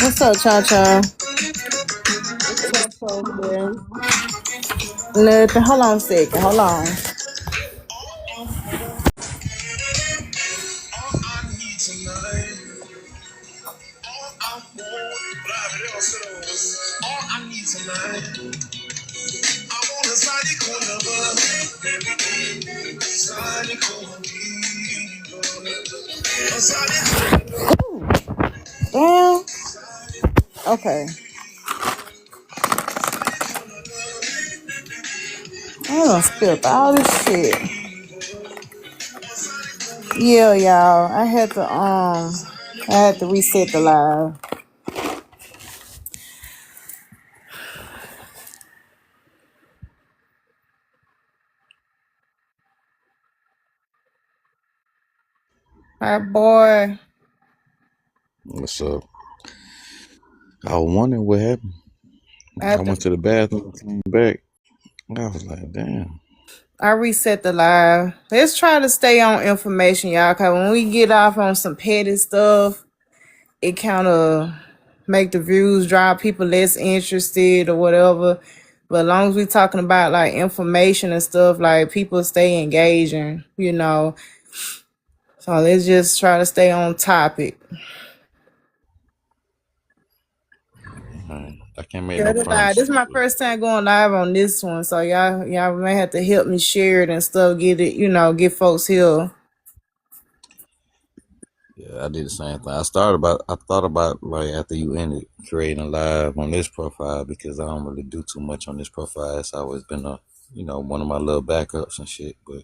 What's up, Cha Cha? What's up, Coleman? Nothing. Hold on a second. Hold on. Damn. Okay. I done spilled all this shit. Yeah, y'all. I had to reset the live. Hi, boy. What's up? I was wondering what happened. I I had to. went to the bathroom, came back. I was like, damn. I reset the live. Let's try to stay on information, y'all. Cause when we get off on some petty stuff, it kind of make the views drop. People less interested or whatever. But as long as we talking about like information and stuff, like people stay engaging, you know. So let's just try to stay on topic. I can't make Yeah, no this promises. is my first time going live on this one, so y'all may have to help me share it and stuff. Get it, get folks here. Yeah, I did the same thing. I thought about like after you ended creating a live on this profile because I don't really do too much on this profile. It's always been one of my little backups and shit. But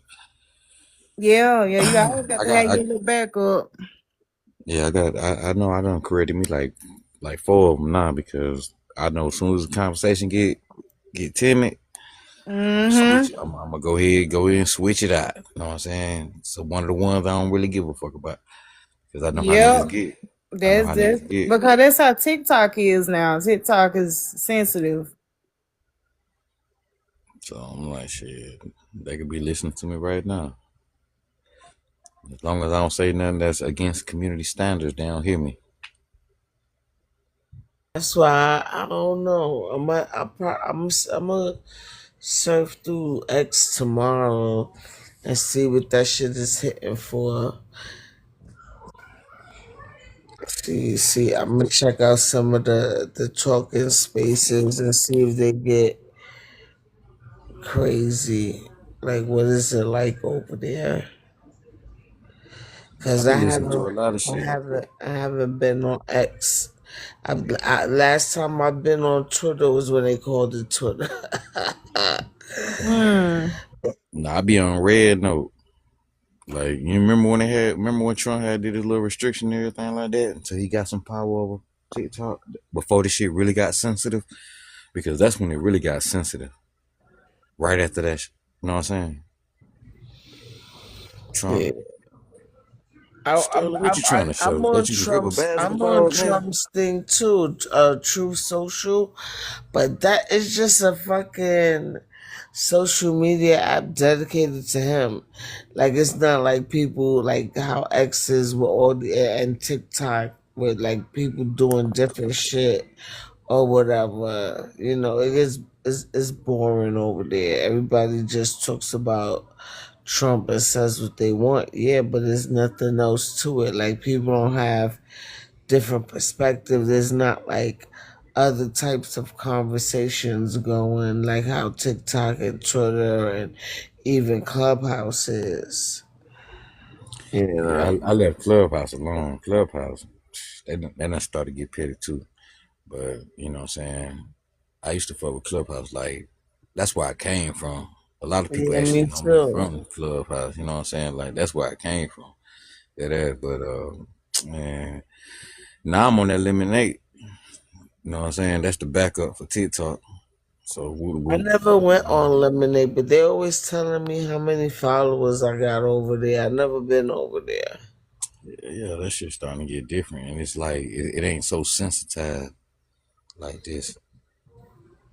Yeah, you always got I to have got, I, your little backup. yeah, I know I done created me like four of them now because I know as soon as the conversation get timid, switch Mm-hmm. it. I'm gonna go ahead and switch it out. You know what I'm saying? So one of the ones I don't really give a fuck about because I know how Yep. niggas get. I know That's how that's niggas get. because that's how TikTok is now. TikTok is sensitive. So I'm like, shit, they could be listening to me right now. As long as I don't say nothing that's against community standards, they don't hear me. That's why I don't know. I'm gonna surf through X tomorrow and see what that shit is hitting for. See, I'm gonna check out some of the talking spaces and see if they get crazy. Like, what is it like over there? I Cause be listening to a lot of I shit. haven't been on X. Last time I've been on Twitter was when they called it Twitter. Hmm. Nah, I be on red note. Like you remember when Trump had did his little restriction and everything like that until he got some power over TikTok before the shit really got sensitive because that's when it really got sensitive. Right after that, you know what I'm saying? Yeah. Trump. Sterling, what you trying to show? That you can grip a I'm on basketball, nigga? Trump's thing too, True Social, but that is just a fucking social media app dedicated to him. Like it's not like people like how X is with all the and TikTok with like people doing different shit or whatever. You know, it's boring over there. Everybody just talks about Trump and says what they want. Yeah, but there's nothing else to it. Like people don't have different perspectives. There's not like other types of conversations going like how TikTok and Twitter and even Clubhouse is. You Yeah, know. I left Clubhouse alone. Clubhouse, they done started to get petty too. But you know what I'm saying? I used to fuck with Clubhouse. Like that's where I came from. A lot of people Yeah, actually me know me too. from Clubhouse. You know what I'm saying? Like that's where I came from. That ass. But man, now I'm on that lemonade. You know what I'm saying? That's the backup for TikTok. So I never went on Lemonade, but they always telling me how many followers I got over there. I never been over there. yeah, that shit's starting to get different, and it's like it ain't so sensitized like this.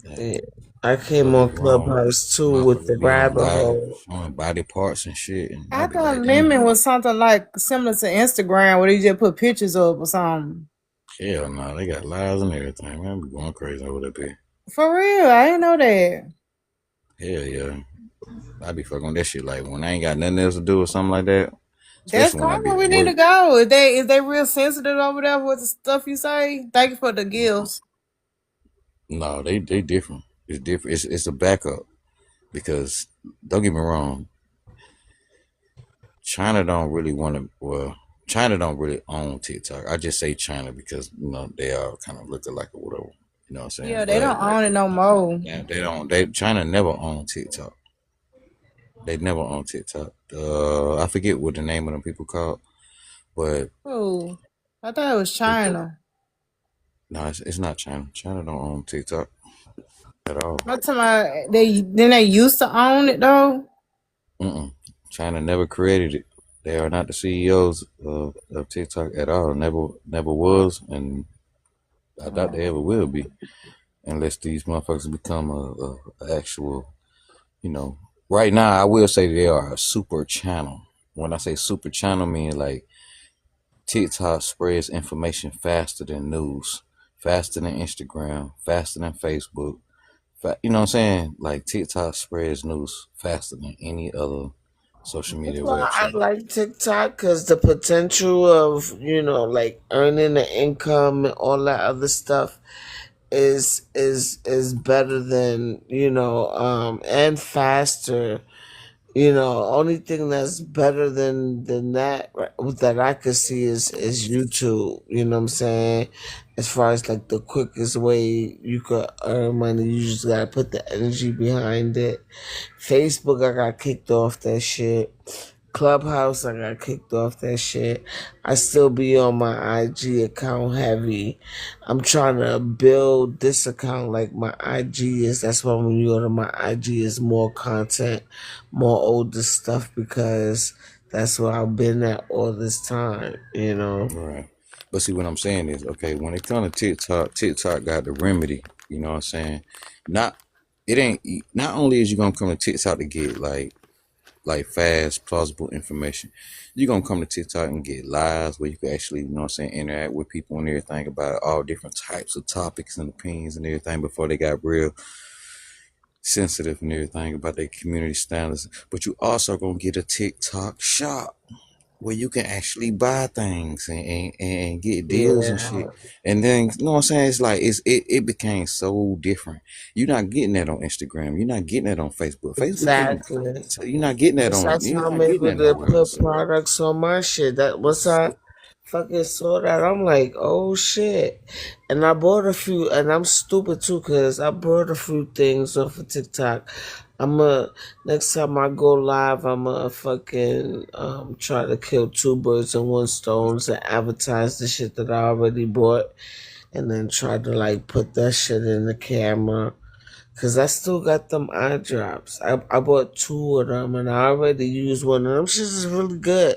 Yeah. Yeah. I came Fuck on is wrong. Clubhouse too with the Motherfuckers be on rabbit live hole. showing body parts and shit, and I I be like, thought damn. Lemon was something like similar to Instagram where you just put pictures up or something. Hell no, they got lives and everything. Man, I be going crazy over that bitch. For real, I didn't know that. Hell yeah. I be fucking with that shit. Like when I ain't got nothing else to do or something like that, That's especially when I probably be where at we need work. to go. Is they real sensitive over there with the stuff you say? Thank you for the gifts. No, they different. It's different. It's a backup because don't get me wrong, China don't really want to. Well, China don't really own TikTok. I just say China because they are kind of looking like or whatever. You know what I'm saying? Yeah, they But don't own it no more. yeah, they don't. They China never owned TikTok. They never owned TikTok. I forget what the name of them people called, but Oh, I thought it was it, China. no, it's not China. China don't own TikTok at all. I'm talking about they used to own it though. Mm-mm. China never created it. They are not the CEOs of TikTok at all. Never was, and I doubt they ever will be, unless these motherfuckers become a actual. You know, right now I will say they are a super channel. When I say super channel, mean like TikTok spreads information faster than news, faster than Instagram, faster than Facebook. You know what I'm saying? Like TikTok spreads news faster than any other social That's media why I website. like TikTok because the potential of like earning an income and all that other stuff is better than and faster. Only thing that's better than that that I could see is YouTube. You know what I'm saying? As far as like the quickest way you could earn money, you just gotta put the energy behind it. Facebook, I got kicked off that shit. Clubhouse, I got kicked off that shit. I still be on my IG account heavy. I'm trying to build this account like my IG is. That's why when you go to my IG is more content, more older stuff because that's where I've been at all this time. Right. But see, what I'm saying is, okay, when it comes to TikTok, TikTok got the remedy. You know what I'm saying? Not, it ain't. Not only is you gonna come to TikTok to get like fast, plausible information, you're gonna come to TikTok and get lives where you can actually, you know what I'm saying, interact with people and everything about all different types of topics and opinions and everything before they got real sensitive and everything about their community standards. But you also gonna get a TikTok shop where you can actually buy things and get deals and Yeah, shit. And then you know what I'm saying? It's like it became so different. You're not getting that on Instagram. You're not getting that on Facebook. Facebook ain't exactly. so you're not getting that on That's you're how I'm not getting able that to nowhere put else. products on my shit. That once I fucking saw that, I'm like, oh shit. And I bought a few, and I'm stupid too, cause I bought a few things off of TikTok. Next time I go live, I'm fucking try to kill two birds with one stone and advertise the shit that I already bought, and then try to like put that shit in the camera. Cause I still got them eye drops. I bought two of them and I already used one of them. Shit is really good.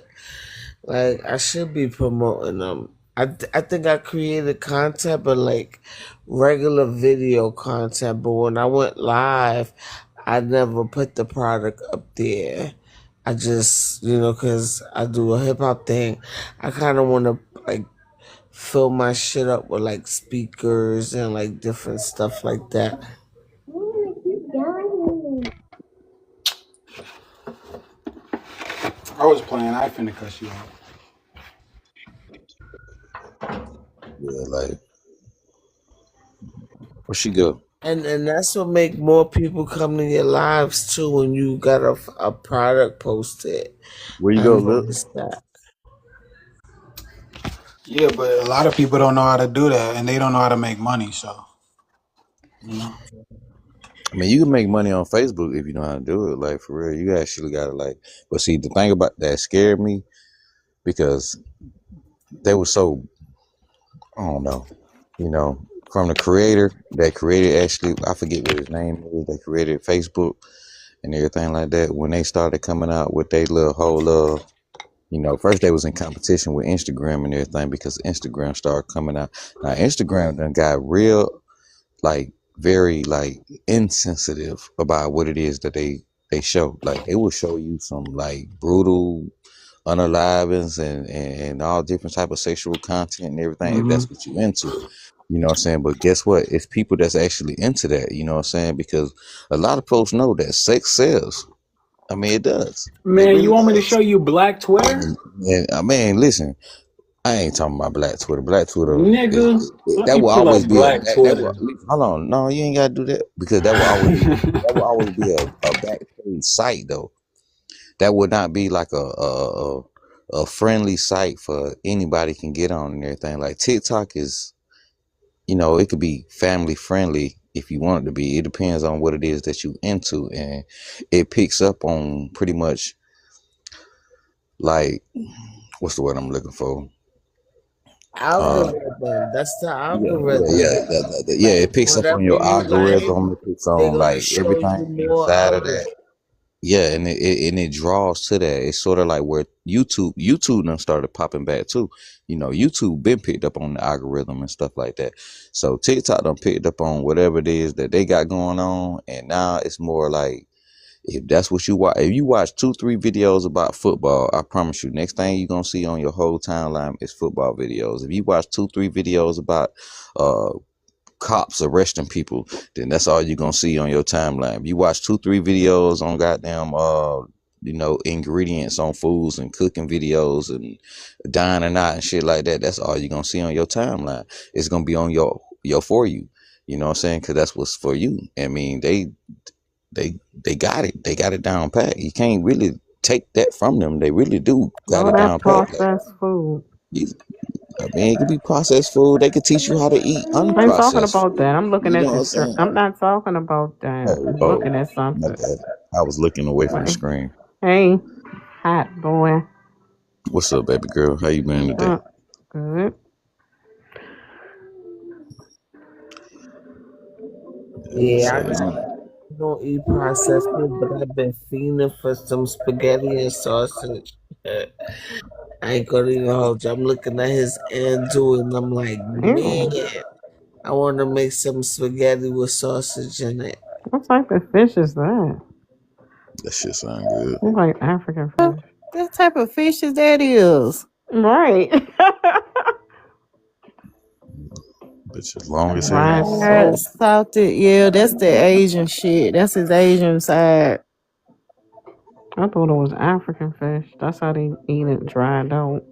Like I should be promoting them. I think I created content, but like regular video content. But when I went live, I never put the product up there. I just cause I do a hip hop thing. I kind of want to like fill my shit up with like speakers and like different stuff like that. I was playing. I finna cuss you out. Yeah, like where she go? And that's what make more people come to your lives too when you got a product posted. Where you I go, look? noticed that. Yeah, but a lot of people don't know how to do that, and they don't know how to make money. So you know, I mean, you can make money on Facebook if you know how to do it. Like for real, you actually gotta like. But see, the thing about that scared me because they were so I don't know, you know, from the creator that created actually I forget what his name is. They created Facebook and everything like that. When they started coming out with their little whole first they was in competition with Instagram and everything because Instagram started coming out. Now Instagram done got real like very like insensitive about what it is that they show. Like they will show you some like brutal unalivings and all different type of sexual content and everything if Mm-hmm. that's what you into. You know what I'm saying? But guess what? It's people that's actually into that, you know what I'm saying? Because a lot of folks know that sex sells. I mean it does. It Man, you really want me to does. show you Black Twitter? And I mean, listen, I ain't talking about Black Twitter. Black Twitter is Nigga, let that me will pull always up be a Black that Twitter. will hold on. No, you ain't gotta do that because that will always be a back page site though. That would not be like a friendly site for anybody can get on and everything. Like TikTok is, it could be family friendly if you want it to be. It depends on what it is that you into, and it picks up on pretty much like what's the word I'm looking for? Uh, Algorithm. That's the yeah, yeah, yeah, algorithm. yeah. Like It picks up on whatever your you like, algorithm. It picks they're on gonna like show you everything more inside of of that. it. Yeah, and it draws to that. It's sort of like where YouTube done started popping back too. YouTube been picked up on the algorithm and stuff like that. So TikTok done picked up on whatever it is that they got going on, and now it's more like if that's what you watch. If you watch 2-3 videos about football, I promise you, next thing you're gonna see on your whole timeline is football videos. If you watch 2-3 videos about uh cops arresting people, then that's all you're gonna see on your timeline. If you watch 2-3 videos on goddamn ingredients on foods and cooking videos and dining out and shit like that, that's all you're gonna see on your timeline. It's gonna be on your for you. You know what I'm saying? Because that's what's for you. I mean, they got it. They got it down pat. You can't really take that from them. They really do got All it that down pat. Like, processed food. I mean, it could be processed food. They could teach you how to eat I ain't talking unprocessed about that. food. I'm looking You at know what the I'm shirt. saying? I'm not talking about that. Oh, I'm oh, looking at my something. bad. I was looking away from the Wait. screen. Hey, hot boy. What's up, baby girl? How you been today? Good. Yes, Yeah, I don't eat processed food, but I've been fiending for some spaghetti and sausage. I ain't gonna even hold you. I'm looking at his Andrew and I'm like, man, Ew. I want to make some spaghetti with sausage in it. What type of fish is that? that shit sound good. It's like African fish. That type of fish is that is. Right. Bitch, as long as Fried hell. Fried, soul. salted, yeah, that's the Asian shit. That's his Asian side. I thought it was African fish. That's how they eat it dried out.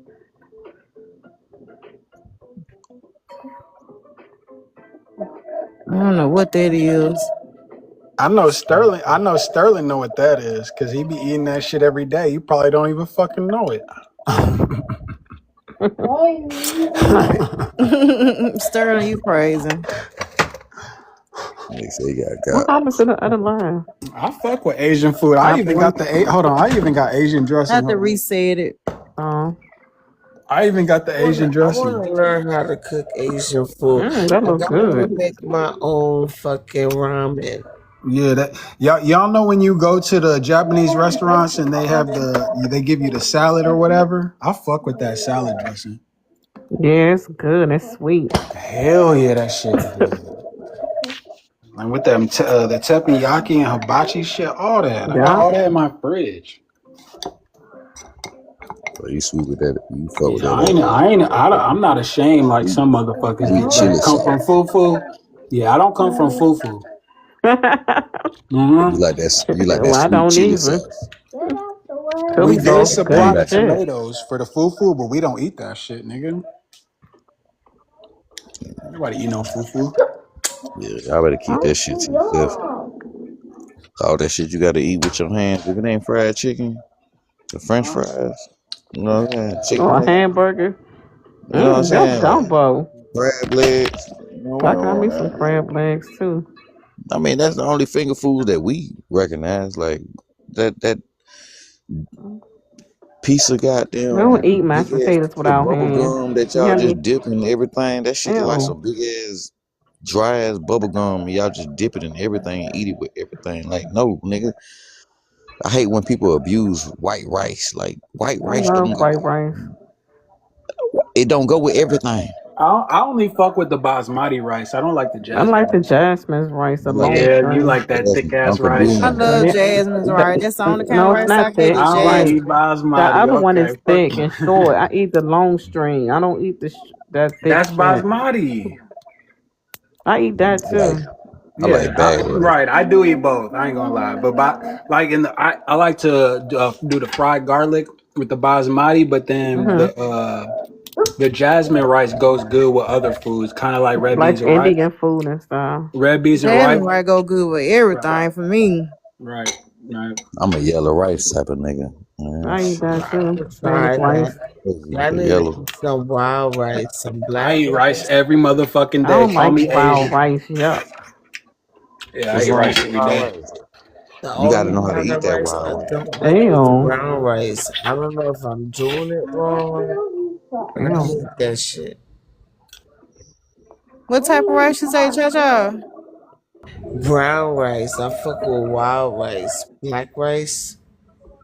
I don't know what that is. I know Sterling. I know Sterling know what that is because he be eating that shit every day. You probably don't even fucking know it. Sterling, you crazy. They say you What got happened to the other line? I fuck with Asian food. I Hot even boy. got hold on. I even got Asian I dressing. have to Hold on. reset it. Oh, I even got the Asian I want dressing. to learn how to cook Asian food. that Like, look I want to good. make my own fucking ramen. Yeah, that y'all know when you go to the Japanese restaurants and they give you the salad or whatever. I fuck with that salad dressing. Yeah, it's good. It's sweet. Hell yeah, that shit good. And with them the teppanyaki and hibachi shit, all that. I got Yeah. all that in my fridge. so you sweet with that. You fuck with Yeah, that. I'm not ashamed like Sweet, some motherfuckers sweet that chili come from sauce. fufu. Yeah, I don't come from fufu. You Mm-hmm. like that? You like that Well, I sweet don't chili either. sauce? We Chili did sauce, You supply good the like? shit. tomatoes for the fufu, but we don't eat that shit, nigga. Nobody eat no fufu. Yeah, I better keep that shit to yourself. All that shit you got to eat with your hands. If it ain't fried chicken, the French Huh? fries. You know what I'm saying? Chicken Oh, a wings. hamburger. You know what I'm That's saying? Like gumbo. crab legs. I got me some crab legs too. I mean, that's the only finger foods that we recognize. Like that piece of I don't goddamn eat big mashed ass potatoes piece of without bubble hands. gum that You y'all hear me? just dip in everything. That shit is like Ew. some big ass dry ass bubble gum. And y'all just dip it in everything and eat it with everything. Like, no, nigga. I hate when people abuse white rice. Like white I rice love don't white rice. it don't go with everything. I only fuck with the basmati rice. I don't like the I jasmine like the rice. jasmine rice, I the like long that Yeah, you string. like that thick jasmine ass Uncle rice. I Bean love rice. Jasmine's rice. That's the only kind of No, it's rice I not make that. is I Right. only eat Jasmine. The basmati. other one Okay, is fuck thick you. and short. I eat the long string. I don't eat that thick That's shit. basmati. I eat that I like too. I like Yeah, bag rice. right. I do eat both. I ain't gonna lie, but like I like to do the fried garlic with the basmati, but then Hmm. the jasmine rice goes good with other foods, kind of like red Like beans and rice. Indian food and stuff. Red beans and rice. Jasmine rice go good with Right, everything for me. right, right. I'm a yellow rice type of nigga. Yeah, I eat that I too. haven't Egg tried that. rice. Y'all the need to yellow. eat some wild rice, some I black eat rice rice. every motherfucking I day. don't Call like me wild Asian. rice. Yuck. Yeah, I What's eat wrong rice with every wild day. rice? The You got to only know how to kind eat of that rice I wild rice. don't like is the Damn. brown rice. I don't know if I'm doing it wrong, but I Damn. hate that shit. What type of rice you say, Cha Cha? Brown rice, I fuck with wild rice. Black rice,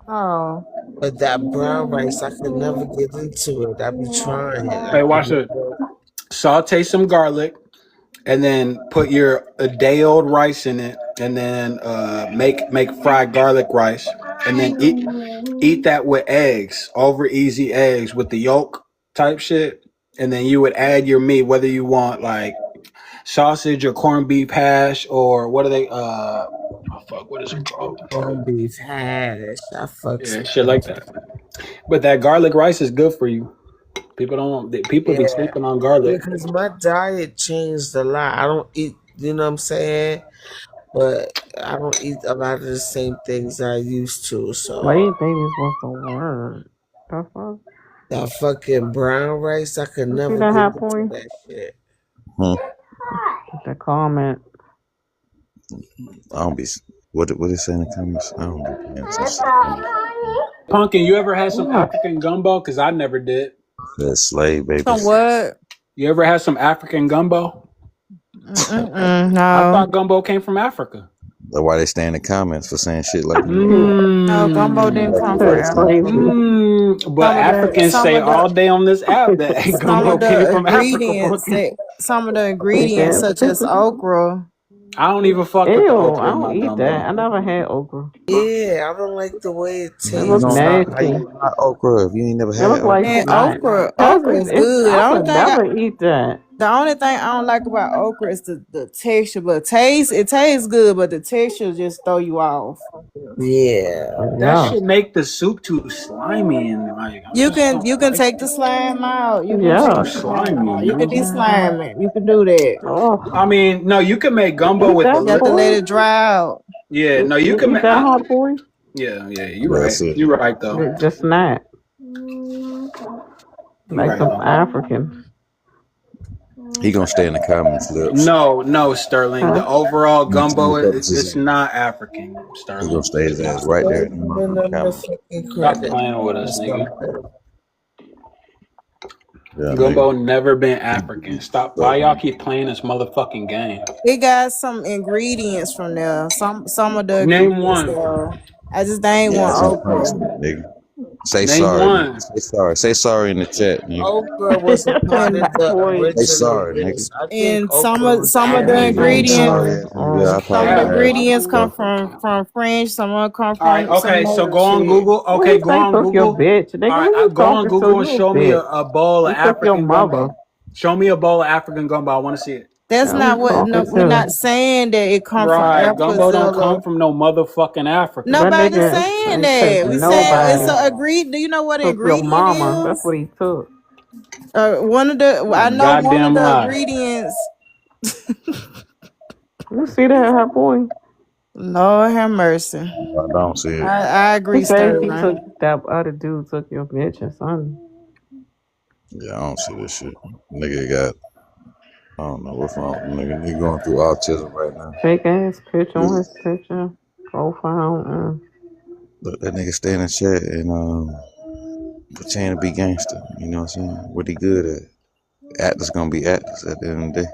Oh, but that brown rice, I could never get into it. I be trying. I Hey, could watch it. never. Saute some garlic, and then put your a day old rice in it, and then make fried garlic rice, and then eat that with eggs, over easy eggs with the yolk type shit, and then you would add your meat, whether you want like sausage or corned beef hash or what are they? Oh fuck, what is it called? Corned beef hash. I fucks Yeah, with shit like that. that. But that garlic rice is good for you. People be Yeah, sleeping on garlic. because my diet changed a lot. I don't eat, you know what I'm saying? But I don't eat a lot of the same things I used to. So Slave babies was the word. The fuck? that fucking brown rice, I could You see never that get high into point? that shit. Hmm. The comment. I don't be what they say in the comments. I don't be paying attention to the comments. Pumpkin, you ever had some Yeah. African gumbo? Because I never did. That slave some babies. what? You ever had some African gumbo? Mm-mm, I no, thought gumbo came from Africa. That's why they stay in the comments for saying shit like that. no, gumbo didn't Like come you from That's gotta say Africa. crazy. But Africans Some say of the all day on this app that some gumbo of came the from Africa. ingredients Pumpkin. that some of the Big ingredients ass such as pussy. okra. I don't even fuck with the Ew, I okra in don't my eat that. I gumbo. never had okra. Yeah, I don't like the way it It How you look tastes. gonna not how nasty. you not okra if you ain't never It had look like okra? And snot. Cause okra is it's good. I would never eat that. The only thing I don't like about okra is the texture, but it tastes good, but the texture just throw you off. Yeah. That Yeah. should make the soup too slimy and like I just don't You can like take the slime out. You can it's take too Yeah. the slime slimy, out. you You can know? de-slime it. You can do that. I Oh, mean, no, you can make you gumbo eat with a that You have to little. let boy? it dry out. Yeah, no, you You can eat make. that hot boy? Yeah, you're right. That's it. You're right though. The snot. You're Like right some though. Africans. He gonna stay in the comments, lips. No, Sterling. The Huh? overall I'm gonna turn gumbo, the purposes it's in. not African, He gonna Sterling. stay his ass right there in the Giving motherfucking them the comments. fucking Stop credit playing with or us, nigga. something. Yeah, Gumbo nigga. never been African. Stop. Why y'all keep playing this motherfucking game? It got some ingredients from there. Some of the Name ingredients one. there. I just ain't Yeah, want that's on points, okra. nigga. Say Name sorry, nigga. one. Say sorry. Say sorry in the chat, nigga. Okra was a part And of the Boy. Say original sorry, nigga. dish. I think okra was some of the Oh added Nigga, you my later. ingredients sorry god. ass nigga. I some of the Cap. apologize. ingredients come Bro. from French, some of them come All right. from some Okay. So other go on shit. Google. Who Okay. you Go say on took your Google. bitch? Nigga, All right. who you Go on talking to? Google and You a show me bitch. a bowl of You took your African mother. gumbo. Show me a bowl of African gumbo. I want to see it. That's Who not you what no, talking we're to? not saying that it come from Right. Gumbo don't come Africa. from no motherfucking Africa. That Nobody's nigga saying ain't take that. We saying it's nobody. a agreed. Do you know what an Took your ingredient mama. That's is? what he took. One of the A I know one of goddamn the lie. ingredients. You see that hot boy? Lord have mercy. I don't see it. I He agree, said he Sterling. took that other dude took your bitch or something. Yeah, I don't see this shit. Nigga got, I don't know what's wrong with the nigga. Nigga going through autism right now. Fake ass picture on Look, his picture profile. look, that nigga stay in the chat and pretend to be gangster. You know what I'm saying? What he good at? Actors gonna be actors at the end of the day.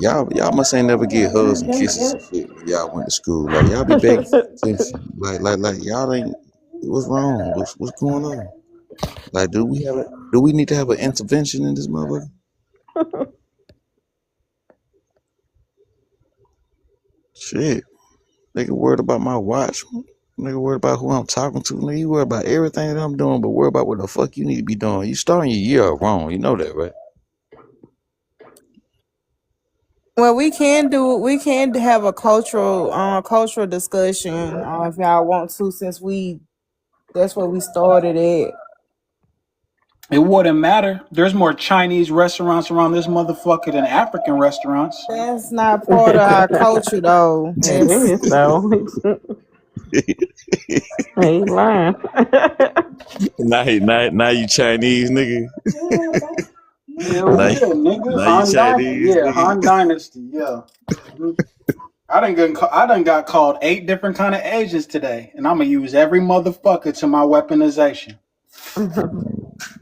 Y'all must ain't never get hugs and kisses and shit. y'all went to school. Like y'all be begging for attention. Like y'all ain't. What's wrong? What's going on? Like, do we need to have an intervention in this motherfucker? Shit, nigga worried about my watch. Nigga worried about who I'm talking to. Nigga, you worried about everything that I'm doing, but worry about what the fuck you need to be doing. You starting your year wrong. You know that, right? Well, we can have a cultural discussion if y'all want to, since that's where we started at. It wouldn't matter. There's more Chinese restaurants around this motherfucker than African restaurants. That's not part of our culture though. It is though. I ain't lying. Now you Chinese nigga. Hell Now, yeah, nigga. now you Chinese Yeah, nigga. Han Dynasty, yeah. I done got called 8 different kind of Asians today, and I'm gonna use every motherfucker to my weaponization.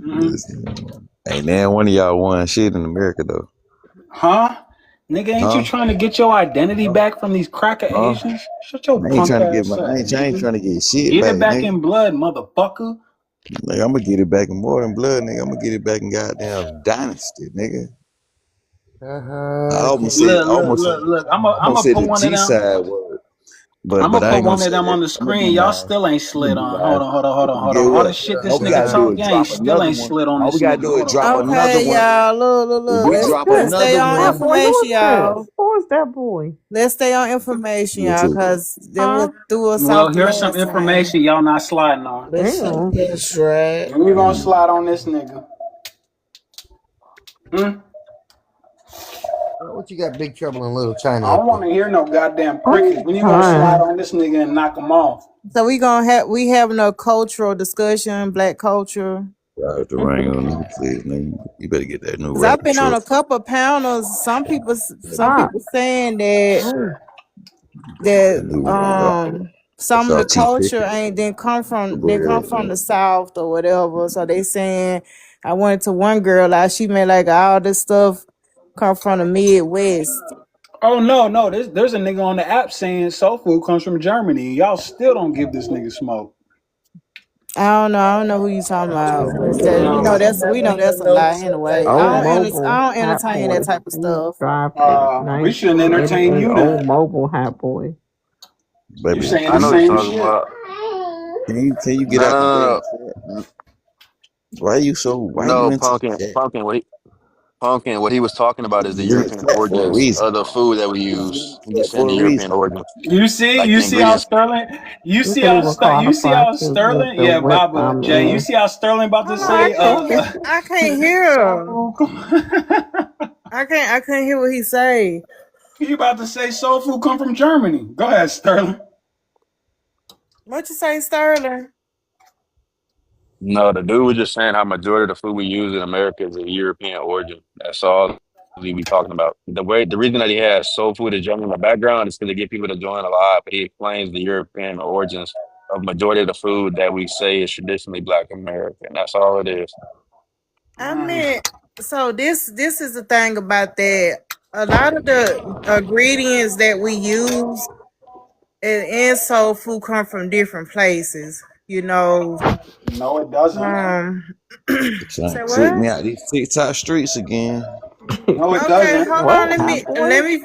Listen, ain't now one of y'all won shit in America though. Huh? Nigga, ain't you Huh? trying to get your identity back from these cracker Huh? Asians? Shut your I ain't punk trying to get ass up, I ain't nigga. trying to get shit Get back, it back nigga. in blood, motherfucker. Like, I'm gonna get it back in more than blood, nigga. I'm gonna get it back in goddamn dynasty, nigga. I almost Okay. said, Look. I'm gonna say put the one of G them. side word, I'm but gonna I put ain't gonna one of say them it. on the I'm gonna be screen. Y'all nice. still ain't I'm gonna slid be on. nice. Hold on. Get All what? the shit this All we nigga gotta do talk, is y'all ain't drop still another ain't one. slid on All this we gotta nigga. do is Hold drop on. another Okay, one. y'all. If Look. we Let's drop let's stay another on That one, boy, who information, is that? y'all. Who is that boy? Let's stay on information, y'all, YouTube. cause they Huh? what threw us Well, off the here's some last time. information y'all not sliding on. Listen, Ew. that's right. We gonna slide on this nigga. Hmm? What you got, Big Trouble in Little China I up don't want there? to hear no goddamn crickets. I'm When you gonna slide crying. on this nigga and knock him off? So we having a cultural discussion, black culture. Drive the ring on nigga, please, nigga. You better get that new Cause I've rapper been on truck. a couple panels. Some Stop. people saying that Oh. That new it's some of all the T culture fifty. ain't Go didn't come ahead, from man. the South or whatever. So they saying I went to one girl like she made like all this stuff come from the Midwest. Oh no. There's a nigga on the app saying soul food comes from Germany. Y'all still don't give this nigga smoke. I don't know who you talking about. Oh my 'Cause that, god, Uh, we know that's a lie anyway. Old I mobile don't hat entertain that boy. type of He stuff. drive a we shouldn't entertain 1988 you old then. mobile hat boy. You baby, saying I the know what you're same talking shit. about. can you get No, out the no, damn no, chat? no, Why you no, into the chat? Pumpkin. What he was talking about is the You in the European chat for a origins reason. of the food that we You use. in He the just chat saying for the a European reason. origins, like You the see how ingredients. Sterling, You can even You see qualify how to with Sterling, the yeah, whip Baba I'm Jay. You in. see how Sterling about to Hold on, say, I can't soul hear. food. I couldn't hear what he say. You about to say soul food come from Germany? Go ahead, Sterling. What you say, Sterling? No, the dude was just saying how majority of the food we use in America is of European origin. That's all we be talking about. The reason that he has soul food is German in the background is because to get people to join a lot, but he explains the European origins of majority of the food that we say is traditionally Black American. That's all it is. I mean, so this is the thing about that. A lot of the ingredients that we use in soul food come from different places. You know, No, it doesn't. um, Trying say to trick what? me out these TikTok streets again. No, it Okay, doesn't. hold on. What, hat boy?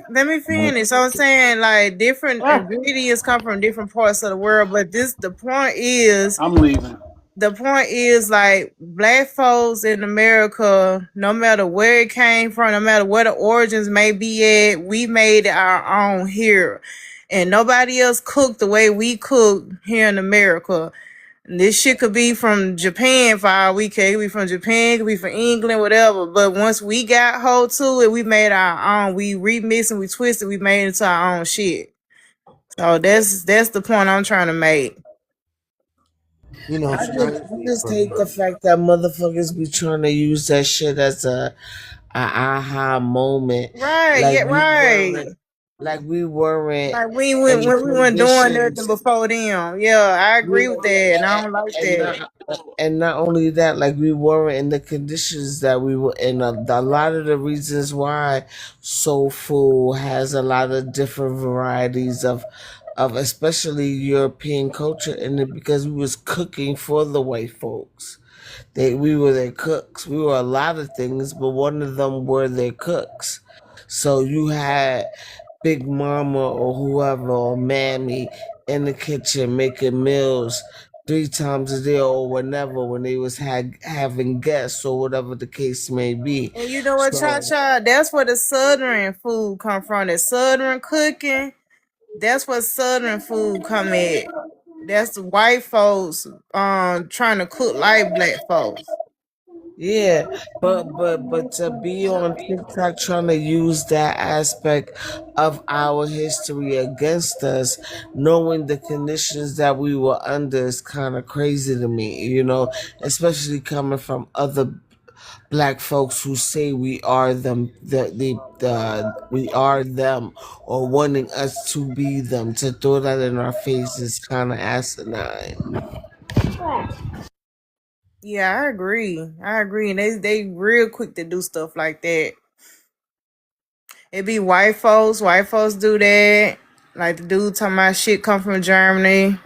Let me finish. So I'm saying like different Ah, ingredients come from different parts of the world, but I'm leaving. the point is like black folks in America, no matter where it came from, no matter where the origins may be at, we made it our own here. And nobody else cooked the way we cook here in America. This shit could be from Japan for all we care. It could be from Japan, it could be from England, whatever. But once we got hold to it, we made our own. We remixed and we twisted, we made it into our own shit. So that's the point I'm trying to make. You know, Sterling I being just from hate the fact that motherfuckers be trying to use that shit as a aha moment. Right, yeah, Like we right. weren't. like we weren't Like we in went the when we weren't doing nothing conditions. before them. Yeah, I agree with that, and I Yeah, don't like and that. not only that, like we weren't in the conditions that we were in. A lot of the reasons why soul food has a lot of different varieties of especially European culture in it, because we was cooking for the white folks. We were their cooks. We were a lot of things, but one of them were their cooks. So you had Big Mama or whoever or Mammy in the kitchen making meals 3 times a day or whenever, when they was having guests or whatever the case may be. And you know what, Cha So Cha? That's where the Southern food come from. The Southern cooking. That's what Southern food come at. That's the white folks trying to cook like black folks. yeah, but to be on TikTok trying to use that aspect of our history against us, knowing the conditions that we were under, is kind of crazy to me, especially coming from other black folks who say we are them, we are them, or wanting us to be them. To throw that in our faces, kind of asinine. Yeah, I agree. I agree. And they real quick to do stuff like that. It be white folks. White folks do that. Like the dude talking about shit come from Germany.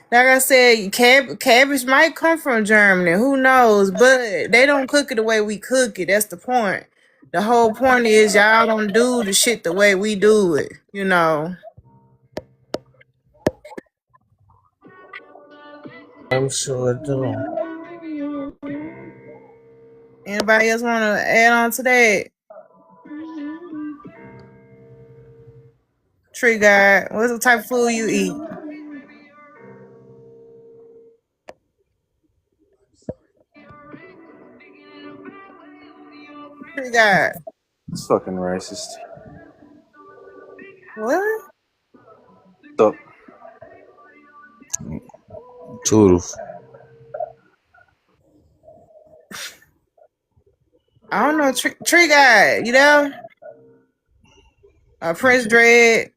Like I said, cabbage might come from Germany. Who knows? But they don't cook it the way we cook it. That's the point. The whole point is y'all don't do the shit the way we do it. I'm sure it do. Anybody else want to add on to that? Tree guy, what's the type of food you eat? Tree guy, It's fucking racist. what? So, Toodles. I don't know. Tree guy, you know? Prince Dread.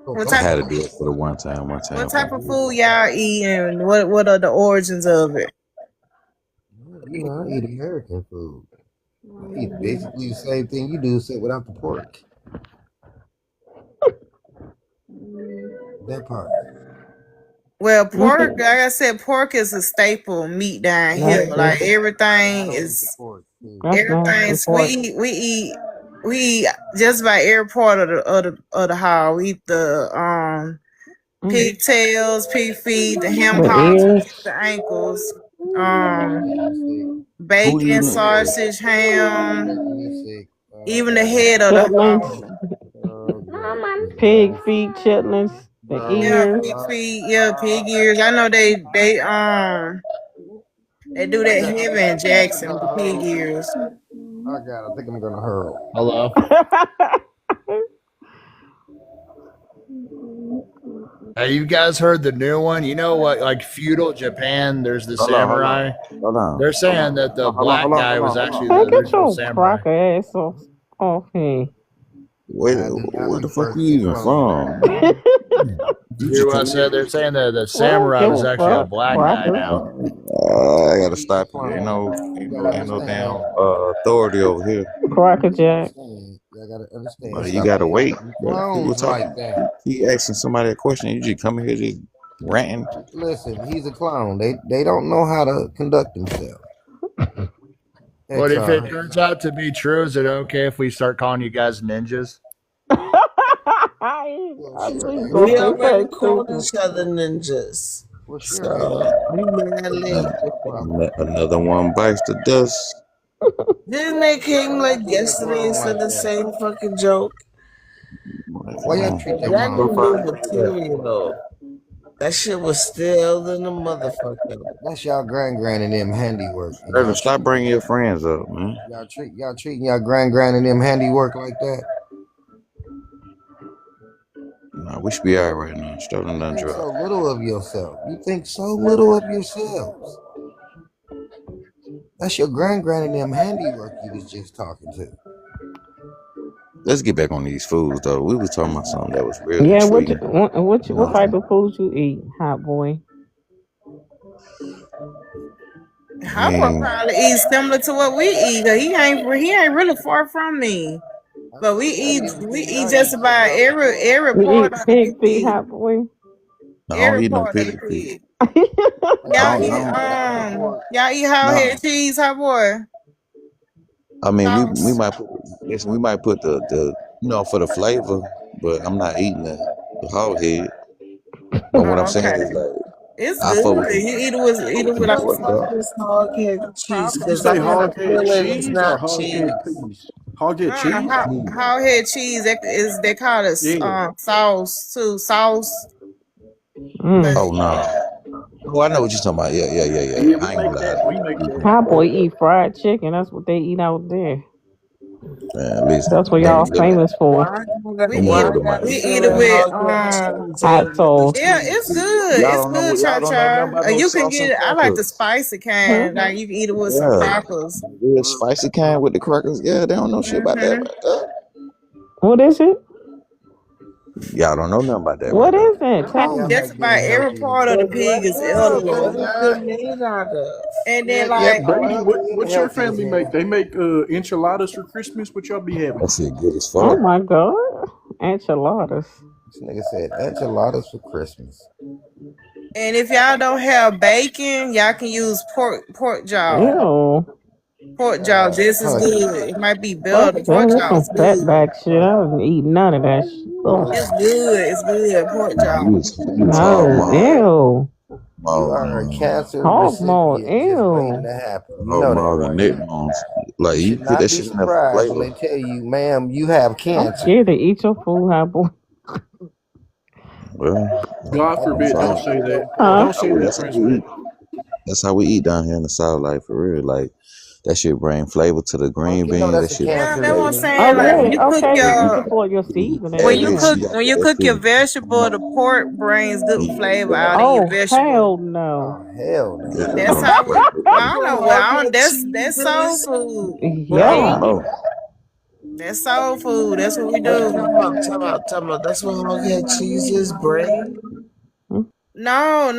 Oh, What I type had oh. to of do it for the one time. One what time for type me. of food y'all eat, and what are the origins of it? I eat American food. I eat basically the same thing you do, except without the pork. That part. Well, pork, Mhm. like I said, pork is a staple meat down here. That's Like different. I everything don't eat the is pork too. That's nasty everything's pork. we eat just about every part of the hog. We eat the Mm. pigtails, pig feet, the ham The hocks, we eat ears. the ankles, Making me sick. Who bacon, eating it? sausage, It's ham, making me sick. Oh even the god. head of the Chitlins. hog. Oh god. This Pig guy. feet, chitlins. The No, Yeah, ears. pig no, feet, yeah, no. pig ears. I know they do I that got. heavy in Jackson with the Hold pig on. ears. Oh god. I think I'm gonna hurl. Hello. Have you guys heard the new one? You know what? Like feudal Japan, there's the Hold on, hold on, samurai. hold on, They're hold saying on, that the hold on, hold black on, guy hold on, was hold actually on. the Man, get original your samurai. cracker ass off here. I Where look the fuck worse you than even clone. from? You You just come said here. they're saying that the Well, I don't samurai give was a actually a fuck, black guy cracker. now. I gotta He's a stop you. Ain't clone. no, You ain't gotta no, ain't no understand. damn authority over here. Cracker You gotta Jack. understand. You gotta understand. You Stop gotta calling wait. them People clones like talking. that. He asking somebody a question. You just come here just ranting. Listen, he's a clown. They don't know how to conduct themselves. But if it HR. turns out to be true, is it okay if we start calling you guys ninjas? Well, I knew sure, you was gonna We say already something called stupid. each other ninjas. well, sure, So HR. we mad late. No problem. Another one bites the dust. Didn't they came Why y'all like treat that yesterday and clown said like the that? same fucking joke? Like, Why come y'all on. treat that That clown Go like new find that? material. That shit was still than a motherfucker. That's y'all grand and them handiwork, and Irvin, stop bringing your friends up, man. y'all treating y'all grand and them handiwork like that. Nah, we should be all right now. Start You another think drop. so little of yourself. You think so little of yourselves. That's your grand and them handiwork you was just talking to. let's get back on these foods though. We was talking about something that was real Yeah, intriguing. You know what what I'm type saying? of food you eat, hot boy? I Hot boy mean, probably eat similar to what we eat. 'Cause he ain't really far from me. I But told y'all the other we day eat y'all just eat something about I was eating. every You part eat of the pig feet, pig. hot boy? I don't Every eat no part of the pig feet. pig. I I Y'all told don't. I eat y'all don't. the other part. y'all eat how No. head cheese, hot boy. I mean, we Sauce. might put listen, we might put the for the flavor, but I'm not eating the whole head. But what I'm Oh, saying okay. is like It's I fuck with good. some You I fuck eat with it some with What like the pork fuck chop. is hog head cheese? You Because I say got a hog head feeling it's cheese or not hog head cheese. peas? Hog head cheese? how head cheese they call it Yeah. sauce too. Sauce. Mm. But Oh no. Oh, I know what you're talking about. Yeah. Yeah, we I ain't gonna make lie. that. We make that. Hot boy eat fried chicken. That's what they eat out there. Man, listen, That's what let me y'all let me famous for. we let me eat hold Why I the got a we mic. eat it feeling with hog head cheese Hot ain't really sauce. yeah, it's cheese? good. Y'all It's don't know good, what y'all cha don't know nothing cha. about no You can sauce and get it. I like the crackers. spicy Hmm? kind. Like you can eat it with some Yeah, crackers. the real spicy kind with the crackers. Yeah, they don't know shit about that Mm-hmm. right there. What is it? Y'all don't know nothing about that right What there. is it? How Tell y'all me. Just like being about every healthy and part of the But eating pig what is the? shit What edible. is like it that? made out of? And then Yeah, like being Brady, healthy, eating what your healthy is family make? They make enchiladas for Christmas. What y'all be having? That shit good as Oh fuck. my god. Enchiladas. this nigga said enchiladas for Christmas. and if y'all don't have bacon, y'all can use pork jaw. Ew. Pork jaw just as Huh. good. It might be Fuck better. that. Pork That's jaw some is good. fatback shit. I don't eat none of that shit. Ugh. It's good. It's good. Pork Man, jaw. you was hog No. maul. Ew. You Maul, are a cancer Hog maul. recipient just waiting Ew. to happen. You hog know that, maul and right? neck bones. Like You you should put that not be shit in there for surprised when flavor. they tell you, ma'am, you have I'm cancer. scared to eat your food, hot boy. Well, God I'd I'm be forbid. Don't sorry. happy say with that. your Huh? pork. Don't say that, That's how Prince we Bay. eat. That's how we eat down here in the South, like for real. Like that shit bring flavor to the Well, green you know beans. That that's a shit bring Yeah, cancer that's what I'm flavor. eating. Oh saying. Like yeah. Okay. They eat You, it for your you eat seasoning and cabbage, stuff. you gotta when put you that cook shit your in. vegetable, the pork brings good flavor out in your Oh vegetable. hell no. Oh hell no. Yeah, That's no, how we. That's I don't what know. hog Well, I don't, head that's cheese soul is, food. I They don't Yeah. know. that's soul food. That's what we Wait, do. time out. That's what hog head cheese is, brain. No.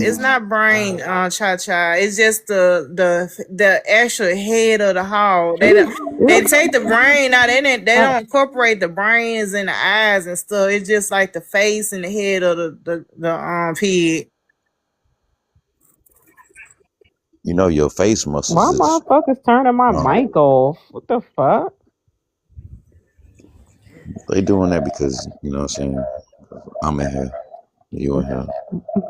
It's not brain cha cha. It's just the actual head of the hog. They take the brain out. They Oh, don't incorporate the brains and the eyes and stuff. It's just like the face and the head of the pig. You know your face muscles why is motherfuckers turning my mic off? What the fuck? they doing that because you know what I'm saying. I'm in here, you in here.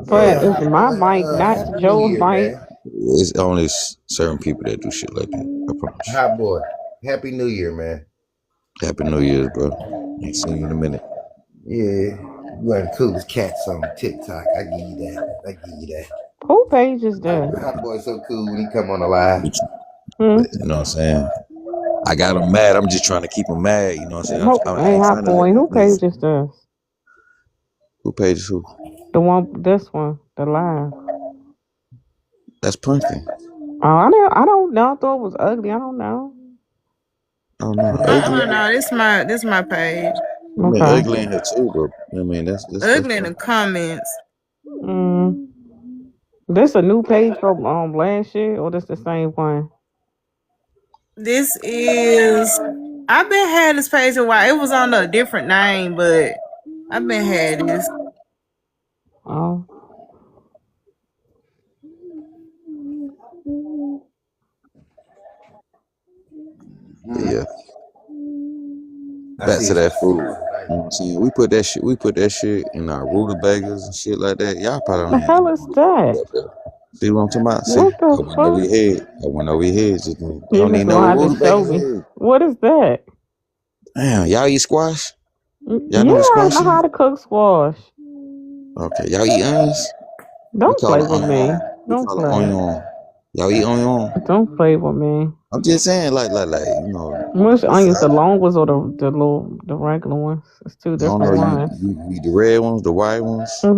Yeah, But Uh, it's hot my boy. mic, not Happy New Joe's Year, mic. man. it's only certain people that do shit like that. I promise. Hot boy. Happy New Year, man. Happy New Year's, bro. Ain't seen you in a minute. Yeah. You one of the coolest cats on TikTok. I give you that. I give you that. Who page is this? Hot boy's so cool when he come on the live. Hmm? You know what I'm saying? I got them mad. I'm just trying to keep them mad. You know what I'm saying? I Hey, ain't hot trying to let boy, these who niggas. page is this? Who pages who? The one, this one, the live. That's Pumpkin. Oh, I don't know. I thought it was ugly. I don't know. Oh no, ugly. No. This my page. I mean, Okay. ugly in here too, but I mean that's Ugly in the Pumpkin. comments. Mm. This a new page from last year, or this the same one? This is. I've been had this page a while. It was under a different name, but I've been had this. Oh, Yeah. I Back see to it's that crazy food. tonight. You know what I'm saying? We put that shit in our rutabagas and shit like that. Y'all probably the don't even hell eat is no that? rutabaga up there. See what I'm talking about? See, What the I went over fuck? your head. I went over your head. Just then. They You don't just even know gonna what have to show rutabagas me. is. What is that? Damn, y'all eat squash? Y'all know Yeah, what I squash know how is? to cook squash. Okay, y'all eat onions? We Don't call play it with onion. me. We Don't call it play. onion. Y'all eat onion? Don't play with me. I'm just saying, Which it's, onions, it's the long ones or the regular ones? It's two I don't different know. ones. You eat the red ones, the white ones,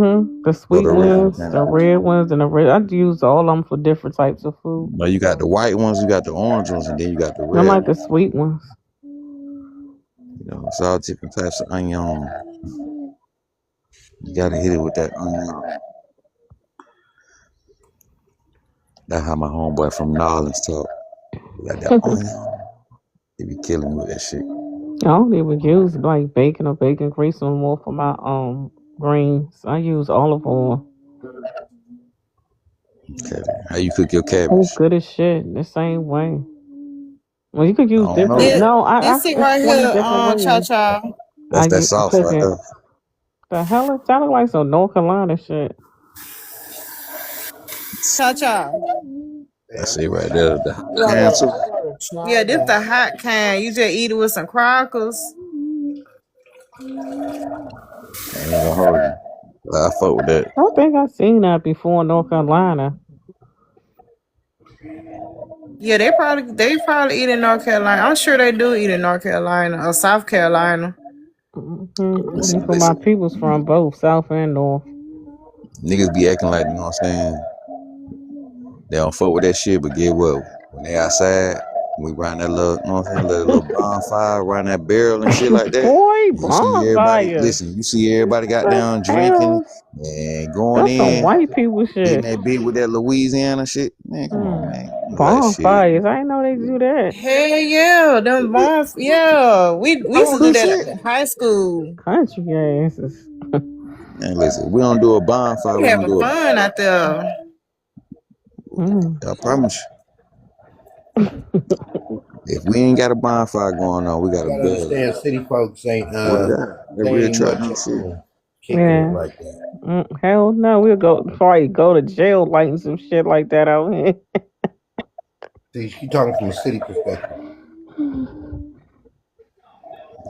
The or sweet the regular ones, the kind. red ones, and the red. I use all of them for different types of food. No, you got the white ones, you got the orange ones, and then you got the I red like the ones. sweet ones. It's all different types of onion. You gotta hit it with that onion. That's how my homeboy from Nolens talk. We got that onion. They be killing me with that shit. I don't even use like bacon or bacon grease no more for my greens. I use olive oil. Okay. How you cook your It's cabbage? good as shit. The same way. Well, you could I use don't different. know. This No, I this it it's right 20 here, different Cha ways Cha. That's that I sauce cook right it. there. The hell it sounded like some North Carolina shit. Cha Cha. Hey, That's I'm it going right to there. I The gotta, can too. I gotta Yeah, try this that. the hot kind. You just eat it with some crackers. I ain't gonna hold you. I fuck with that. I don't think I've seen that before in North Carolina. Yeah, they probably eat in North Carolina. I'm sure they do eat in North Carolina or South Carolina. That's where my Listen, people's from, both South and North. niggas be acting like, you know what I'm saying? They don't fuck with that shit, but get what? When they outside, we run that little, you know what I'm saying? Little bonfire, run that barrel and shit like that. Boy, And you see everybody, bonfire. listen, you see everybody got The down drinking hell? and going That's some in, white people hitting shit. that beat with that Louisiana shit. Man, come on, Mm. man. Like shit. Bonfires. I didn't know they do that. Hell yeah, yeah. We I used to don't do do that shit. in high school. Country asses. Man, listen, we don't do a bonfire, We we gonna having do a fun out there. Mm. I promise you. If we ain't got a bonfire going on, we got You a gotta barrel. understand, city folks Swear to God, that they real ain't trap much down shit. on kicking it Yeah. like that. Hell no, we'll probably go to jail lighting some shit like that out here. See, she talking from a city perspective.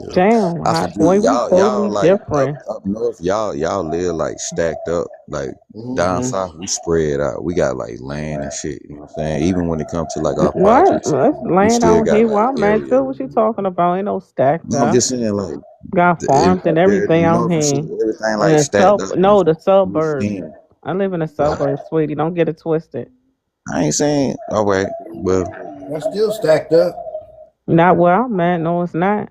Yeah. Damn, I hot forget boy, we y'all totally like different. up north, y'all live like stacked up. Like down Mm-hmm. south, we spread out. We got like land and shit. You know what I'm saying? Even when it comes to like our What? projects, Let's we land still out got here like where I'm at area. too. What you talking about? Ain't no stacked No, I'm up. just saying like Got farms and up there in everything the out north and shit, here. everything In like the stacked up and no, the suburbs. skin. I live in the Like, suburbs, sweetie. Don't get it twisted. I ain't saying all right, well, That's still stacked up. Not where I'm at. No, it's not.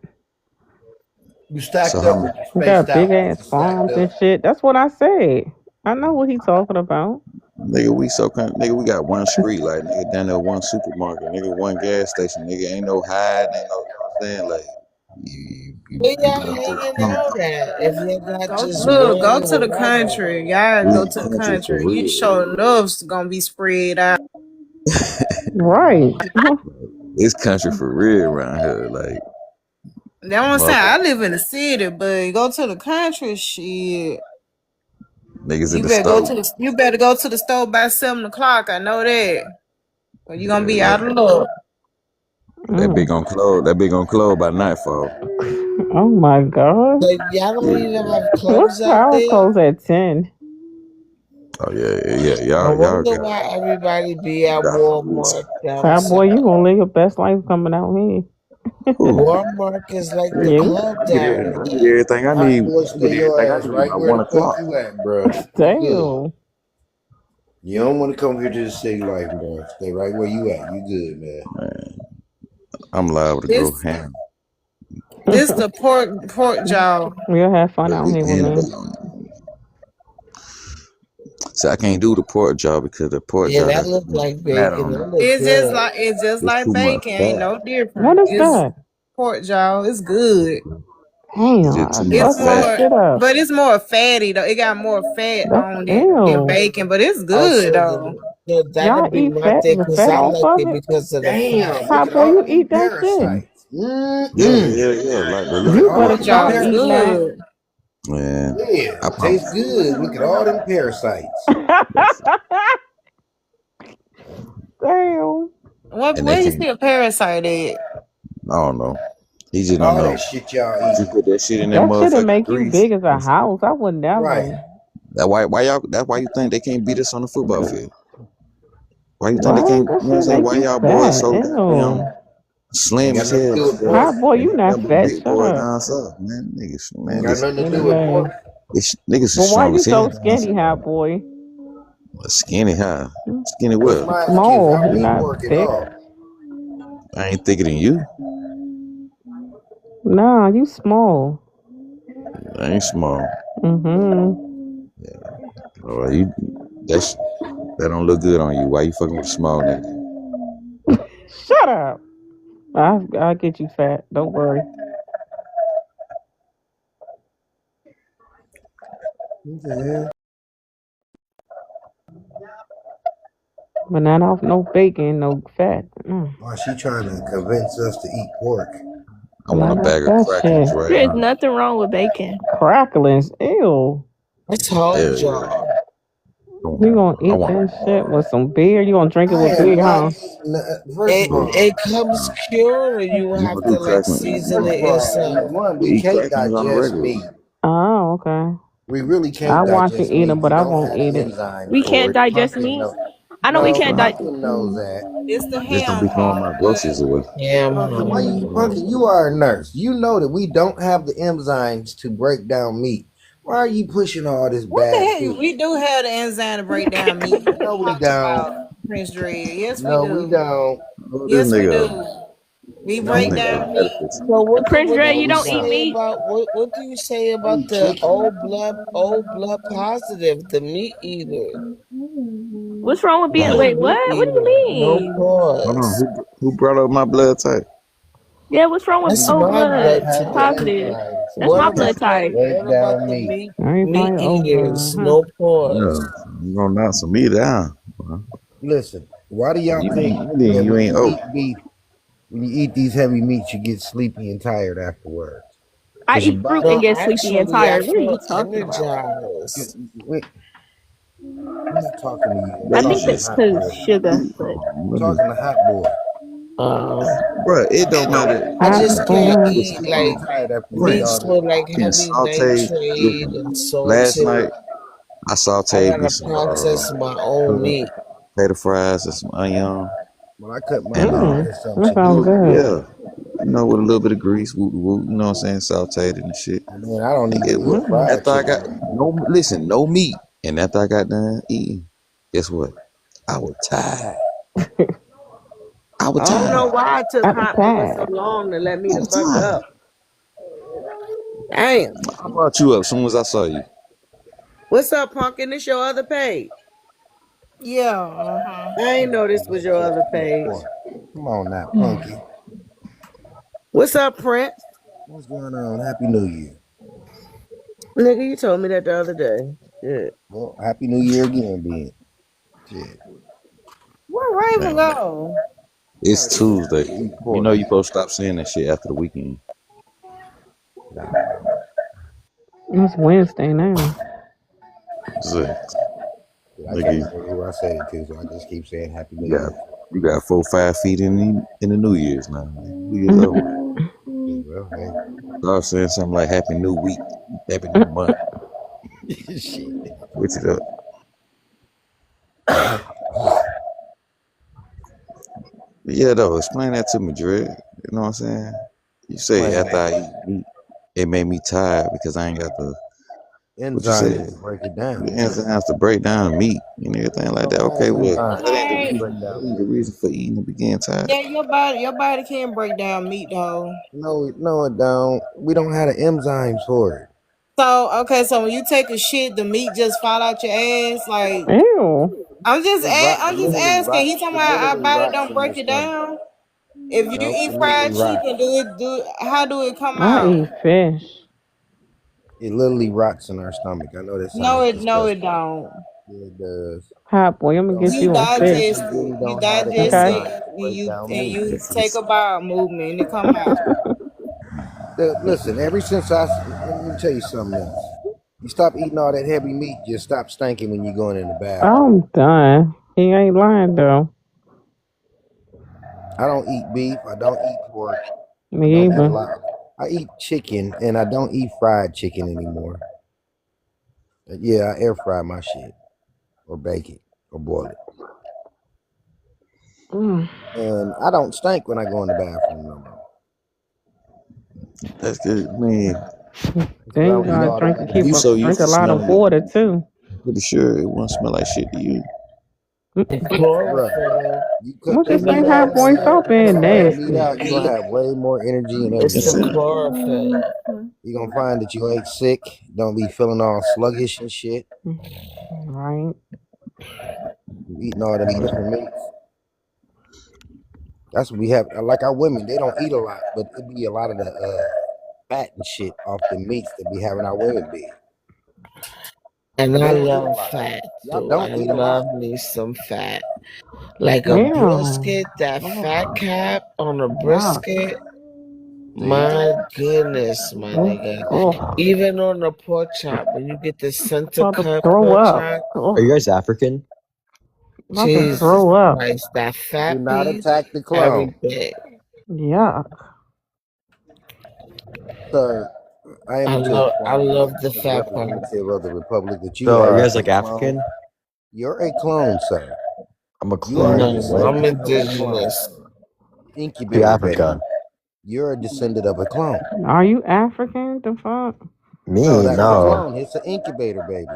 You so stacked how up, many but you We spaced got big out. ass That's stacked farms and up. shit. That's what I said. I know what he talking about. nigga we so kind nigga we got one street like nigga down there one supermarket, nigga one gas station, nigga ain't no hide, ain't no you know what I'm saying? Like Where you y'all going through hanging come out at? If you got just Go one to or the whatever. country. Y'all we go in to the country for country. You real. sure enough's gonna be spread out. Right. It's country for real around here. Like That's what I'm saying. I motherfuckers, live in the city, but go to the country, shit. niggas in You the better go stove. to the store by 7 o'clock. I know that. Or you gonna Yeah, be yeah. out of luck. That big Mm. on close. That big on close by nightfall. Oh my god. So y'all don't Yeah. even have What's clubs out power there? close at 10? Oh yeah, yeah, yeah. No Y'all wonder got why everybody be at got police. Walmart down Fat boy, south. you gonna live your best life coming out here. Who? Walmart is like the You. club I get down here. everything I Hot need. boy, I get stay your everything I ass need right by where one the fuck o'clock. you at, bruh. You good. Damn. You don't want to come here to the city life, bruh. Stay right where you at. You good, man. Man, I'm liable to go This ham. this the pork jaw. We'll have fun Yeah, out we here with can me. handle it. So I can't do the pork jaw because the pork Yeah, jaw that got too look much like fat bacon. on it. That look good. It's just It's like too much bacon. Ain't fat. no What different. is It's that? pork jaw. It's good. It's Damn, just too I much It's fuck my fat. more, shit up. but it's more fatty though. It got more fat That's on it than ew. bacon, but it's good Also, though. that'll Y'all be eat my fat thing the because fat I off like of it it? because of the Damn, fat. look Hot at boy, all you of these eat that shit? parasites. Yeah, Mm-mm. yeah, yeah. Like the Look at liver. all Pork of You these jaw start is eating parasites. that. good. Man, Yeah, I tastes promise. good. Look at all them parasites. Damn. And they Where you can't. see a parasite at? I don't know. He just don't All know. that shit y'all Once you eating. put that shit in that That shit'll motherfucking make you grease, big as a house. I would Right. never. that why y'all that's why you think they can't beat us on the football field. Why you think they What? can't, That you know what I'm shit saying? make Why you y'all boys fat. so goddamn Ew. Ain't slim got as nothing to hell do with compared to Hot pork. boy, ain't you not nothing but fat. big Shut boys up. down south, man. Niggas, Ain't man, got listen. nothing to Skinny do with man. pork. Niggas is Well, why strong you as hell so down skinny, south. hot boy? Skinny high. Skinny Bust well. my ass kids. I Small. don't You eat not pork at thick. all. I ain't thicker than you. Nah, you small. I ain't small. Mm-hmm. All right, that's that don't look good on you. Why you fucking with a small nigga? Shut up. I'll get you fat. Don't worry. What the hell? But not off no bacon, no fat. Why she trying to convince us to eat pork? I want a Not off bag of that crackers shit. right There's now. nothing wrong with bacon. Cracklings. Ew. I told Hell yeah. y'all. You gonna I eat want that shit with some beer? You gonna drink it I with have beer, not huh? eaten. First of It look. all, it comes cured, or you will You have gonna do to like crackers? season first of it all, yourself. we We eat can't crackers on the digest regular. meat. Oh, okay. We really I can't watch you digest eat meat. it, We but I don't won't have the eat it. enzymes We for can't it. digest Pumpkin meat. no, I know we no, can't Right. digest. Pumpkin knows that. It's the Just don't be ham throwing my part, groceries but away. Ham Pumpkin, why you hock. Pumpkin? You are a nurse. You know that we don't have the enzymes to break down meat. Why are you pushing all this what the bad heck? food? We do have the enzyme to break down meat. What No, you we talking don't. about, Prince Dread? Yes, we No, we do. don't. Oh, this Yes, we nigga, do. We No, this break we nigga down a don't. meat. medicist. So Prince what do Dre, No, you you we don't eat don't. say meat. about what do you say I about eat the chicken. old blood positive, the meat eater? What's wrong with Who being? is Wait, meat what? What do you eater? No mean? Hold on, pause. who brought up my blood type? Yeah, what's wrong with That's old my We blood don't blood have the type. positive? enzymes That's What my to blood about the type. break what about down the meat. meat Everybody over, eaters? huh? No Yeah, pause. I'm gonna knock some meat down. Listen, why do y'all think that You when ain't you old. eat beef, when you eat these heavy meats, you get sleepy and tired afterwards? I Because your eat fruit body, and No, get sleepy and actually I tired. What are feel you talking about? energized. wait, I'm not talking to you. I'm I Baby think talking to that's shit. Hot because Boy. sugar, but I'm talking to Hot Boy. Bro, it don't matter. I Hot just Your can't body boy. gets eat sleepy and like tired after you eat Prince, all meats this. with like can heavy saute. nitrate Listen, and last salted. night I I sauteed me gotta some process my own meat. potato fries and some onion, When I cut my and meat, there's something That to sounds do. good. yeah, with a little bit of grease, whoop whoop, you know what I'm saying, sauteed it and shit. And then I don't even It eat was Mm. fried after I chicken got anymore. no meat, and after I got done eating, guess what? I was tired. I was I don't know tired. why it took Hot Boy so Appetite. long to let me I the was fuck tired. up. Damn. I brought you up as soon as I saw you. What's up, Pumpkin? This your other page? Yeah, I ain't know this was your Just other eat page. pork. Come on now, Punky. What's up, Prince? What's going on? Happy New Year. Nigga, you told me that the other day. Shit. Well, Happy New Year again, then. Shit. Where Raven Man, go? it's Oh, she went Tuesday. to eat You pork. know you supposed to stop saying that shit after the weekend. I don't know. It's Wednesday now. So, I can't nigga, remember who I said it to, so I just keep saying Happy New you got Year. you got 4 5 feet in the New Year's now. New Year's over. Mhm. Yeah, well, Start saying something like Happy New Week, Happy New Month. hey. Shit. Switch it up. But yeah, though, explain that to me, Dred. You know what I'm saying? You say Explain after what? I eat meat, it made me tired because I ain't got the what you Enzymes said. to break it The down. enzymes to break down the meat and everything We like don't that. have Okay, well, enzymes to break that down ain't meat. the reason for eating to begin tired. Yeah, your body can break down meat though. No, no, it don't. We don't have the enzymes for it. So okay, so when you take a shit, the meat just fall out your ass. Like Ew. I'm just asking. He talking It about our literally body rots don't in our break it stomach. down. If you No, eat it literally fried rots. chicken, how do it come I out? eat fish. It literally rots in our stomach. I know that No, sounds it disgusting. don't. Yeah, it does. Hot boy, I'm We gonna don't get have You you on the, fish. digest we it. really You don't have the digest Okay? it, enzymes to and break you down and meat. you take a bowel movement, and it come out. Listen, let me tell you something else. You stop eating all that heavy meat, just stop stinking when you're going in the bathroom. I'm done. He ain't lying though. I don't eat beef. I don't eat pork. I Me don't eat a either. lot. I eat chicken, and I don't eat fried chicken anymore. Yeah, I air fry my shit, or bake it, or boil it. Mm. And I don't stink when I go in the bathroom no more. That's good. Man, Because I Then you don't eat gotta all that heavy you meat. so drink used a to lot of smelling, water too. I'm pretty sure it won't smell like shit to you. Bruh, Chlorophyll. you cut What you that Even say, meat Hot out, though Boy? man. Stop You being cut that meat nasty. out, you're gonna have way more energy and it's the everything. chlorophyll. You're gonna find that you ain't sick, don't be feeling all sluggish and shit. Right. You eating all them different meats. That's what we have. Like our women, they don't eat a lot, but it be a lot of the fat and shit off the meats that be having our women big. And But I they don't eat a love lot. fat Y'all too. I don't eat a love lot. me some fat. Like a Yeah. brisket, that fat Oh, cap on a yeah. brisket. See, My goodness, my nigga. Oh, Even on the pork chop, when you get the center about to cut throw pork up. chop, Are you Oh, guys African? about to Jesus throw up. Christ, that do fat not piece, attack the clone, everything. Yuck. sir. I am to I inform you, love the as fat part. representative of the Republic, that you So are you are guys a like clone. African? You're a clone, sir. I'm a You are a clone. No, What? I'm descendant of a clone. indigenous. Are you Incubator baby. Africa? You're a descendant of a clone. Are you African? The fuck? No, Me? that was a No. clone. It's an incubator baby.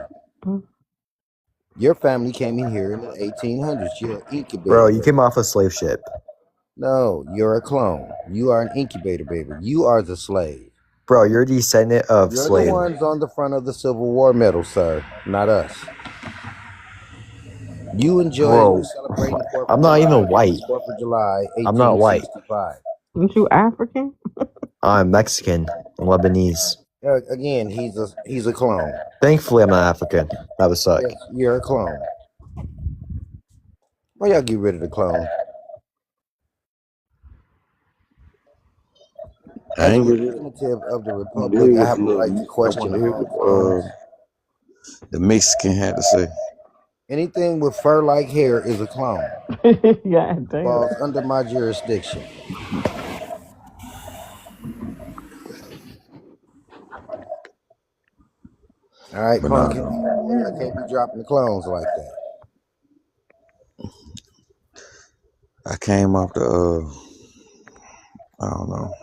Your family came in here in the 1800s. You're an Bro, incubator you baby. came off a slave ship. No, you're a clone. You are an incubator baby. You are the slave. Bro, you're a descendant of You're the slave. ones on the front of the Civil War medal, sir, not us. You enjoying, you Bro, celebrating 4th I'm of not July even on white. 4th of July, I'm not white. 1865. Aren't you African? I'm Mexican and Lebanese. Again, he's a clone. Thankfully, I'm not African. That would suck. Yes, you're a clone. Why y'all get rid of the clone? I As a ain't get it. representative of the I want to hear Republic, I what have a right to I question want to hear all what clones. the Mexican had to say. Anything with fur-like hair is a clone. God damn. Falls under my jurisdiction. All right, But Pumpkin. nah, Y'all can't be dropping the clones like that. I came off the I don't know.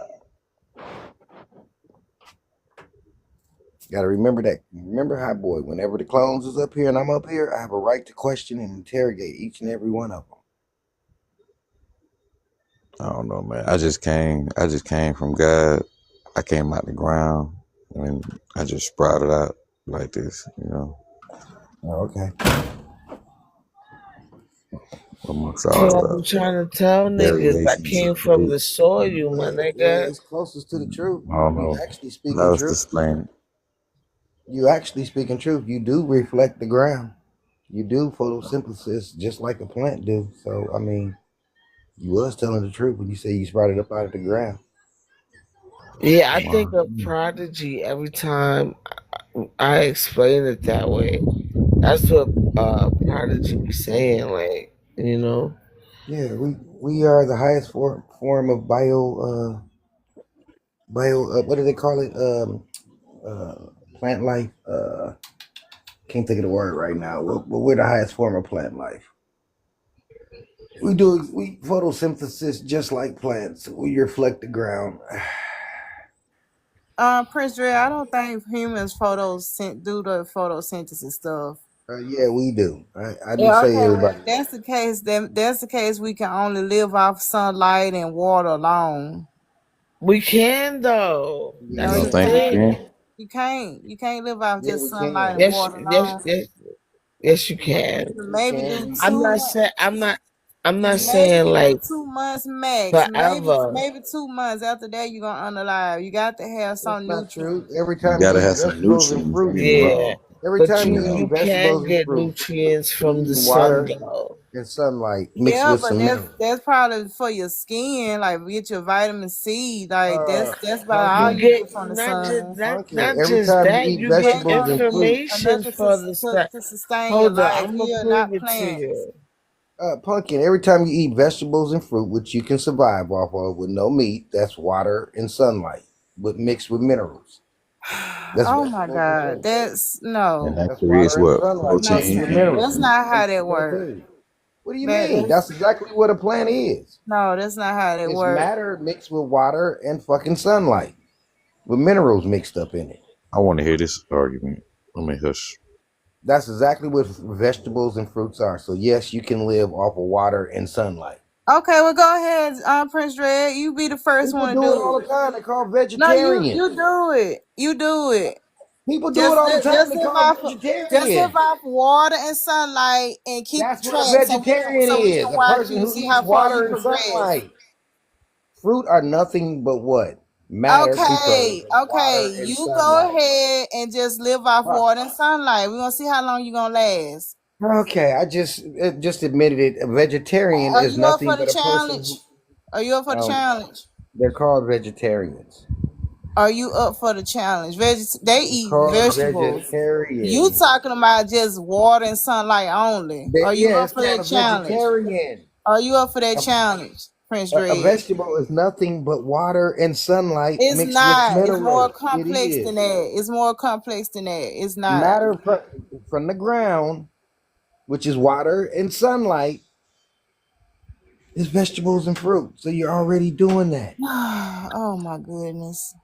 Got to remember that. Remember, Hot Boy, whenever the clones is up here and I'm up here, I have a right to question and interrogate each and every one of them. I don't know, man. I just came from God. I came out the ground and I just sprouted out like this, you know. Oh, okay. Amongst So all I the be trying to tell niggas I variations came of from belief. the soil, my Yeah, nigga. it's closest to the truth. I don't You know. actually speaking How else to truth. explain it? You actually speaking truth. You do reflect the ground. You do photosynthesis just like a plant do. So, I mean, you was telling the truth when you say you sprouted up out of the ground. Yeah, I think Wow. of Prodigy every time I explain it that way. That's what Prodigy be saying, like, you know. Yeah, we are the highest form of what do they call it? Plant life. Can't think of the word right now. But we're the highest form of plant life. We photosynthesis just like plants. We reflect the ground. Prince Dre, I don't think humans do the photosynthesis stuff. Yeah, we do. I do Yeah, say okay. Well, everybody. if that's the case, then that's the case. We can only live off sunlight and water alone. We can though. You No, That's don't the you think you can't. thing. can? You can't live off Yeah, just we sunlight can. and Yes, water yes, alone. yes, yes, you You can. can We maybe can. do I'm not 2 saying I'm not You maybe saying can do like 2 months max. forever. Maybe 2 months. After that, you're gonna unalive. You got to have That's some not true. nutrients. Every You time gotta you eat have some vegetables and nutrients fruit, in it, right? Yeah. every But time you you Yeah. eat you can vegetables and get fruit, nutrients you from the eating sun water though. and sunlight mixed Yeah, with but some minerals. that's probably for your skin. Like get your vitamin C. Like Uh, that's about all You pumpkin, you get get from the not just sun. not every just time you that, eat you You get ain't vegetables and gonna get fruit, information nothing for the stuff. to sustain your Hold on, life. I'm gonna We are prove not it to plants. you. pumpkin, every time you eat vegetables and fruit, which you can survive off of with no meat, that's water and sunlight, but mixed with minerals. That's Oh my vegetables and God, fruit. that's And no, that That's creates water and what? sunlight no, mixed with Protein. that's minerals. not And how that works. protein. What do you mean? That's That's exactly what a plant is. no, that's not how that It's works. matter mixed with water and fucking sunlight with minerals mixed up in it. I want to hear this argument. Let me hush. That's exactly what vegetables and fruits are. So yes, you can live off of water and sunlight. Okay, well go ahead, Prince Red. You be the first People one to do it do all it. the time. They're called No, vegetarians. you do it. You do it. People do it all the time. Just They're live called off of vegetarians. water and sunlight and keep That's what a track vegetarian so we can is. A watch person you who see eats how far you water and progress. sunlight. Fruit are nothing but what? Matter composed Okay, of water okay. and You go sunlight. ahead and just live off Huh. water and sunlight. We're gonna see how long you gonna last. Okay, I just admitted it. A vegetarian Are is you up for nothing the but a person challenge? who Are you up for the challenge? they're called vegetarians. Are you up for the challenge? They They're eat called vegetables. You vegetarians. talking about just water and sunlight only. Are you Yeah, up it's for called that a challenge? vegetarian. Are you up for that A, challenge, Prince a Dred? vegetable is nothing but water and sunlight It's mixed with not. It's more minerals. It complex than is that. It's more complex than that. It's not. matter from the ground, which is water and sunlight, is vegetables and fruit. So you're already doing that. Oh my goodness.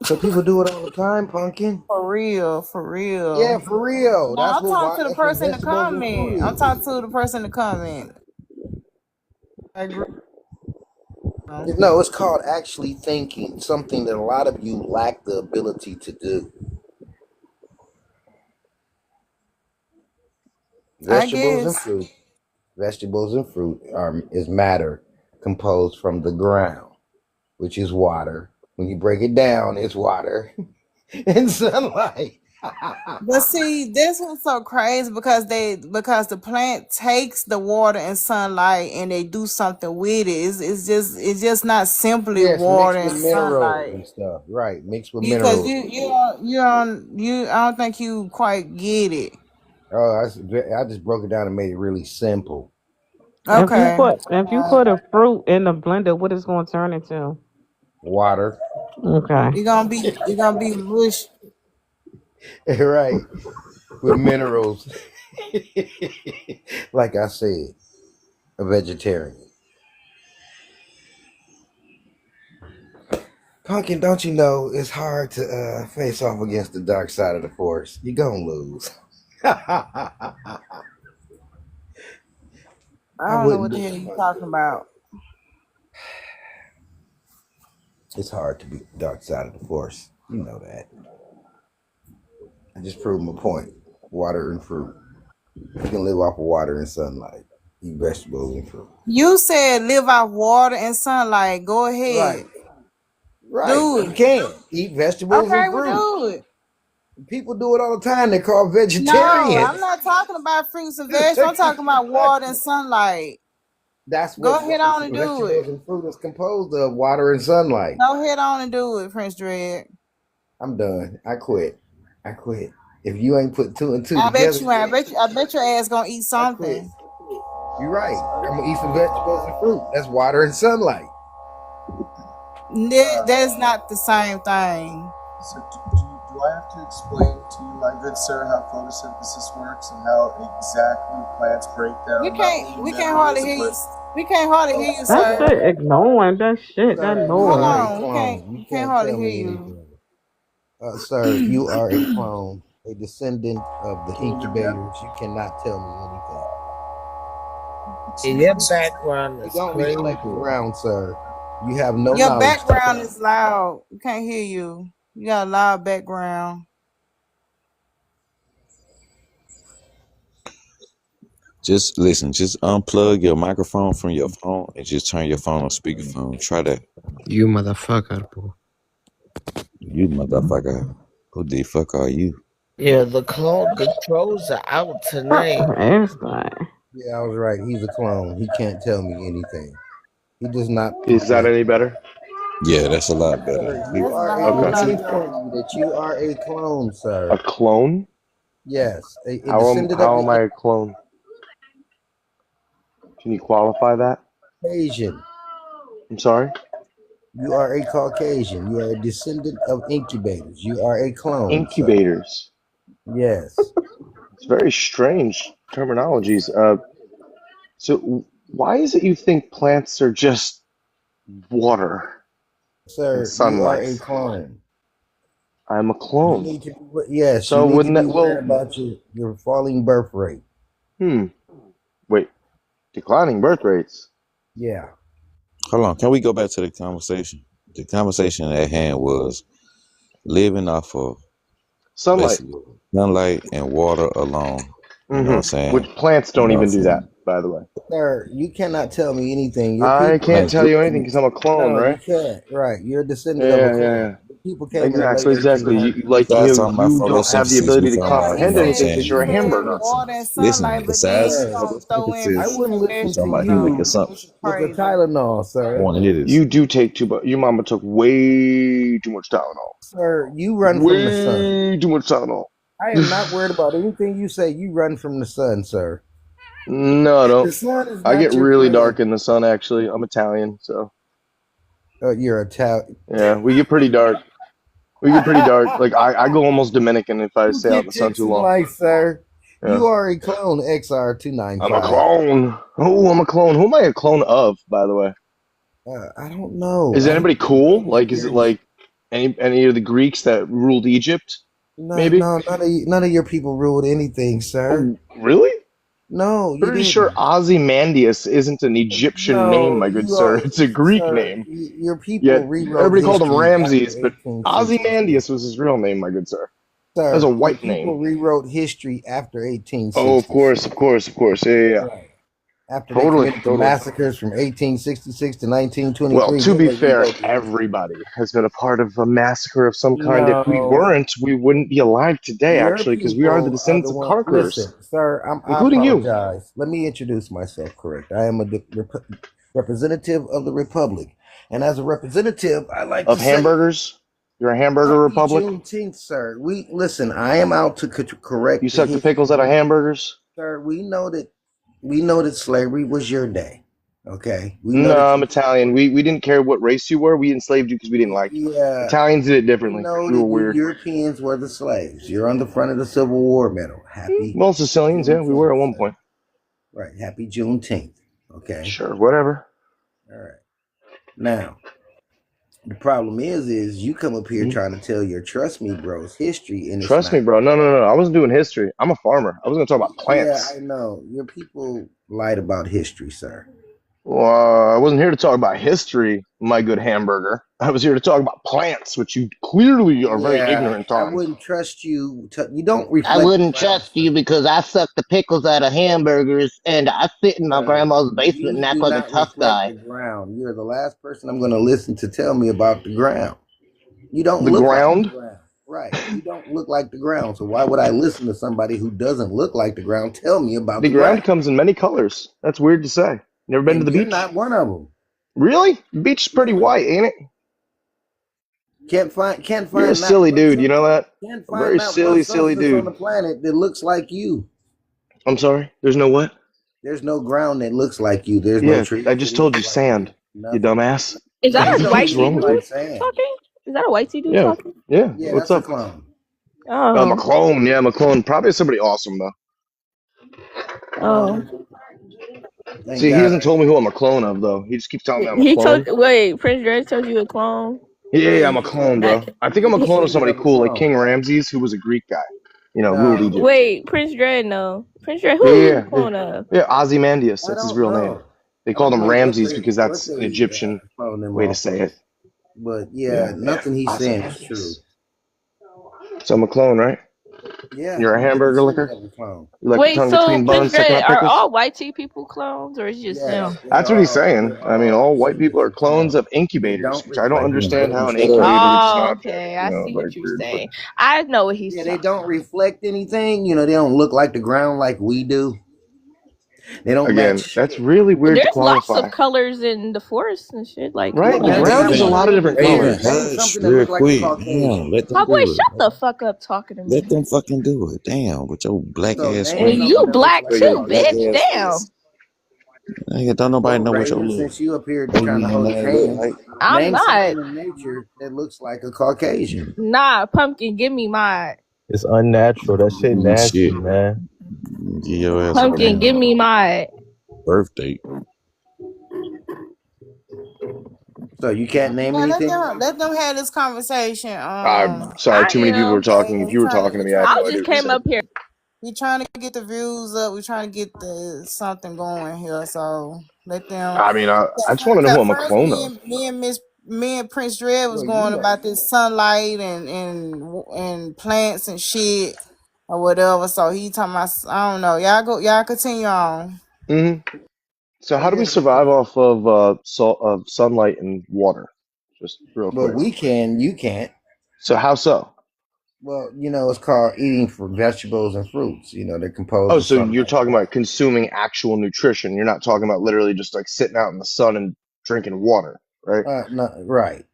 So people do it all the time, pumpkin. For real, for Yeah, real. for real. No, I'm talking to the That's what person in the vegetables and comment. I'm fruit is. talking to the person in the comment. I agree. No, it's called actually thinking, something that a lot of you lack the ability to do. I Vegetables and guess. fruit. Vegetables and fruit is matter composed from the ground, which is water. When you break it down, it's water and sunlight. But see, this one's so crazy because the plant takes the water and sunlight and they do something with it. It's just not simply Yes, water mixed and with minerals sunlight. and stuff. Right, mixed with Because minerals. I don't think you quite get it. Oh, I just broke it down and made it really simple. Okay. If you put a fruit in the blender, what it's going to turn into? Water. Okay. You're gonna be mush. Right, with minerals. Like I said, a vegetarian. Pumpkin, don't you know it's hard to face off against the dark side of the force? You're gonna lose. I I don't know wouldn't what do the hell it, you Pumpkin. talking about. It's hard to beat the dark side of the force. You know that. I just proved my point. Water and fruit. You can live off of water and sunlight. Eat vegetables and fruit. You said live off water and sunlight. Go Right. ahead. Right. Do You it. can eat vegetables Okay, and well fruit. do it. People do it all the time. They're called No, I'm vegetarians. not talking about fruits and vegetables. I'm talking about water and sunlight. That's Go what ahead on and do it. vegetables and fruit is composed of, water and sunlight. Go ahead on and do it, Prince Dred. I'm done. I quit. I quit. If you ain't put two and two I bet together, you ain't. I bet your ass gonna eat I quit. something. You're right. I'm gonna eat some vegetables and fruit. That's water and sunlight. That is not the same thing. So do I have to explain to you, my good sir, how photosynthesis works and how exactly plants break down? We can't hardly hear you. We can't hardly hear you, That sir. shit ignoring. That shit. That Sir, you Hold are a noise. on. clone. You We can't can't hardly tell hear me you. anything. Sir, you are a clone, a descendant of the Can you hear me now? incubators. You cannot tell me anything. And your background You is don't crazy. reflect the ground, sir. You have no Your knowledge. background is loud. We can't hear you. You got a loud background. Just listen. Just unplug your microphone from your phone and just turn your phone on speakerphone. Try that. You motherfucker, bro. You motherfucker. Who the fuck are you? Yeah, the trolls are out tonight. Everything. Yeah, I was right. He's a clone. He can't tell me anything. He does not Is that reflect. any better? Yeah, that's a lot better. Sir, you That's a are whole Okay. lot he's better. telling you that you are a clone, A sir. clone? Yes, a How am descendant of how am I the a clone? Can you qualify that? Caucasian. I'm sorry? You are a Caucasian. You are a descendant of incubators. You are a clone, sir. Incubators. Yes. It's very strange terminologies. So why is it you think plants are just water and Sir, you are a sunlight? clone. I'm a You clone. need to yes, you So need to wouldn't be that worried about your falling birth rate. wait, declining birth rates. Yeah. Hold on. Can we go back to the conversation? The conversation at hand was living off of Sunlight. basically sunlight and water alone. You know what I'm Which saying? plants You don't know what I'm even do that, saying? by the way. Sir, you cannot tell me anything. Your I people can't Man, tell you anything because I'm a clone, no, you right? can't. Right. You're a descendant of a Yeah, yeah, clone. yeah. The people came in the late Exactly, exactly. 1800s. started talking about You don't have the photosynthesis. We ability to talking about, you comprehend know what I'm anything saying? because you're a hamburger. Water and Listen, sunlight, but then besides he Sir, gonna throw in I photosynthesis, meat wouldn't and listen to talking about he vegetables making on you it, something. which is with a crazy. Tylenol, I sir. want to hear this. You do take too much. Your mama took way too much Tylenol. Sir, you run from the sun. Way too much Tylenol. I am not worried about anything you say. You run from the sun, sir. No, I The don't. sun is I get not your really dark friend. in the sun, actually. I'm Italian, so You're Italian. yeah, we get pretty dark. We get pretty dark. Like I go almost Dominican if I You stay out in the get sun too Dixon long. light, sir. Yeah. You are a clone I'm a XR295. clone. Oh, I'm a clone. Who am I a clone of, by the way? I don't know. Is I don't anybody know cool? any Like, of is it your like any of the Greeks that ruled Egypt? no, Maybe. no, none of your people ruled anything, sir. Oh, really? No, you Pretty sure didn't. Ozymandias isn't an Egyptian name, No, my good you sir. are, It's a Greek sir. name. Your people Yet rewrote everybody called him history after Ramses, but 1866. Ozymandias was his real name, my good sir. That's a Sir, your white people name. rewrote history after Oh, of 1866. course, of course, of course. Yeah, yeah, yeah. Right. After they Totally, committed the totally. massacres from 1866 to Well, 1923, to then be they fair, rewrote the history. everybody has been a part of a massacre of some kind. If we No, weren't, we wouldn't be alive today, your actually, because we are the people are descendants the of one. conquerors, Listen, sir, I including you. apologize. Let me introduce myself correct. I am a representative of the Republic. And as a representative, I like Of to say hamburgers? You're a hamburger happy republic? Juneteenth, sir. We listen, I am out to You correct the suck the pickles out history. of hamburgers? Sir, we know that slavery was your day. Okay. We know No, that I'm Italian. We didn't care what race you were. We enslaved you because we didn't like you. yeah, Italians did it we differently. know We were that you weird. Europeans were the slaves. You're on the front of the Civil War medal. Happy Well, Sicilians, yeah, we were Juneteenth, at one sir. point. Right. Happy Juneteenth. Okay. Sure, whatever. All right. Now, the problem is you come up here Mhm. trying to tell your trust me bros history and it's Trust me, not. bro. No, no, no, no. I wasn't doing history. I'm a farmer. I was going to talk about Yeah, plants. I know. Your people lied about history, sir. Well, I wasn't here to talk about history, my good hamburger. I was here to talk about plants, which you clearly are very Yeah, ignorant I on. wouldn't trust you. You don't I reflect the wouldn't ground, trust you sir. because I suck the pickles out of hamburgers and I sit in my grandma's basement You and act do like a not tough reflect guy. the ground. You're the last person I'm going to listen to tell me about the ground. You don't The look like the ground? ground. Right. You don't look like the ground. So why would I listen to somebody who doesn't look like the ground tell me about The the ground ground? comes in many colors. That's weird to say. Never been to And the you're beach? not one of them. Really? The beach is pretty Really? white, ain't it? Can't You're a find not silly one dude, you know substance. that? Can't A find very not one silly, silly substance on dude. the planet that looks like you. I'm sorry? There's no what? There's no ground that looks like you. There's no Yeah, I trees that just told you look like you. sand, you Nothing. dumbass. Is that What Trees a the don't white fuck's even tea wrong look with dude like you? sand. talking? Is that a white tea dude Yeah, talking? yeah, Yeah, what's that's a up? clone. I'm a Oh, clone, yeah, I'm a clone. Probably somebody awesome, though. oh. Thank See, he God hasn't I told me am. who I'm a clone of, though. He just keeps telling me I'm a He told clone. wait, Prince Drake told you a clone. Yeah, Yeah, I'm a clone, That bro. I think I'm a you're a clone of descendant somebody of a cool, like clone. King Ramses, who was a Greek guy, ruled No, Egypt. wait, Prince Drake no. Prince Drake, Yeah, who you a yeah, yeah. clone of? Yeah, Ozymandias, I that's his don't real name. know. They I called don't him know Ramses because what that's an they Egyptian clone them way to off say of. it. But yeah, Yeah, yeah. nothing he's saying is true. Ozymandias. So I'm a clone, right? Yeah, You're a you're a hamburger descendant licker? of a clone. You like the Wait, tongue so between Prince bones, sucking Drake, out are pickles? all white tea people clones or is it just Yes, him? That's what he's saying. they're I mean, all all white people descendants are of clones of clones. They incubators, don't which I don't reflect the understand how ground. an Shut up. incubator is an Oh, object. okay. You I know, see very what you're weird. But saying. I know what he's Yeah, they talking don't about. reflect anything. They don't look like the ground like we do. They don't match again, that's shit. really weird to There's lots qualify, of colors in the forest and shit. Like, Yeah, right? The come on. name ground is a something Raven, that lot of look different Raven, colors. name hush something that real look like a quick. Damn, Caucasian. let them My boy, do shut it. the fuck up talking to Let me. them fucking do it. Damn, with your black So ass name And face. you something that looks black like With a your too, black bitch. Caucasian. ass Damn. face. Nigga, don't nobody know what your Raven, little since you appeared to trying to alien hold ass look hands, like. I'm name not. something in nature that looks like a Caucasian. Nah, pumpkin, give me mine. It's unnatural. That shit nasty, Shit. man. Give your ass a Pumpkin, give damn me mine. birthday. So you can't name Yeah, anything? let them have this conversation. I'm sorry, I too many people were am. talking. If you were talking to We me, I had I no trying idea to just what you came said. up here. we trying to get the views up. We trying to get the something going here. So let them. I mean, I just want to know who I'm a First, clone of. me and Prince Dred was Well, you going know. about this sunlight and plants and shit or whatever. So he talking about I don't know. Y'all continue on. Hmm. So Oh how do we yeah. survive off of sunlight and water? Just real But quick. we can, you can't. So how so? Well, it's called eating for vegetables and fruits. They're composed Oh, of so you're sunlight. talking about consuming actual nutrition. You're not talking about literally just like sitting out in the sun and drinking water, right? No, right.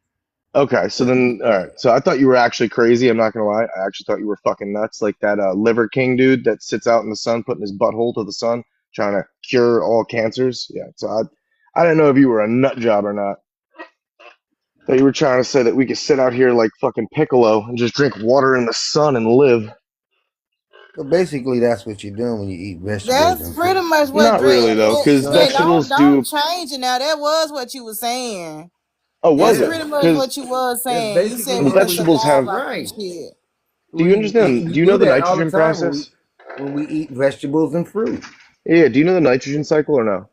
Okay, so then, all right. So I thought you were actually crazy. I'm not gonna lie. I actually thought you were fucking nuts, like that Liver King dude that sits out in the sun, putting his butthole to the sun, trying to cure all cancers. Yeah. So I didn't know if you were a nut job or not. That you were trying to say that we could sit out here like fucking Piccolo and just drink water in the sun and live. But basically, that's what you're doing when you eat vegetables That's and pretty fruit. much what Not Dre. really though, because No. vegetables Don't do. change it now. That was what you were saying. Oh, was That's it? Yeah, pretty much Because what you was that's saying. You said basically we what could we vegetables survive have. off this right. shit. Do you understand? We Do you know do the that all the nitrogen time process? when we eat vegetables and fruit. Yeah. Do you know the nitrogen cycle or no?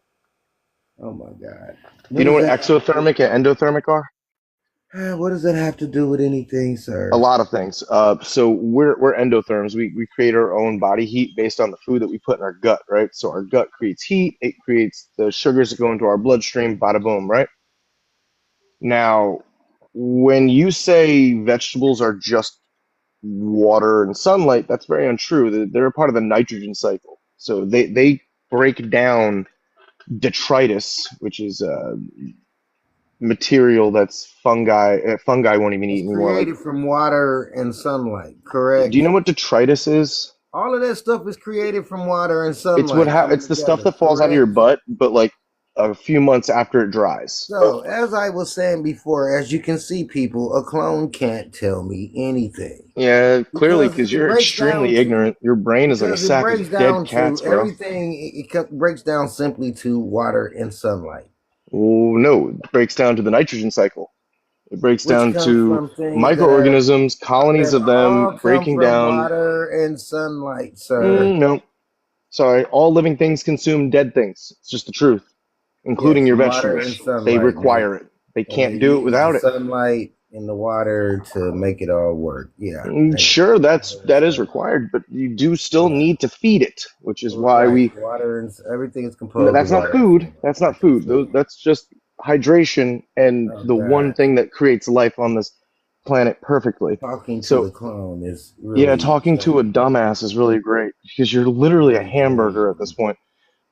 Oh my God, Do you what know does what that have to? exothermic and endothermic are? What does that have to do with anything, A sir? lot of things. So we're endotherms. We create our own body heat based on the food that we put in our gut, right? So our gut creates heat. It creates the sugars that go into our bloodstream. Bada boom, right? Now, when you say vegetables are just water and sunlight, that's very untrue. They're a part of the nitrogen cycle. So they break down detritus, which is material that's fungi won't even eat It's anymore. Like, created from water and sunlight, do you correct? know what detritus is? All of that stuff is created from water and sunlight coming It's the stuff together, that falls out of your correct? butt, but like a few months after it dries. So, as I was saying before, as you can see, people, a clone can't tell me anything Yeah, clearly, because because it you're breaks down extremely to ignorant. Your brain is like a because it sack of breaks dead down to cats, bro. everything. Breaks down simply to water and sunlight, Oh, no, it breaks down to the nitrogen cycle. It breaks which down comes to from things microorganisms, colonies that of all them come breaking from down. water and sunlight, sir. No, sorry, all living things consume dead things. It's just the truth, including Yes, your water and vegetables. They sunlight, require it. They and they can't do it use the without it. sunlight and the water to make it all work. Yeah, Sure, I that is understand. required, but you do still Yeah, need to feed it, which is why right. we. Water and everything is composed of That's not water and food. sunlight. That's I not can food. tell. That's just hydration and Oh the one God, thing that creates life on this planet perfectly. talking to So the clone is yeah, really talking to a dumbass is really great because you're literally a very hamburger at this crazy. point.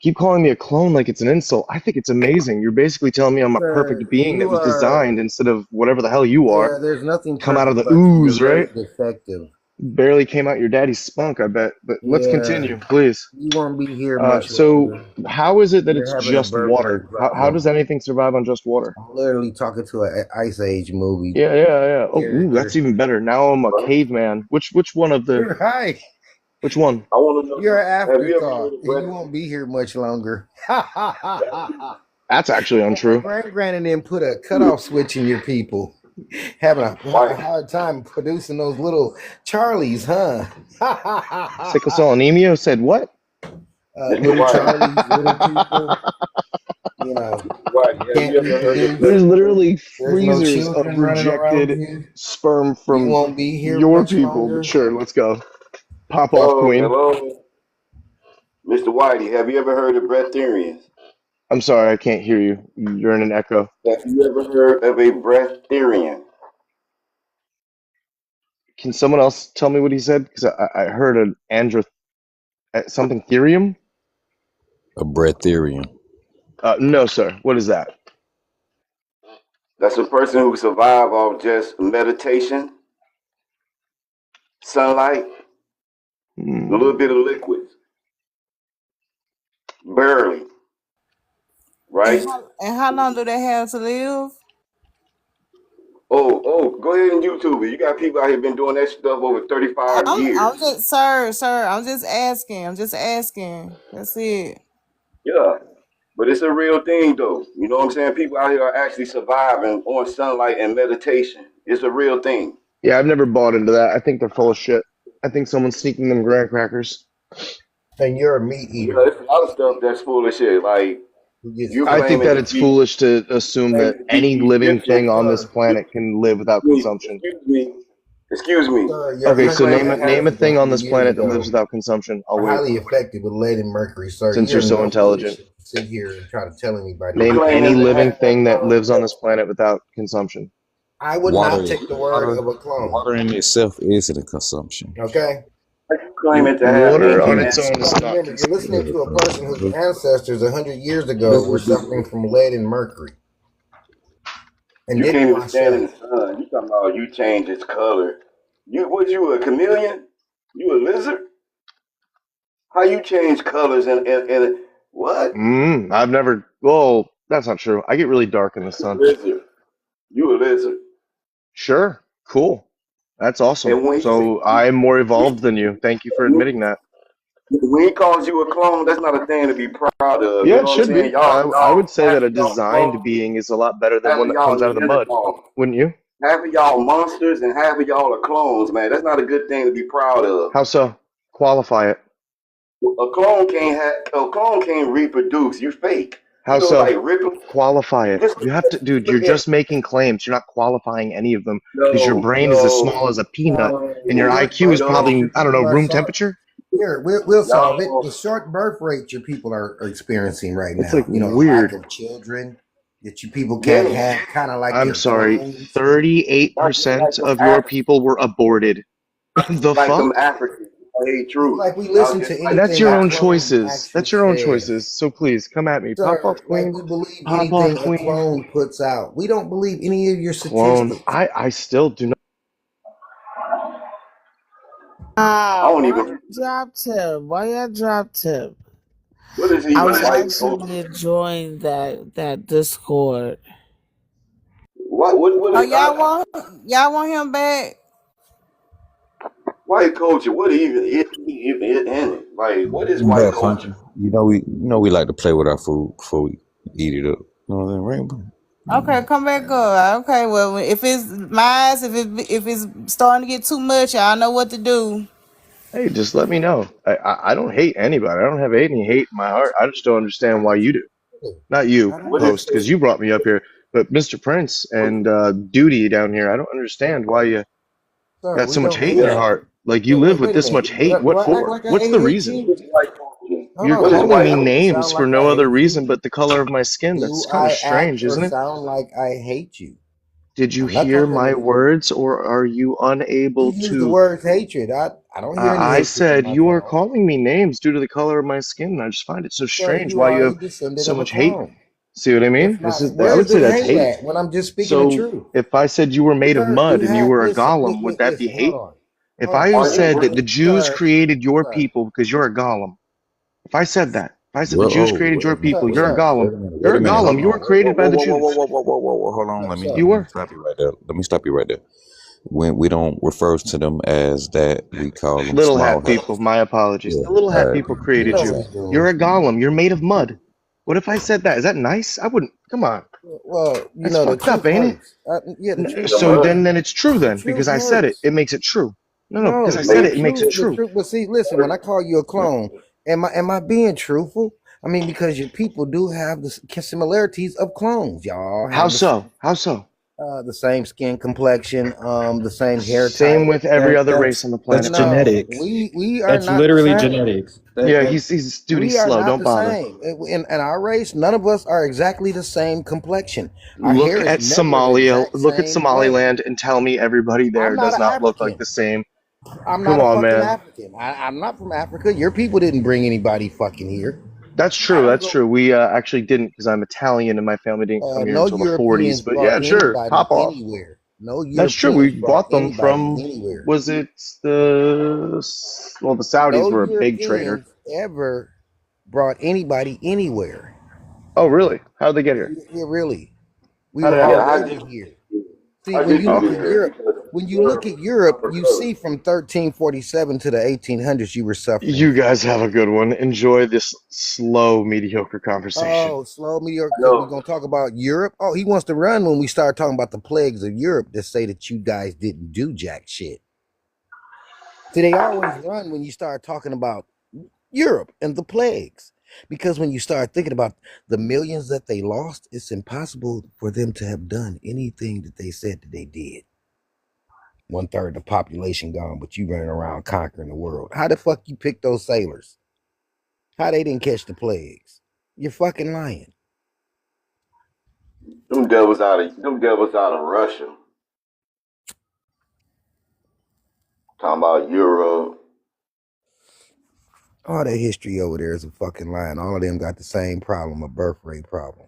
Keep calling me a clone like it's an insult. I think it's amazing. You're basically telling me I'm a Sir, perfect being that you was are. designed instead of whatever the hell you are. Yeah, there's nothing Come out of perfect the about you. You're ooze, very right? defective. Barely came out your daddy's spunk, I bet. But let's Yeah, continue, please. you won't be here much So longer. how is it that it's You're having a just burp water? like dry How does milk. anything survive on just water? I'm literally talking to an Ice Age movie Yeah. Oh, ooh, that's character. even better. Now I'm a caveman. Which one of the You're right. which one? I want to You're know. an Have you ever heard afterthought. of You breast? won't be here much longer. That's actually untrue. Grand then put a cutoff switch in your people. Having a White. hard time producing those little Charlies, huh? Sickle cell anemia said what? Mr. Little White. Charlies, little people. You know, Mr. White. Have can't you ever heard of reproduce. There's breast? literally There's no freezers of children running around rejected you. sperm You from won't be here your much people, but longer. sure, let's go. Pop off, Hello, queen. hello, Mr. Whitey. Have you ever heard of breatharians? I'm sorry, I can't hear you. You're in an echo. Have you ever heard of a breatharian? Can someone else tell me what he said? Because I heard an something therium. A breatharian. No, sir. What is that? That's a person who survive off just meditation, sunlight, a Hmm. little bit of liquids, barely, right? And how long do they have to live? Oh, go ahead and YouTube it. You got people out here been doing that stuff over 35 I'm years. just, sir. I'm just asking. I'm just asking. That's it. Yeah. But it's a real thing, though. You know what I'm saying? People out here are actually surviving on sunlight and meditation. It's a real thing. Yeah, I've never bought into that. I think they're full of shit. I think someone's sneaking them graham crackers. And you're a meat Yeah, eater. it's a lot of stuff that's full of shit. Like Who gets you I think claiming that to it's be foolish to assume that any living thing on this planet can live without consumption. Excuse me. Sir, Okay, You so claim name to a have name a thing on this years planet that lives ago without consumption. I'll are wait. highly effective with lead and mercury, sir. Since You're you're so no intelligent, foolishness to sit here and try to tell anybody you name anything. any claiming to living have thing that lives on this planet without consumption. I would Water, not take the word water, of a clone. water in itself is a consumption. Okay? you claiming to have Water on infinite its own is not Remember, you're listening to a person whose But ancestors 100 years ago were suffering from lead and mercury and you didn't can't even wash stand in up. the sun. You talking about you change its color. You a chameleon? You a lizard? How you change colors and what? I've never. Well, that's not true. I get really dark in the You a sun. lizard. You a lizard. Sure, cool. That's awesome. And So I'm more evolved than you. Thank you for admitting that. when he calls you a clone, that's not a thing to be proud of. You Yeah, it know what I'm should saying? be. I would say Half that of a y'all designed clones, being is a lot better than half one of that y'all comes out of the mud, Neanderthals. wouldn't you? Half of y'all monsters and half of y'all are clones, man. That's not a good thing to be proud of. How so? Qualify it. A clone can't reproduce. You fake. You How know, so? like Ripley. Qualify it. Just You have to, dude, look you're at just making claims. You're not qualifying any of them because your no, brain is as small no, as a peanut and your Your IQ is birth rate, no. probably, your I don't know, people are room short. temperature. Here, we'll solve it. The Y'all, short birth rate your people are experiencing right It's like now. You know, lack weird. of children that you people can't yeah. have, kind of like I'm your sorry. clones. 38% of your people were aborted. The Like them fuck? Africans. I hate It's truth. like we Y'all listen just to like That's anything your a own clone choices. actually That's your own says. choices. So please come at me. Pop off, Sir, like queen. we believe Pop off, anything a queen. clone puts out. We don't believe any of your Clone. statistics. I still do not. I don't Why even. you dropped him? Why y'all dropped him? What is I even was white culture? actually enjoying that Discord. What Oh, is y'all want him back? white culture? What even in it? Like what is white bad culture? puncher. We like to play with our food before we eat it up. You know what I'm saying? Rainbow. Okay, come back up. Okay, well, if it's mine, if it's starting to get too much, y'all know what to do. Hey, just let me know. I don't hate anybody. I don't have any hate in my heart. I just don't understand why you do. Not you, I don't What is host, either. because you brought me up here. But Mr. Prince what, and Duty down here, I don't understand why you Sir, got we so much don't hate in your yeah? hate. heart. Like you Wait, live wait, with wait a this minute. much hate. Do What I act for? like I What's the hate reason? you? What is white culture? Hold You're on. What is Do calling I white me act or culture? names sound for like no I other hate reason you? but the color of my skin. That's Do kind of I act strange, or isn't it? sound like I hate you? Did you I'm not hear talking my to words or are you you. unable Use the to? word hatred. I don't hear any I hatred in said my you are tone. calling me names due to the color of my skin. And I just find it so Sir, strange you why you are a have descendant so of a much hate. clone. See what I If mean? not, I where's would say the that's hate hate. at when I'm just speaking the So truth? if I said you were made of Sir, you mud and you have, were a listen, golem, would that be listen, hold hate? on. If Hold on. I Are you said that the really? Jews Sir, created your sir, people because you're a golem, if I said that, if I said the Well, Jews oh, created wait a your minute. people, sir, Wait a you're a minute. sir, golem. Wait a minute. Wait You're a a minute. Hold golem. You on. were Whoa, whoa, created by whoa, the whoa, whoa, whoa, Jews. whoa, whoa, whoa, whoa, whoa. Hold on. Let sir. me You were. stop you right there. Let me stop you right there. When we don't refer to them as that, we call them Little small hat hats. people, my apologies. Yeah. The little All hat right. people You created know you. we do. You're a golem. You're made of mud. What if I said that? Is that nice? I wouldn't. Come on. Well, That's the fucked up, truth ain't it? hurts. Yeah, the truth The So hurts. mud. then it's true The then because truth I said it. hurts. It makes it true. No, because I No, said the it. It makes it the true. truth. But see, listen, when I call you a clone, am I being truthful? I mean, because your people do have the similarities of clones. Y'all How have so? How so? the same skin complexion, the same hair Same type. with every That other race on the that's planet, bro. No, genetics. we are That's not the literally same. genetics. Yeah, That he's duty We are slow. not Don't the bother. same. In our race, none of us are exactly the same complexion. Our Look hair is at never the Somalia. exact Look at same way. Somaliland and tell me everybody I'm there not does an not look like African. the same. I'm Come not a on, fucking man. African. I'm not from Africa. Your people didn't bring anybody fucking here. That's I true. don't That's go. true. We actually didn't because I'm Italian and my family didn't come here No until the 40s. Europeans But brought yeah, sure. anybody Pop off. anywhere. No That's true. We Europeans brought bought them anybody from, anywhere. was it the Saudis No were a big trader. Europeans ever brought anybody anywhere. Oh, really? How'd they get here? Yeah, really. We How were did it Yeah. happen? How did already here. you? See, How when did you you look get Oh, in here? Europe, Because When you look at Europe, you see from 1347 to the 1800s, you were suffering You from. guys have a good one. Enjoy this slow, mediocre conversation. Oh, slow meteor, because we're No, gonna talk about Europe. Oh, he wants to run when we start talking about the plagues of Europe that say that you guys didn't do jack shit. See, they always run when you start talking about Europe and the plagues. Because when you start thinking about the millions that they lost, it's impossible for them to have done anything that they said that they did. 1/3 of the population gone, but you running around conquering the world. How the fuck you pick those sailors? How they didn't catch the plagues? You're fucking lying. them devils out of Russia. Talking about Europe. All that history over there is a fucking lie. All of them got the same problem, a birth rate problem.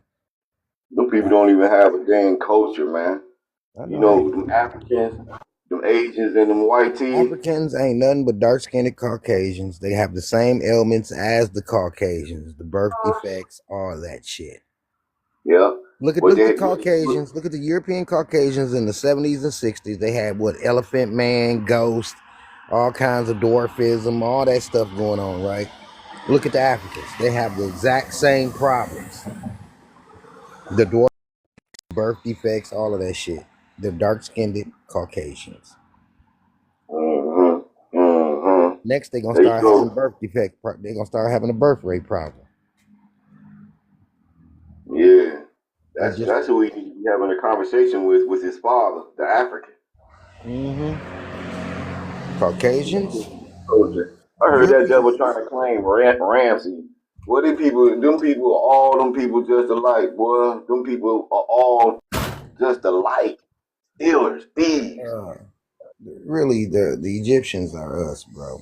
Them people don't even have a dang culture, man. I You know they know, do. them Africans, them Asians, and them white teeth. Africans ain't nothing but dark skinned Caucasians. They have the same ailments as the Caucasians, the birth defects, all that shit. Yeah. Look at What the they Caucasians. Look at the European Caucasians in the 70s and 60s. They had what, Elephant Man, Ghost, all kinds of dwarfism, all that stuff going on, right? Look at the Africans. They have the exact same problems. The dwarf birth defects, all of that shit. They're dark skinned Caucasians. mm-hmm, mm-hmm. Next, they're gonna There you start having go. birth defect. They're gonna start having a birth rate problem. Yeah. They That's just that's who he need to be having a conversation with his father, the African. Caucasians, I heard that devil Europeans. trying to claim Ramsey. What them people, all them people just alike, boy. Them people are all just alike. Stealers, thieves. Uh, really, the Egyptians are us, bro.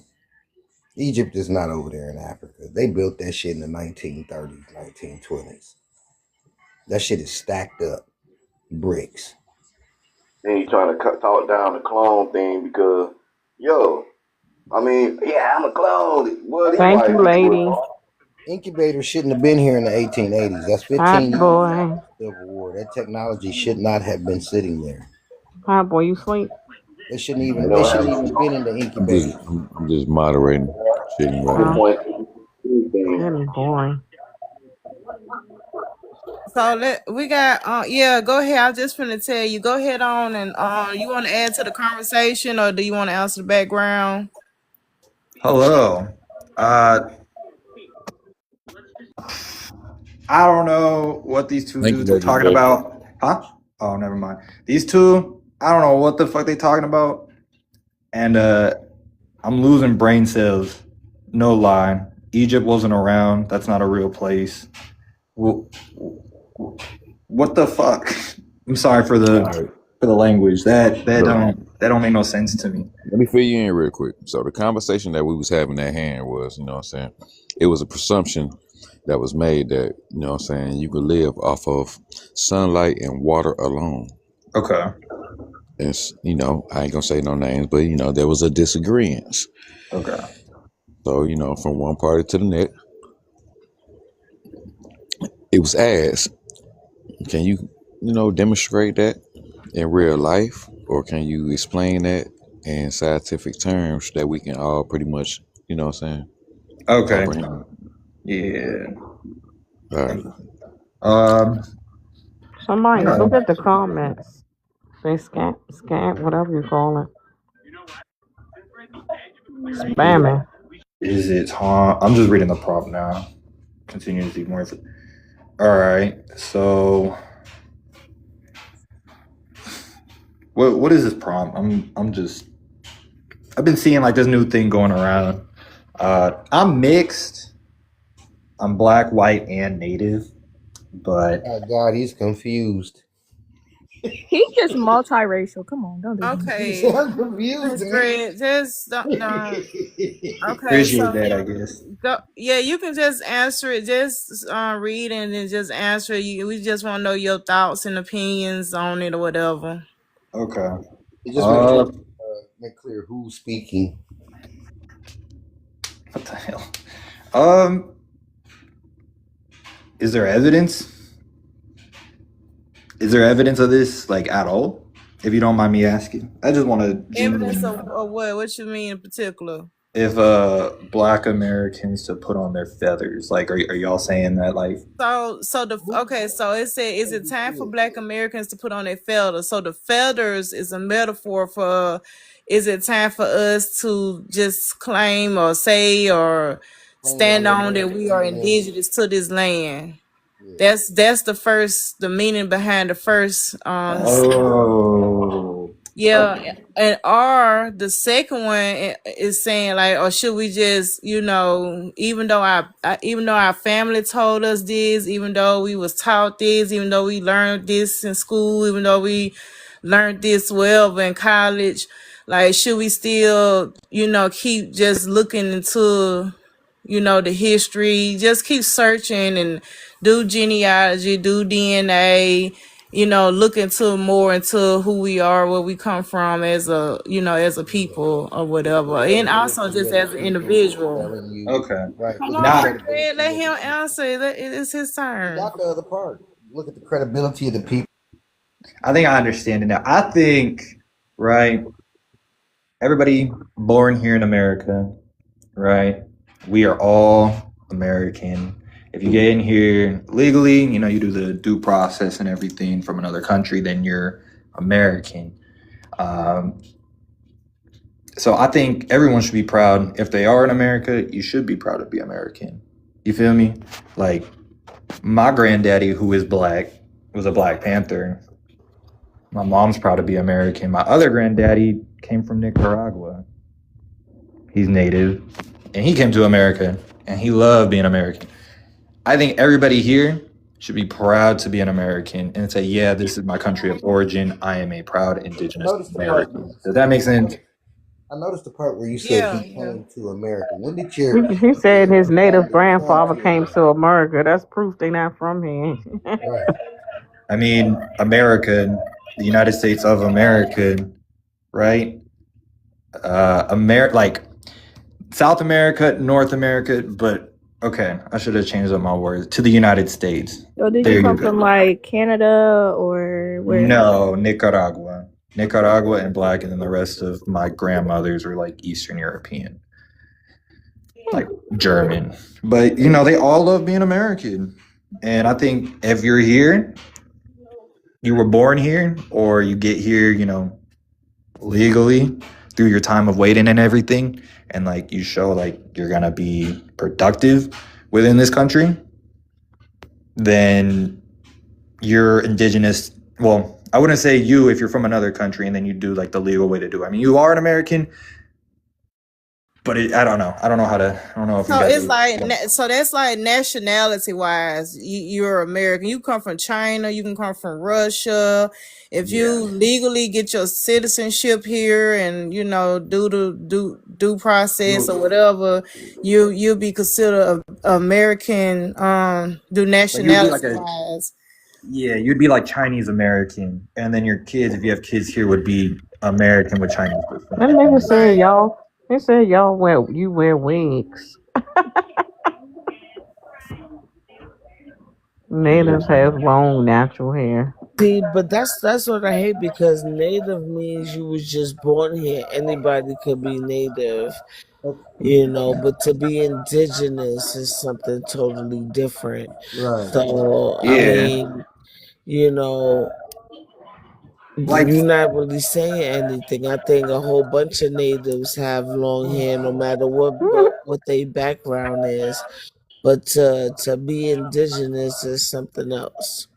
Egypt is not over there in Africa. They built that shit in the 1930s, 1920s. That shit is stacked up bricks. Then he trying to talk down the clone thing because, yo, I mean, yeah, I'm a clone. Well, these Thank you, white people lady. are. Incubators shouldn't have been here in the 1880s. That's Hi, 15 years after boy. the Civil War. That technology should not have been sitting there. Hi, boy. You sleep? They shouldn't You even. They know, shouldn't having even been in the incubators. I'm just moderating, chilling right good now. Oh, point. Thing. getting boring. So we got yeah, go ahead. I was just finna tell you, go ahead on and you wanna add to the conversation or do you wanna answer the background? Hello. I don't know what these two Thank you, dudes were Lady talking J. about. Huh? Oh, never mind. These two, I don't know what the fuck they talking about. And I'm losing brain cells. No lie. Egypt wasn't around. That's not a real place. What the fuck? I'm sorry for All the right, language. That look, don't make no sense to me. let me fill you in real quick. So the conversation that we was having at hand was, you know what I'm saying, it was a presumption that was made that, you know what I'm saying, you could live off of sunlight and water alone. Okay. And, you know, I ain't gonna say no names, but, you know, there was a disagreement. Okay. So, you know, from one party to the next, it was asked, can you, you know, demonstrate that in real life? Or can you explain that in scientific terms that we can all pretty much, you know what I'm saying, Okay. comprehend? Yeah. All right. Um. Somebody Yeah. look at the comments. Say scam, whatever you call it. Spamming. Is it? I'm just reading the prompt now. Continue to see more. All right. So, what is this prompt? I've been seeing like this new thing going around. I'm mixed. I'm black, white, and native. But Oh God, he's confused. He just multiracial. Come on, don't do that. He Okay. sounds confused, That's man. great. Just don't. Okay, appreciate so that, I guess. yeah, you can just answer it. Just read and then just answer. We just want to know your thoughts and opinions on it or whatever. Okay. Just make clear who's speaking. What the hell? Um. Is there evidence? Is there evidence of this, like, at all? if you don't mind me asking. I just want to Evidence genuinely know of what? What you mean in particular? if black Americans to put on their feathers. Like, are y'all saying that like So it said, is it time for Black Americans to put on their feathers? So the feathers is a metaphor for, is it time for us to just claim or say or Claim that stand we're on that American we are and indigenous to this land? yeah. That's the meaning behind the first oh yeah, okay. and R, the second one is saying like, or should we just, even though even though our family told us this, even though we was taught this, even though we learned this in school, even though we learned this well in college, like, should we still, keep just looking into, the history, just keep searching and do genealogy, do DNA, look into more into who we are, where we come from as a people or Look at the whatever. And also credibility just of the as an people individual. telling you Okay. right. Hold Look at the on, Now Fred, credibility let of him the people. answer. It's his He turn. got the other part. Look at the credibility of the people. I think I understand it now. I think, right, everybody born here in America, right? We are all American. If you get in here legally, you do the due process and everything from another country, then you're American. Um, so I think everyone should be proud. If they are in America, you should be proud to be American. You feel me? Like my granddaddy, who is black, was a Black Panther. My mom's proud to be American. My other granddaddy came from Nicaragua. He's native, and he came to America, and he loved being American. I think everybody here should be proud to be an American and say, yeah, this is my country of origin. I am a proud indigenous Notice the part. American. Does that make sense? I noticed the part where you said Yeah, he yeah. came to America. When did He your said his native grandfather come grandfather to came America? to America. That's proof they not from here. Right. I mean, America, the United States of America, right? Like South America, North America, but okay, I should have changed up my words to the United States. So did you There you come go. from like Canada or where? No, Nicaragua. Nicaragua and black, and then the rest of my grandmothers were like Eastern European, like German. But they all love being American. And I think if you're here, you were born here, or you get here, legally through your time of waiting and everything, and like you show like you're gonna be productive within this country, then you're indigenous. Well, I wouldn't say you if you're from another country and then you do like the legal way to do it. I mean, you are an American, but I don't know. I don't know how to. I don't know if you So guys. it's like, so that's like nationality wise, you're American. You come from China, you can come from Russia. If Yeah. you legally get your citizenship here and do the due process or whatever, you'll be considered a American. Do Like you'd be like nationality a wise. yeah, you'd be like Chinese American, and then your kids, if you have kids here, would be American with Chinese descent. That nigga said Right. y'all. He said y'all wear wigs. Natives have long natural hair. See, but that's what I hate because native means you was just born here. Anybody could be native, but to be indigenous is something totally different. Right. So, I Yeah, mean, you know, like you're not really saying anything. I think a whole bunch of natives have long hair, no matter what their background is. But to be indigenous is something else.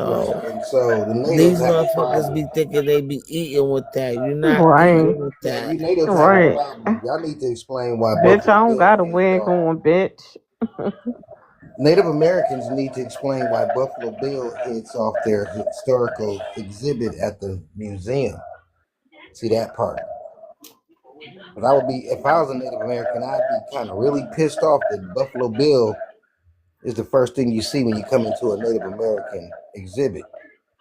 Right. So And so the natives these have a motherfuckers problem. be thinking they be eating with that. You're not Right, eating with Yeah, that. you natives have a right. problem. Y'all need to explain why Bitch, I Buffalo don't Bill got a heads wig off. on, bitch. Native Americans need to explain why Buffalo Bill heads off their historical exhibit at the museum. See that part. But I would be, if I was a Native American, I'd be kind of really pissed off that Buffalo Bill is the first thing you see when you come into a Native American exhibit.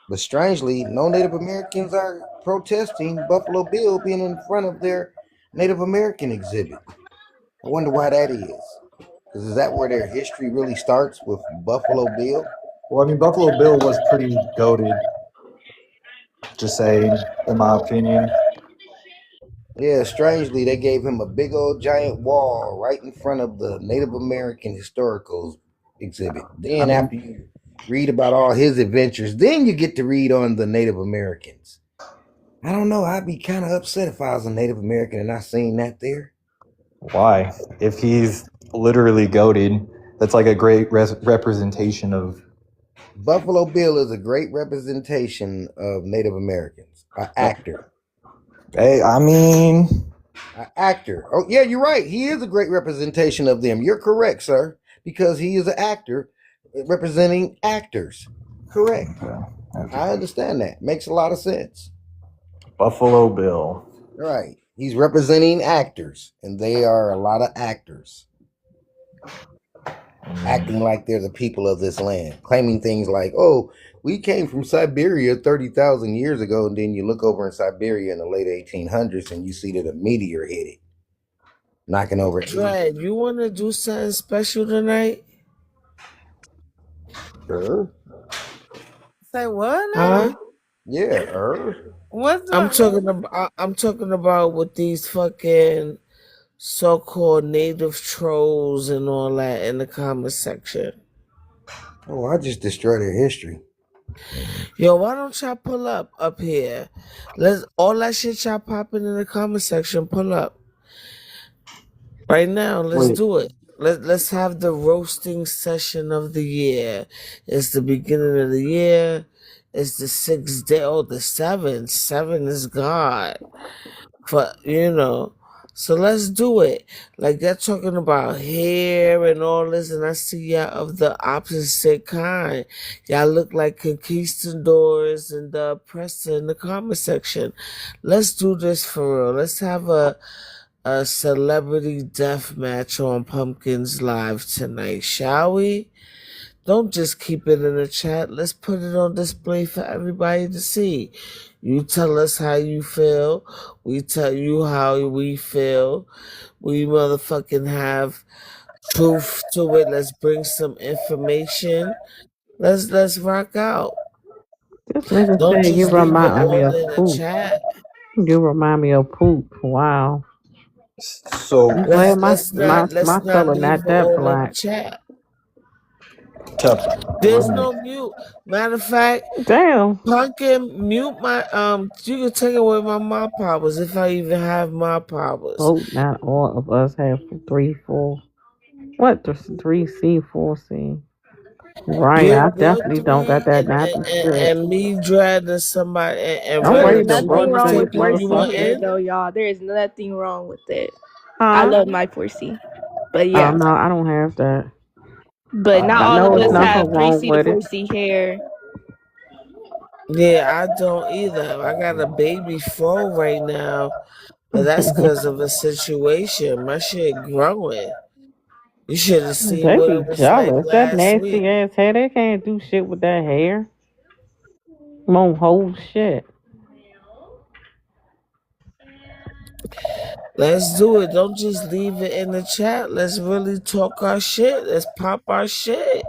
But strangely, no Native Americans are protesting Buffalo Bill being in front of their Native American exhibit. I wonder why that is. Because is that where their history really starts with Buffalo Bill? well, I mean, Buffalo Bill was pretty goated. Just saying, in my opinion. Yeah, strangely, they gave him a big old giant wall right in front of the Native American Historical exhibit. I Then, mean, after you read about all his adventures, then you get to read on the Native Americans. I don't know. I'd be kind of upset if I was a Native American and I seen that there. why? If he's literally goated, that's like a great representation of. Buffalo Bill is a great representation of Native Americans. An actor. Hey, I mean, An actor. Oh, yeah, you're right. He is a great representation of them. You're correct, sir, because he is an actor representing actors. Correct. I understand that. Makes a lot of sense. Buffalo Bill. Right. He's representing actors, and they are a lot of actors. Acting like they're the people of this land, claiming things like, oh, we came from Siberia 30,000 years ago, and then you look over in Siberia in the late 1800s and you see that a meteor hit it, knocking over 80. Dred, you want to do something special tonight? Sure. Say what Huh? now? Yeah, What's I'm the talking about with these fucking so-called native trolls and all that in the comment section. Oh, I just destroyed their history. Yo, why don't y'all pull up here? Let's all that shit y'all popping in the comment section. Pull up right now. Let's Wait, do it. Let's have the roasting session of the year. It's the beginning of the year. It's the 6th day. Oh, the 7th. 7 is God. So let's do it. Like they're talking about hair and all this, and I see y'all of the opposite kind. Y'all look like conquistadors and the oppressor in the comment section. Let's do this for real. Let's have a celebrity death match on Pumpkins Live tonight, shall we? Don't just keep it in the chat. Let's put it on display for everybody to see. You tell us how you feel. We tell you how we feel. We motherfucking have truth to it. Let's bring some information. Let's rock out. This nigga Don't said you just leave it remind me all of in the poop. chat. You remind me of poop. Wow. so I'm glad my my Let's my not color leave not it that all in the black. chat. There's run no mute. Matter of fact, Damn. Pumpkin, mute my you can take away my mod powers if I even have mod powers. Hope not all of us have 3-4. What? 3C, 4C. Right. I We're definitely don't got three that nappy shit. and me dreading somebody and I'm There is ready Red, to the nothing roast one wrong this with taking your you C want motherfucker. hair in? though, y'all. There is nothing wrong with it. I Huh? love my 4C. But Oh yeah. no, I don't have that. But not I all of know it's us So have nothing wrong 3C to with it. 4C hair. Yeah, I don't either. I got a baby fro right now, but that's because of a situation. My shit growing. You should have seen They what be it was like jealous. That last week. nasty ass hair. They can't do shit with that hair. Won't hold shit. Let's do it. Don't just leave it in the chat. Let's really talk our shit. Let's pop our shit.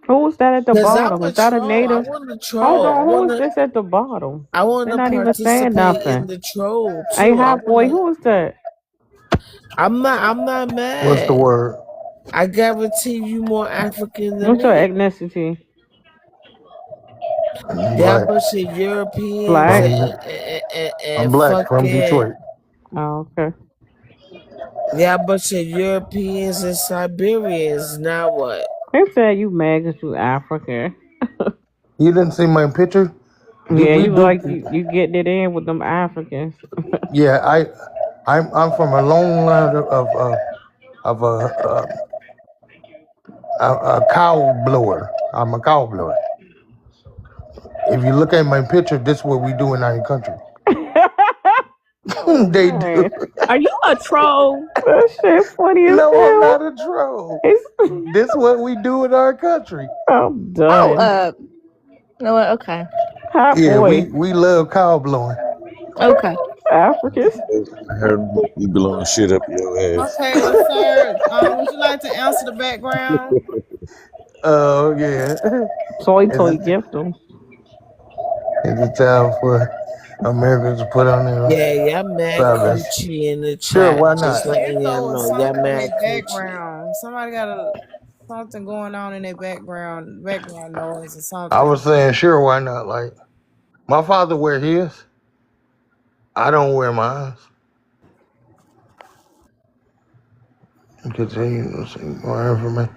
Who is that at the Cause I'm bottom? a Is that a troll. I native? want to Hold troll. on. Who is this at the bottom? I want They're to not even saying participate in nothing. the troll Hey, too. hot boy. Who is that? I'm not What's the mad. word? I guarantee you more African than What's your me. ethnicity? I'm Y'all black. bunch of Europeans Black. and I'm black from fucking Detroit. Oh, okay. y'all bunch of Europeans and Siberians. Now what? They said you mad 'cause you African. You didn't see my picture? Do Yeah, we you do? like you getting it in with them Africans. Yeah, I'm from a long line of a cow blower. I'm a cow blower. If you look at my picture, this is what we do in our country. Oh They do. man, Are you a troll? that shit funny as No, I'm hell. not a troll. It's, This is what we do in our country. I'm Oh, done. you know what? Okay. Hot Yeah, boy, we love cow blowing. Okay. Africans. I heard you blowing shit up your ass. Okay, well, sir, would you like to answer the background? Oh yeah. Toy Is toy it, gift them. It's time for Americans to put on their Yeah, y'all mad feathers. coochie in the Sure, chat. why Just not? letting y'all Echo or know, y'all something in mad their coochie. background. Somebody got something going on in their background noise or I something. was saying, sure, why not? Like, my father wear his. I don't wear mine. Continue to see more information.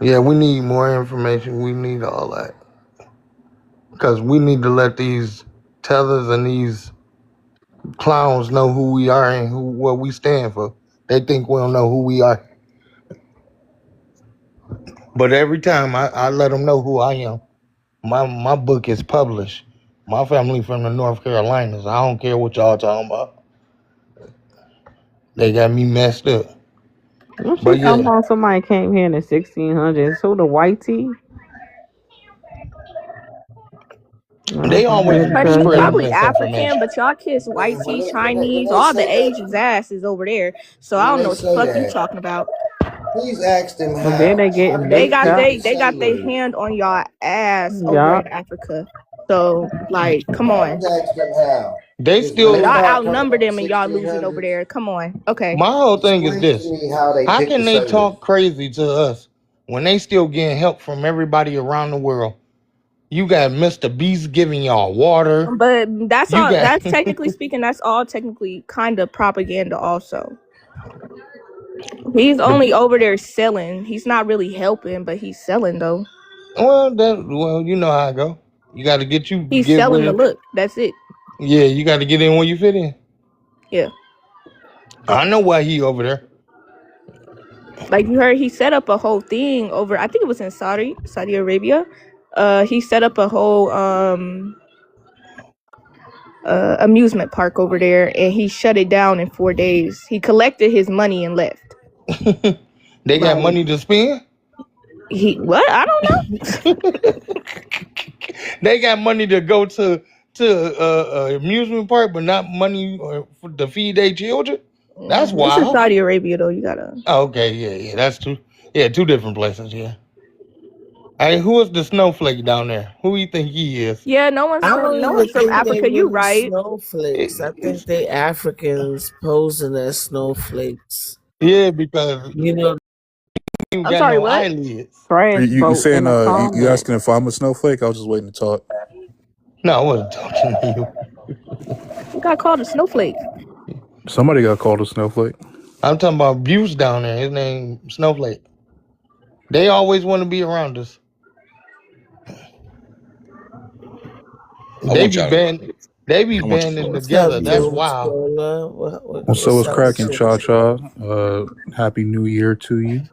Yeah, we need more information. We need all that. Because we need to let these tethers and these clowns know who we are and what we stand for. They think we don't know who we are. But every time I let them know who I am, my book is published. My family from the North Carolinas. I don't care what y'all talking about. They got me messed up. What she But talking yeah, about? Somebody came here in the 1600s. Who, the white tea? they always Baby But he crazy. spreading probably African, misinformation. but y'all kiss white When tea, when Chinese, they all the say Asians' that, ass is over there. So I when don't know they what the say fuck you that, talking about. please ask them And then how. they How getting do They they baked got get up. the they sunrays? hand on y'all ass over Yup. in Africa. So like, come on. Please ask them how. They Because when they Y'all still. start talking outnumber about the them and y'all losing over 1600s, there. Come on. Okay. My whole thing is explain to this: me how they how pick the can they sunrays. talk crazy to us when they still getting help from everybody around the world? You got Mr. Beast giving y'all water. But that's You all, got that's technically speaking, that's all technically kind of propaganda also. He's the only over there selling. He's not really helping, but he's selling though. you know how I go. You got to He's get selling the with it. look. That's it. Yeah, you got to get in where you fit in. Yeah. I know why he over there. Like you heard, he set up a whole thing over, I think it was in Saudi Arabia. He set up a whole amusement park over there, and he shut it down in 4 days. He collected his money and left. They got Like money to spend. he what? I don't know. They got money to go to amusement park, but not money to feed their children. That's This is wild. Saudi Arabia though. You gotta. Oh, okay, yeah, that's two. Yeah, two different places. Yeah. Hey, who is the snowflake down there? Who you think he is? Yeah, I don't no even one's from think they Africa. You really right? snowflakes. I think they Africans posing as snowflakes. Yeah, because You know, you I'm got sorry. no What? eyelids. Trash You vote in saying the you comments. asking if I'm a snowflake? I was just waiting to talk. No, I wasn't talking to you. You got called a snowflake. Somebody got called a snowflake. I'm talking about Buse down there. His name Snowflake. They always want to be around us. I They want be y'all to know band. They be I want you to banding know what's together. up, That's Doom wild. Scroller? Well, so What's it's up cracking, with you? Cha Cha. Happy New Year to you.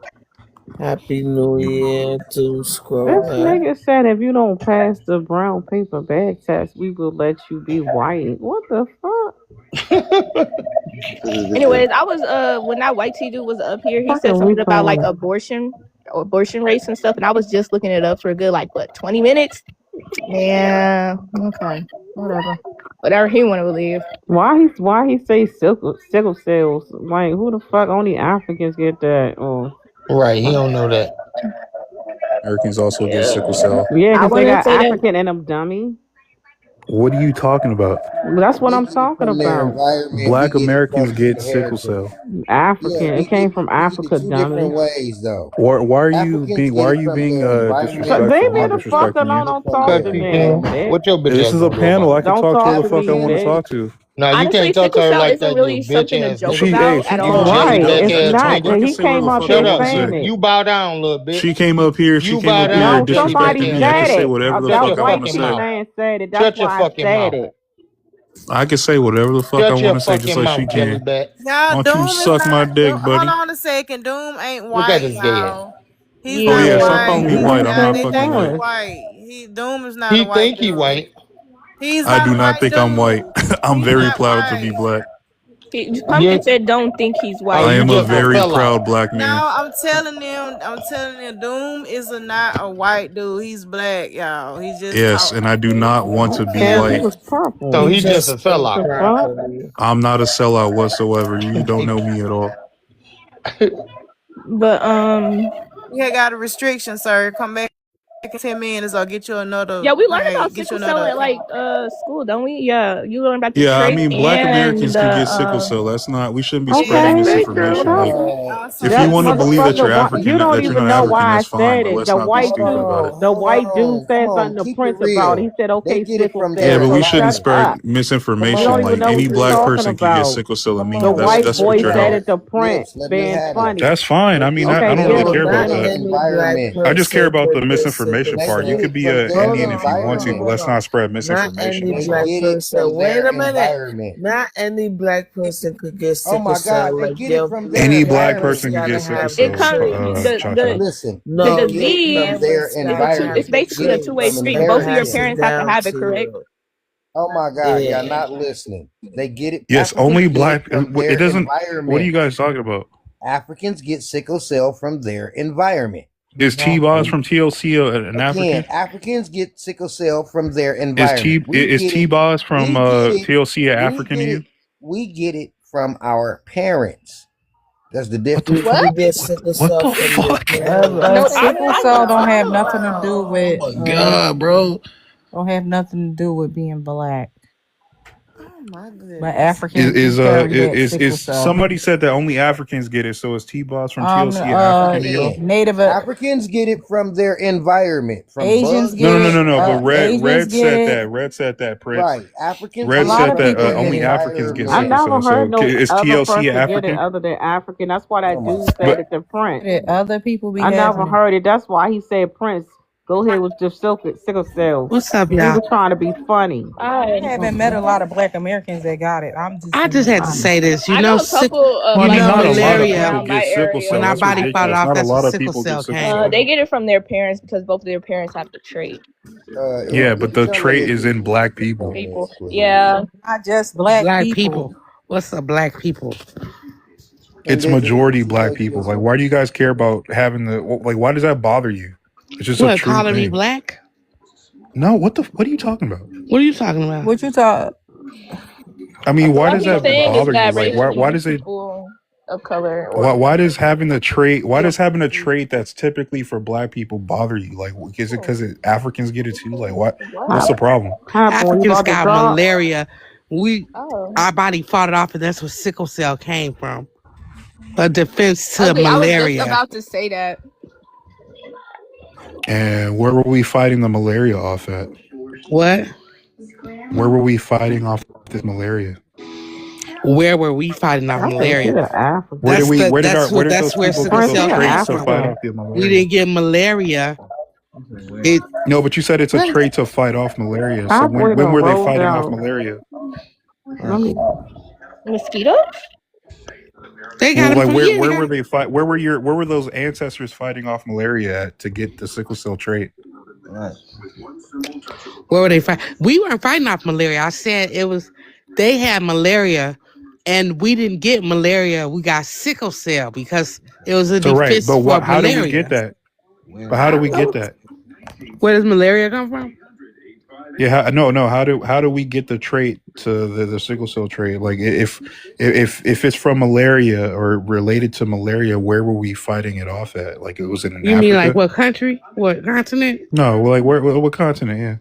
Happy New Year, Doom This Scroller. nigga said if you don't pass the brown paper bag test, we will let you be white. What the fuck? Anyways, I was when that white T dude was up here, he Fucking said something about like replay. abortion rates and stuff, and I was just looking it up for a good like what 20 minutes. Yeah. Okay. Whatever he want to believe. Why he say sickle cells? Like who the fuck only Africans get that? Oh, Right. He don't know that. Americans also get Yeah. sickle cell. yeah, I because they wouldn't got say that. African in them, dummy. What are you talking about? That's what They I'm get it talking from their about. environment. We Black get it Americans from get sickle inheritance. cell. Yeah, African. It came from we get it Africa, two different dummy. ways though. Cause Africans get it from their environment. leave disrespectful? I'm me not the Africans fuck disrespecting alone. you. get it Don't from talk Cut to their you, me, Kim. environment. bitch. What your bitch This ass is a gonna do panel. about I it? can Don't talk to whoever talk the to fuck I me, want to bitch. talk to. No, you Honestly, can't talk to sickle her cell like isn't that. You really bitch something to ass joke nigga. Hey, about at she You can all. talk. jelly Right. back It's ass not. nigga. I can He say whatever came the up fuck I Shut here want up. to saying say. it. You bow down, little bitch. She came up here. She You came bow up here down, No, jelly back somebody disrespecting ass me. I can said nigga. say it. whatever the Shut That your fuck I want white to fucking tea say. mouth. man said it. That's Shut your why I fucking said mouth. it. I can say whatever the fuck I Shut your want to say, just fucking like she mouth, jelly can. back. Why Y'all, don't you Doom is suck my not. dick, Hold buddy? on a second. Doom ain't Look at white, this gay ass. y'all. He's Oh not yeah, Yeah. stop calling white. me He white. didn't I'm Y'all, not say they fucking think he white. us. white. Doom is not He a white think he dude. white. He's I not do a not white think I'm white. dude. I'm He's very not proud to be white. black. Pumpkin Yeah. said, "Don't think he's Oh, I white." you am a just a very sellout. proud black man. No, I'm telling you, Doom is not a white dude. He's black, y'all. He just Yes, talk and like I do that. not want Who to be cares? He white. was So purple. He he just a just think sellout. The fuck? properly. I'm not a sellout whatsoever. You don't know me at all. But We had got a restriction, sir. Come back. 10 minutes or get you another Yeah, we learned about page, get you sickle cell another at like account. school, don't we? Yeah, you learn about the Yeah, I trait mean, Black and Americans can get the sickle cell. That's not. We shouldn't be spreading Yeah, Okay, they misinformation. that's Like, do. if you that want to Hold believe that you're motherfucker. African, You don't that you're even not know African, why I that's fine. said But it. let's not be Hold stupid about it. on, The hold white dude on. Come said on, something to keep it Prince about it. real. He said, They "Okay, get it sickle from Yeah, their cell." but we So shouldn't shut spread environment. up. Come You misinformation. don't on, even Like know keep any what it you're black real. talking person can get about. sickle cell Come The anemia. on, white That's listen, what boy you're said doing. it to Blitz. Prince, Blitz, let me being have it. funny. That's fine. I They mean, get it I Okay, don't from really No, gentlemen, care their about not that. gentlemen. any black environment. I just care person about could the get misinformation sickle They part. You get cell. could it be from a their Hold Indian if you on, hold want to, on, but environment. hold let's on. not spread Not misinformation. any They That's all. black get it person. from Wait their a minute. environment. Not any black person could get Oh sickle my God, cell. they Like get it they'll from be their Any like, that black person person environment. can gotta get sickle have the It cell, comes trait. Cha Cha. Listen, the they No, get the it from disease their parents is gotta it's have environment. the They basically get a it two-way from traits. street. They'll Both of your pass inheritance. it parents have to down have it, to correct? you. Oh my God, y'all Yeah. not listening. They get it. Yes, Africans only get it black. from It their doesn't. What are you environment. guys talking about? Africans get sickle cell from their environment. Is T Boz Exactly. from TLC an Again, African? Africans get sickle cell from their environment. We Is get T it. Boz from We get it. TLC an We African to get it. you? We get it from our parents. That's the What the difference. What? fuck? You get sickle What cell the from your fuck? No, parents. Sickle I cell know. don't I have know nothing to do about. Oh with my god, bro. don't have nothing to do with being black. Oh my But goodness. Africans do carry that sickle Is cell. somebody said that only Africans get it? So is T Boz from TLC an African to y'all? Again, Native Africans get it from their environment, from Asians bugs get and it. No. But Asians Red get said it. that. Red said that. Prince. right. Africans A Red get it lot said of from that people their only get it. Africans get I environment. sickle never cell. heard So no is other TLC person get it African? other than African. That's why Oh that my dude said But it to Prince. Other people be I never having it. heard it. That's why he said, Prince, go ahead with your sickle cell. What's up, He y'all? was trying to be funny. I I haven't met a lot of black Americans that got it. I'm just I being just had to honest. say this. I know a couple of I black mean, not a lot of Americans Malaria, people around my get sickle when cell. area. our That's body fought ridiculous. off, Not a that's where lot of sickle people get cell sickle came cell. They from. get it from their parents because both of their parents have the trait. Yeah, Let but me the tell my trait little is in niece black something people. real People. quick. Yeah. Not just black Black people. people. What's up, black people? And It's let me majority tell black you people. this Like, right why do you quick. guys care about having the like? Why does that bother you? It's just a What, true calling me thing. black? No, what are you talking about? What are you talking about? What you talk? I mean, why What does he's that saying is bother you? that Like, racially does it? people of color or Why does having the trait? Why yeah. does having a trait that's typically for black people bother you? Like, is it because Africans get it too? Like, what? What's What? the problem? Happened when you Africans bought the got drop? malaria. Oh. Our body fought it off, and that's where sickle cell came from. A defense to Ugly. I was just malaria. about to say that. And where were we fighting the malaria off at? What? Where were we fighting off this malaria? Where were we fighting off I think she malaria? an Where did African. we? Where did our? Where did those That's where people sickle get Prince, those she cell an came traits to from. fight African. off the We malaria? didn't get malaria. It No, but you said it's a what? trait to fight off malaria. So Cowboy when done were they rolled fighting off out. malaria? Let me. Mosquitoes? They got Well, them like from where yeah. were they fight? Where were those ancestors fighting off malaria at to get the sickle cell trait? Where were they fighting? We weren't fighting off malaria. I said it was they had malaria and we didn't get malaria. We got sickle cell because it was a So right, defense but for what? How do we get malaria. that? But how I do don't we get know. that? Where does malaria come from? Yeah, no. How do we get the trait to the sickle cell trait? Like if it's from malaria or related to malaria, where were we fighting it off at? Like it was in You mean like Africa? what country? What continent? No, like where? What continent? Yeah.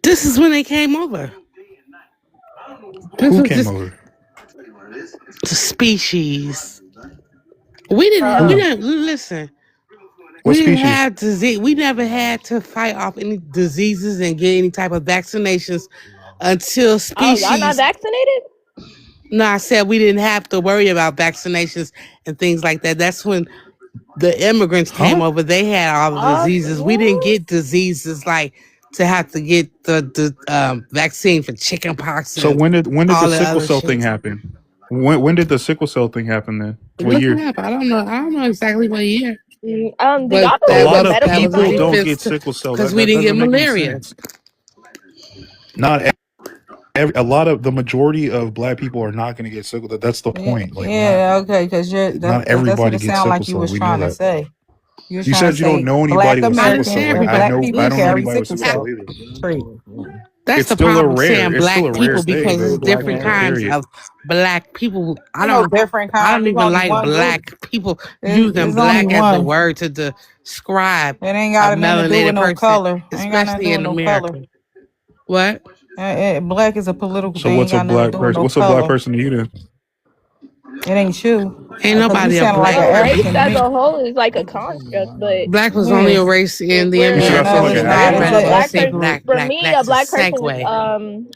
This is when they came over. This Who was came just over? the species. We Who? didn't listen. What We didn't species? have disease. We never had to fight off any diseases and get any type of vaccinations until Oh, y'all not species. vaccinated? No, I said we didn't have to worry about vaccinations and things like that. That's when the immigrants came Huh? over. They had all the diseases. We didn't get diseases like to have to get the vaccine for chicken pox So and when did the all the sickle other cell thing shit. happen? When did the sickle cell thing happen then? What Look it year? up. I don't know. I don't know exactly what year, Do but y'all A believe that lot in was of that medical was a people don't science? defense get sickle cell. because we That didn't get doesn't make any malaria. sense. Not a lot of the majority of black people are not going to get sickle. That's the Yeah, point. Like yeah, okay, because not that's what everybody it gets sounded sickle like you cell. was We know trying to that. say. You were You trying to said you don't say know black anybody with I sickle didn't Americans, say cell. well, Like everybody. black people I don't know Listen, carry anybody with sickle sickle I, cell cell either. trait. That's It's the still a problem rare. saying It's still black a rare people thing. because Though, it's black different people. kinds Period. of black people. Ain't no different I kind. don't There's even only like one group. black people using There's only black as a one. word to describe It ain't a got nothing to do with melanated no person, color. Ain't got nothing to especially do with in no color. America. What? Black is a political So thing. Ain't what's a got nothing to black do with person? no What's a black color. person to you then? It ain't you. Ain't Cause you nobody a sound like black. an Well, race African to as a me. whole is like a construct, but Black was only Yeah. a race in the You said where I Americas. sound No, like an it's Remember, not. African. It's a everybody an want to black say ethnic person, group. black, for black, me, a black's a black person is segue.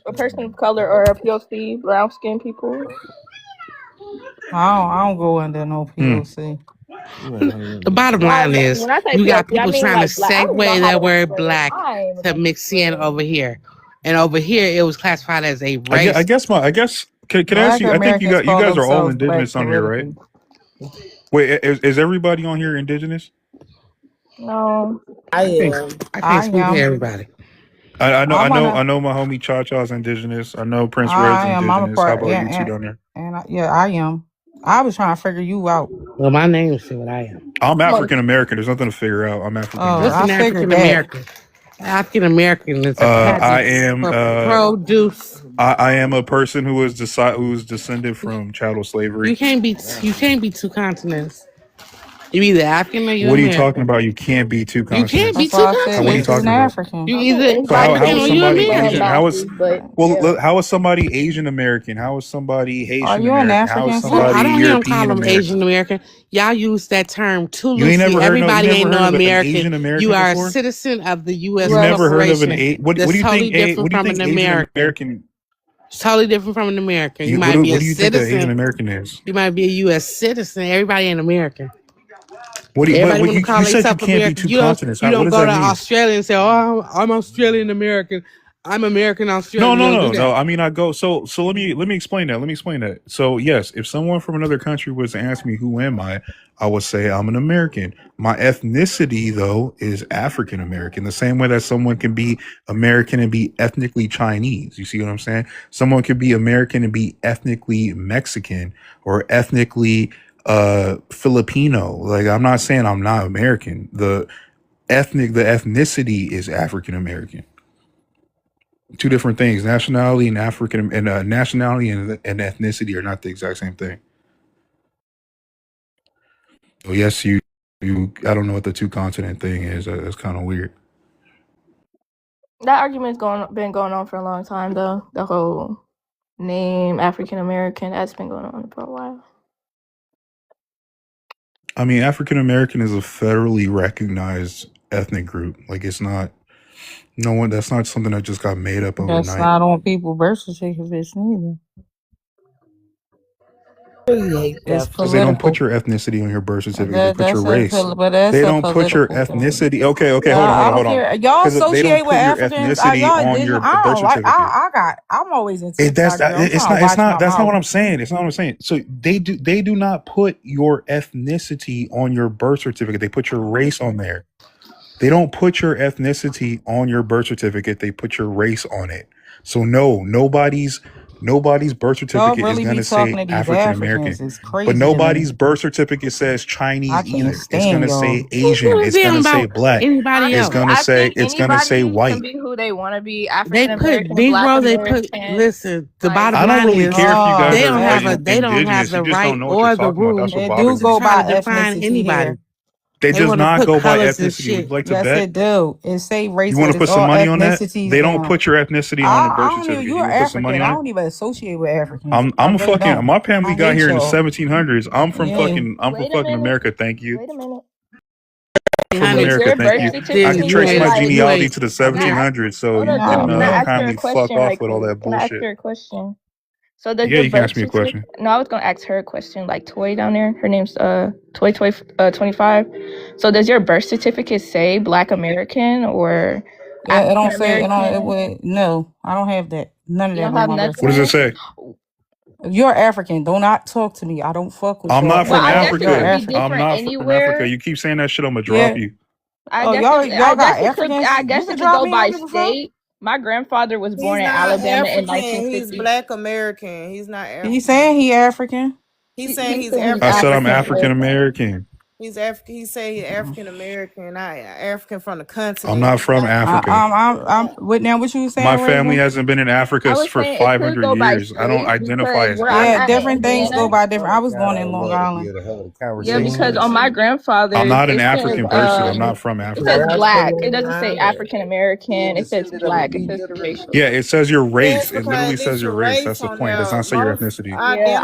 a person of color or a POC, brown skinned people. I don't go under no Hmm. POC. The bottom Well, line is when I say you got POC, I people mean trying to like black. I don't even know segue how that to word explain. black I'm to like mix in explain. over here. And over here, it was classified as a I race. guess my. I guess. Can I ask Black you? I think Americans you call guys are all themselves black indigenous on here, right? politically. Wait, is everybody on here indigenous? No, I I think am. I can't I speak for am. everybody. I'm on a. I know my homie Cha Cha's indigenous. I know Prince Red's I am. I'm a indigenous. How part. about Yeah, you two down there? yeah, I am. I was trying to figure you out. Well, my name is what I am. I'm well, African American. There's nothing to figure out. I'm African Oh, What's I an American. figured African that. American? African American is a patent I am for produce. I am a person who is descended from chattel slavery. You can't be two continents. You either African or you What are you talking American. about? You can't be two You can't be continents. That's two why I said What are you this is continents. an talking about? African. You I think either So African how is or you somebody anybody American. Asian? boundaries, but yeah. How is somebody Asian American? How is somebody Are Haitian you an American? How is African, Well, sir? I somebody don't hear them call European them American? Asian American. Y'all use that term too You loosely. Everybody never ain't no heard of an American. Asian You American are a before? citizen of the U.S. You never U.S. heard of an corporation. a what That's do you think totally different what do you from think an Asian American. American It's totally different from an American. You might be what a do you think an Asian citizen. American is? You might be a U.S. citizen. Everybody ain't American. But Everybody want to you call said you themselves can't be American. two continents. You What don't does go that to mean? Australia and say, "Oh, I'm Australian American. I'm American Australian." You don't do No. that. I mean, I go. So let me explain that. Let me explain that. So yes, if someone from another country was to ask me who am I would say I'm an American. My ethnicity though is African American. The same way that someone can be American and be ethnically Chinese. You see what I'm saying? Someone could be American and be ethnically Mexican or ethnically Filipino. Like I'm not saying I'm not American. The ethnicity is African American. Two different things. Nationality and African and nationality and ethnicity are not the exact same thing. So yes, you. I don't know what the two continent thing is. That's kind of weird. That argument's been going on for a long time though. The whole name African American, that's been going on for a while. I mean, African American is a federally recognized ethnic group. Like it's not no one. That's not something that just got made up That's overnight. not on people's birth certificates neither. I really hate It's that Because for they don't put political. your ethnicity on your birth certificate. They That put your that's a race. but that's They a don't put your political thing. ethnicity. Okay, I hold don't on. care. Y'all Because they don't associate with put your Africans. ethnicity Y'all on indigenous. your I birth don't like. certificate. I'm always in That's TikTok, not. girl. I'm trying to watch my That's not what mouth. I'm saying. It's not what I'm saying. So they do not put your ethnicity on your birth certificate. They put your race on there. They don't put your ethnicity on your birth certificate. They put your race on it. So no, nobody's birth Y'all certificate is really be gonna talking say to these African American. Africans. It's But crazy to me. nobody's birth certificate says I Chinese can't either. It's stand gonna y'all. say Who Asian. gives a It's damn gonna say about black. anybody Honestly, else? I think It's gonna say anybody can white. be who they want to be. They African put American, Black Negro. They put American. listen. The Like bottom I don't line really is care if you guys they are don't like That's they don't have indigenous. You the just right don't know what you're or the talking about. room That's what it do bothers to me. go try by to define ethnicity anybody. here. They They does want to not put go by colors and ethnicity. Would you shit. like to Yes, bet? it do. It say You race, want but to it's put some all money on that? ethnicities They don't now. put your ethnicity on the birth I don't even. certificate. You You're want to put some money African. on I it? don't even associate with Africans. I I'm a really fucking. don't. My family I got hate here in the y'all. 1700s. Yeah. I'm from wait a fucking minute. America. Thank you. Wait a minute. From Does Honey, America. your Thank birth you. I then can certificate you trace say my ain't like? you genealogy ain't to the Can I ask? 1700s. So Hold you on, can Desi. Can I No. ask have her a me fuck question off right with all quick? that Can I ask bullshit. her a question? So does Yeah, your you can birth ask me a certificate? question. No, I was gonna ask her a question. Like Toy down there, her name's Toy 25. So does your birth certificate say Black American or It African don't say it don't. It American? would no. I don't have that. None of You that don't on have my birth nothing What does it there. certificate. say? If you're African, do not talk to me. I don't fuck with I'm y'all not Well, from at I all. guess it You're could Africa. be African. I'm different not from Africa. anywhere. You keep saying that shit, I'm gonna drop Yeah. you. I Oh, guess y'all it. I y'all guess got it could. Africans. I You guess can it could drop go me. I don't by give a fuck. state. My grandfather was He's born in not Alabama in African. He's 1950. Black American. He's not He's African. saying he African. He's saying He he's said he's I said African I'm African African American. American. American. He's African. He say he's African American, not African from the I'm continent. not from Not from. Africa. What now? What you was My saying, family Raven? hasn't been in Africa I was for saying it could 500 go by years. I don't state identify because as where I'm Yeah, at in African. different things go Indiana. by different. I was born God, I in would Long love to be Island. able to have a Yeah, conversation because with on Mm. my you. I'm grandfather's not an it says African person. I'm not from it says Africa. Where I'm from, black. It Long doesn't say Island. African You a American. It says descendant of a black. It bee, says literally? racial. Yeah, it says your Yes, race. It literally because says it's your your race. race That's the on point. It does there. not say your Most ethnicity. Yeah,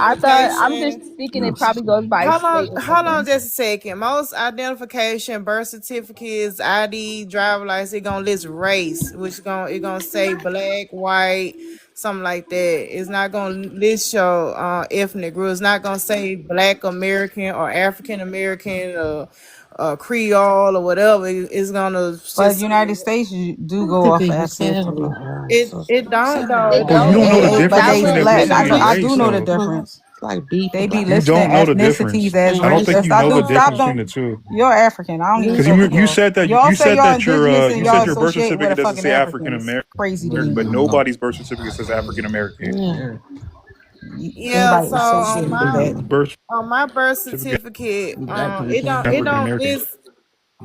I'm just identification. thinking it probably goes by state or Hold on something. just a second. Most identification, birth certificates, ID, driver license, it gonna list race, which gonna say black, white, something like that. It's not gonna list your ethnic group. It's not gonna say black American or African American or Creole or whatever. It's gonna But just United States you do What go the off big of you said ethnicity. about it don't It though. But you don't. don't know the It But difference that they between would let make ethnicity and I sense. do race, know the though. difference. it's like beef They be black You listing don't know the ethnicities difference. as and I don't race. think race. That's you I know the do. Stop. difference No. between Don't. the two. You're African. I don't even Because fuck Yeah. with you y'all. said that Y'all you say said y'all that indigenous and you y'all said your birth associate with certificate the doesn't fucking say African Africans. American, Crazy to but me. nobody's birth certificate says African American. Yeah. Yeah, Anybody so associate with that. Birth on my birth certificate certificate, it African don't American. list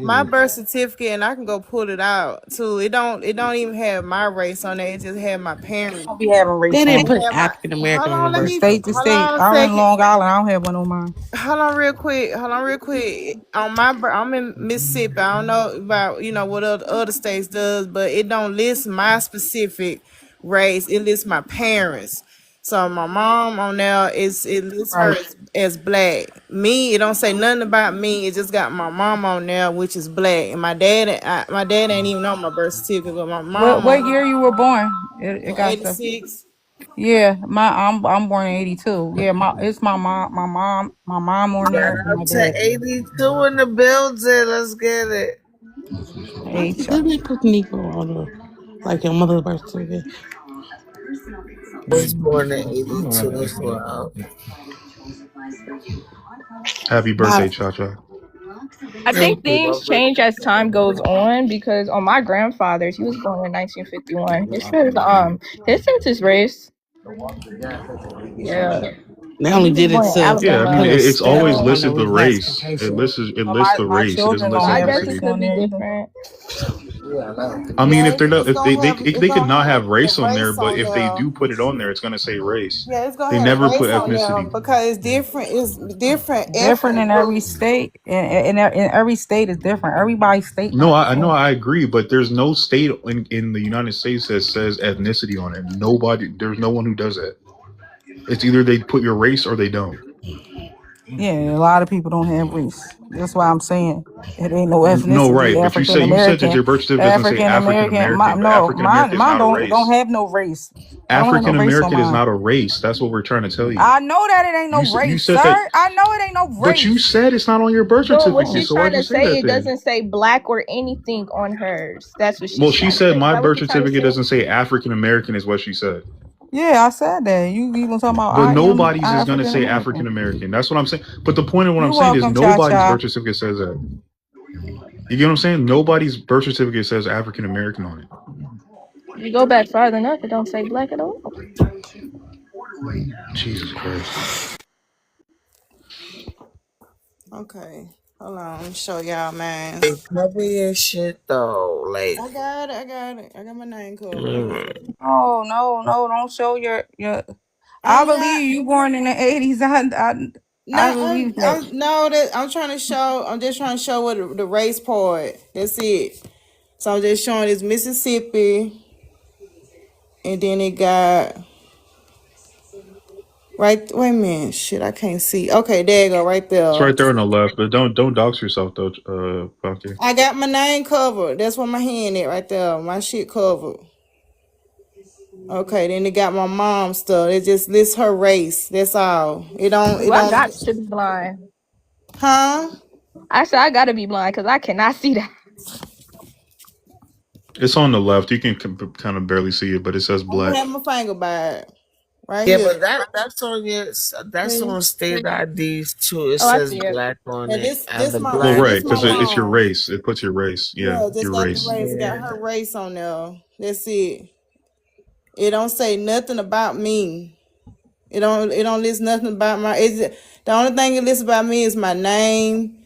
my birth certificate, and I can go pull it out too. It don't even have my race on there. It just have my parents. Don't be having They race It on didn't it. put have my. African Hold American on the on, let birth me. State to certificate. Hold state. on a I'm in second. Long Island. I don't have one on mine. Hold on real quick. Hold on real quick. On I'm in Mississippi. I don't know about what other states does, but it don't list my specific race. It lists my parents. So my mom on there it lists her Right. as black. Me, it don't say nothing about me. It just got my mom on there, which is black, and my dad ain't even on my birth certificate, but my What mom what on year you were born? It in got stuff. '86. Yeah, I'm born in '82. Yeah, it's my mom on Shout there and my out to dad. 82 in the building. Let's get it. I Hey, didn't they put Negro on the like your mother's birth certificate? I was born in 82 as well. Happy My birthday, Cha Cha. I Thank think you, my things brother. change as time goes on because on my grandfather's, he was born in 1951. His census race. Yeah, they and he only was did it born in to Yeah, I mean Alabama. put a it's stamp always So on the listed the race. reclassification. It so lists the my race. It doesn't children list don't my have census race ethnicity. could on be there either. different. Yeah, I know. I mean, Yeah, if they're not, it's if gonna have it's they could gonna not have have the race on there, race but on if they there. do put it on there, it's gonna say race. Yeah, it's They gonna have never put race on there ethnicity. because it's different. It's different Different ethnic in every groups. state, and every state is different. Everybody's state No, not the I know, same. I agree, but there's no state in the United States that says ethnicity on it. There's no one who does that. It's either they put your race or they don't. Yeah, a lot of people don't have race. That's why I'm saying it ain't no No, ethnicity. right? But African you said that American, your birth certificate doesn't say African African American. American, but No, African American is mine not a don't race. have no race. I don't have no African race on American is mine. not a race. That's what we're trying to tell you. I know that it ain't no You race, said that, sir. I know it ain't no but you race. said it's not on your birth But what certificate. she's So trying why'd you to say say, that it then? doesn't say black or anything on hers. That's what Well, she's she trying to said say. Is my that what birth you're trying to certificate say? doesn't say African American. Is what she said. Yeah, I said that. You gonna talk about But I am nobody's is gonna African say African American. American. That's what I'm saying. But the point of what I'm You saying is welcome, Cha nobody's Cha. birth certificate says that. You get what I'm saying? Nobody's birth certificate says African American on it. You go back farther enough, it don't say black at all. Jesus Christ. Okay, hold on. Let me show y'all, man. Hey, cover your shit though. Like, I got it. I got it. I got my name covered. Let me mm, see. No, don't show your. I I'm not. believe you born in the '80s. I No, believe that. I'm no. That I'm trying to show. I'm just trying to show what the race part. That's it. So I'm just showing this Mississippi, and then it got right. Wait a minute. Shit, I can't see. Okay, there you go. Right It's there. right there on the left, but don't dox yourself though, Funky. I got my name covered. That's where my hand at right there. My shit covered. Okay, then it got my mom stuff. It just lists her race. That's all. It don't. It Well, I got don't. to be blind. Huh? I said I gotta be blind because I cannot see that. It's on the left. You can kind of barely see it, but it says I'm gonna black. have my finger by it. Right yeah, here. but that's on your that's See? on state IDs too. It Oh, I says see it. black on Now it. this Either Well, black right, this my because or it's your mom. race. It puts your race. Yeah, Yeah, just your got the race. race. It got yeah. her race on there. That's it. It don't say nothing about me. It don't list nothing about my. The only thing it lists about me is my name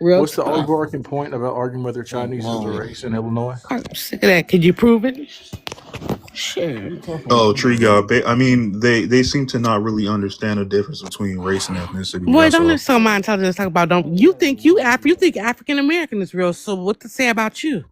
Real What's the tough. overarching point about arguing whether Chinese is a race in Illinois? I'm sick of that. Could you prove it? What are Sure. you talking Oh, about? Tree God. I mean, they seem to not really understand the difference between race and ethnicity. Boy, That's don't let all. some mind talk about don't you think you think African American is real, so what to say about you?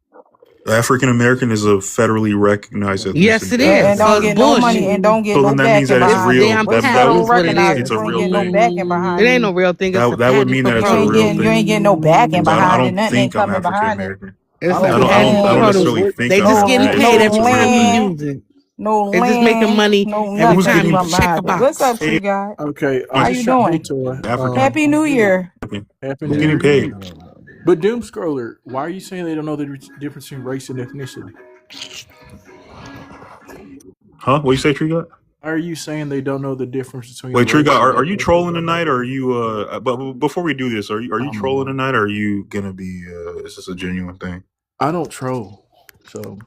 African American is a federally recognized Yes, ethnicity. it That And is. So don't it's get no money bullshit. and don't get so no then that means backing that it's It's behind real. it. damn What's That federal patents, what it means recognized, it's but a you ain't real getting no thing. backing It behind ain't it. no real thing. That's a That would patent mean that it's a You ain't real proposal. getting thing no backing because behind it. I Nothing don't ain't think I'm coming African behind it. American. No It's a I patent don't land, photo. necessarily What? think They of just it getting as paid no if every it's a real time you thing. land, use it. no They're just making land, money no every Who's nothing time getting you from check a behind it. What's up, box. Tree paid? Guy? Okay, How just you try. Hey, doing? Toy. African Happy New Year. American. Happy Who's New getting Year to paid? you. But Doom Scroller, why are you saying they don't know the difference between race and ethnicity? Huh? What you say, Tree God? Why are you saying they don't know the difference between Wait, Tree race God, and are you ethnicity? trolling tonight, or are you? But before we do this, are you trolling tonight, or are you gonna be? Is this a genuine thing? I don't troll. So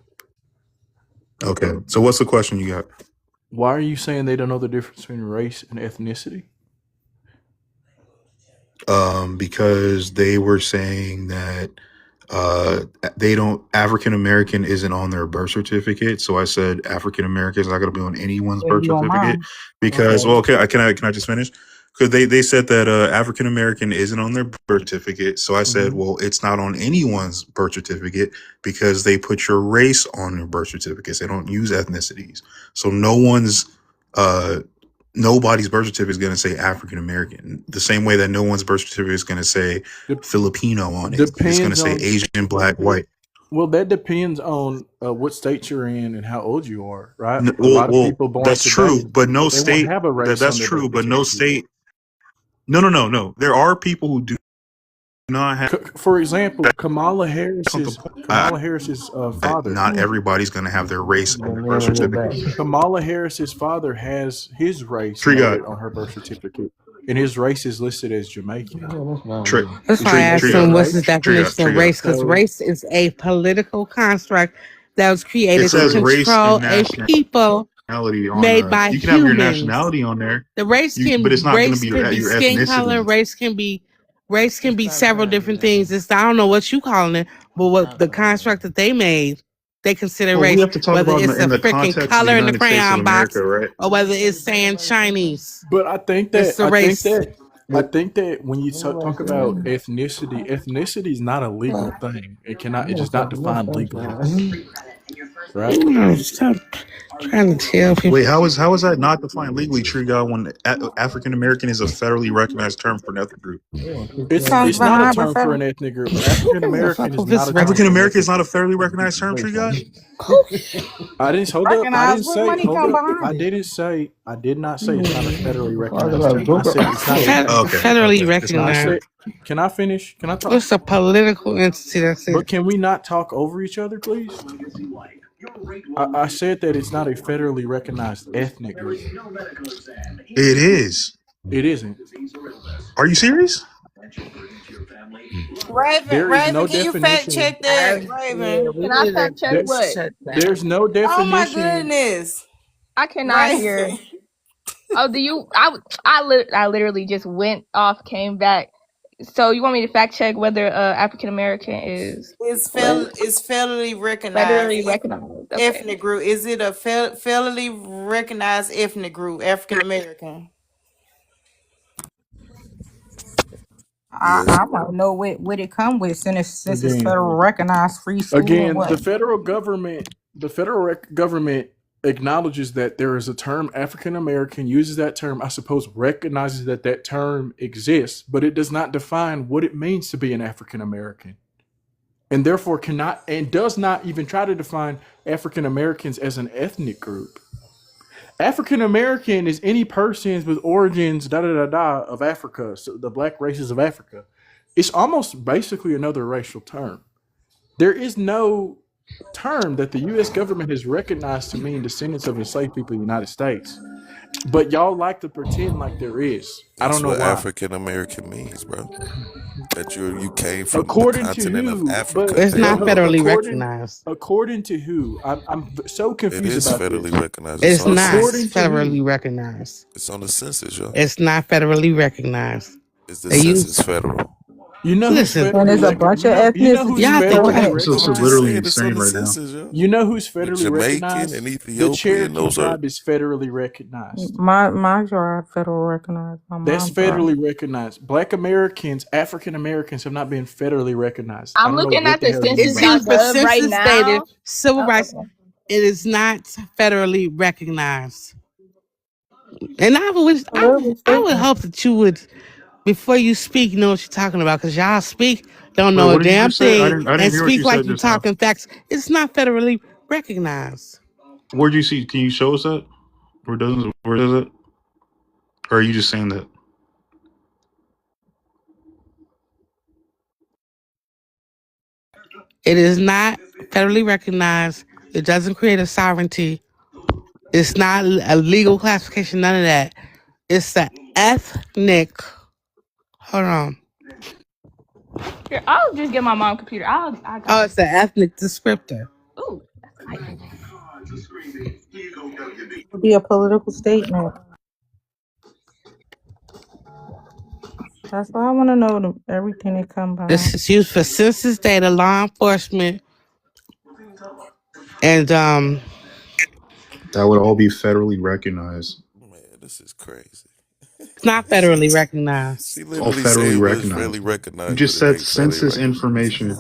Okay. So what's the question you got? why are you saying they don't know the difference between race and ethnicity? Because they were saying that they don't African American isn't on their birth certificate. So I said African American is not going to be on anyone's It'll birth be on certificate mine. because Okay. well, okay, can I just finish? Because they said that African American isn't on their birth certificate. So I said, Hmm. well, it's not on anyone's birth certificate because they put your race on their birth certificates. They don't use ethnicities. So uh nobody's birth certificate is going to say African American. The same way that no one's birth certificate is going to say Dep Filipino on it. It's going to depends say on. Asian, black, white. Well, that depends on what state you're in and how old you are, right? A Well, lot of well, people born that's true, today, but no they won't state have a race that's on their birth true, but no certificate. state. No, no, no, no. There are people who do not have. For example, That's not the point. Kamala Harris's father. Not everybody's going to have their race on their birth certificate. Kamala Harris's father has his race Tree God, noted on her birth certificate, and his race is listed as Jamaican. tree, That's why I Isn't that asked tree his him God, what's his race? tree God, definition of tree God. race, because So, race is a political construct that was It created to says race and control a nationality people on. made by You can have your humans. nationality on there. The But it's not going to be race can be your skin color, ethnicity. race can be several different things. It's I don't know what you calling it, but what the construct that they made, they consider Well, we race, have to talk whether about it's a in the freaking context of the color in the United States of crayon America, box right? or whether it's saying Chinese. but I think It's that the race. when you talk about ethnicity, ethnicity is not a legal thing. It does not define legally, right? Stop trying to tell people. Wait, how is that not defined legally, True God, when African American is a federally recognized term for an ethnic group? Comes It's not a behind, but term for an federal. ethnic group. African Who the American fuck is with not this a term African for an American ethnic is not a group. federally recognized term, True God. I didn't hold up. I Recognize didn't what say money hold come up. behind it. I did not say it's not a federally recognized term. I said it's not a. Okay, Federally okay, just I making recognized. sure. said, can I finish? Can I talk? It's a political entity. That's But it. can we not talk over each other, please? I said that it's not a federally recognized ethnic group. It is. It isn't. Are you serious? Raven, There is Raven, no can you fact definition. check that, Raven? Can I fact check There, what? there's no Oh my definition. goodness, I cannot hear. Raven. Oh, do you? I literally just went off, came back. So you want me to fact check whether African American is what It's federally recognized federally recognized? Okay. ethnic group. Is it a federally recognized ethnic group, African American? I want to know what it come with since it's Again, federal recognized free school and again, what. the federal government acknowledges that there is a term African American, uses that term, I suppose, recognizes that that term exists, but it does not define what it means to be an African American, and therefore cannot and does not even try to define African Americans as an ethnic group. African American is any persons with origins of Africa, so the black races of Africa. It's almost basically another racial term. There is no term that the U.S. government has recognized to mean descendants of enslaved people in the United States. But y'all like to pretend like there is. I don't That's know what why. African American means, bro. That you came from the According to continent of who? Africa. It's But not Hell no. federally according recognized. to who? I'm so It confused is about federally this. recognized. It's It's on the not According census. to who? federally recognized. It's on the census, yo. It's not federally recognized. Is the They use census federal? You know who's listen. And federally there's a bunch of you know who's ethnicities. Y'all Go think federally I, ahead. This is I'm just recognized? literally saying it's on insane the right now. census, yo. You know who's With federally Jamaican recognized? and The Ethiopian, Cherokee those are tribe is federally recognized. My tribe federal recognized. My That's mom tribe. federally recognized. Black Americans, African Americans have not been federally recognized. I I'm don't know looking what at the the hell you it's mean. used for census.gov right census data, now. civil Oh, rights. okay. It is not federally recognized. And I Literally would statement. hope that you would before you speak, know what you're talking about, because y'all speak, don't Wait, know a what did you damn just say? thing, I didn't and hear what speak you like said you just now. talking facts. It's not federally recognized. Where'd you see? Can you show us that? Where does it? Or are you just saying that? It is not federally recognized. It doesn't create a sovereignty. It's not a legal classification, none of that. It's the ethnic. Hold on. Here, I'll just get my mom computer. I got Oh, it. it's the ethnic descriptor. Ooh, that's nice. It'll be a political statement. That's why I want to know everything they come This behind. is used for census data, law enforcement, and That would all be federally recognized. Man, this is crazy. it's not federally recognized. She It's all literally said federally it was recognized. fairly You recognized, but just it said ain't fairly census recognized. information.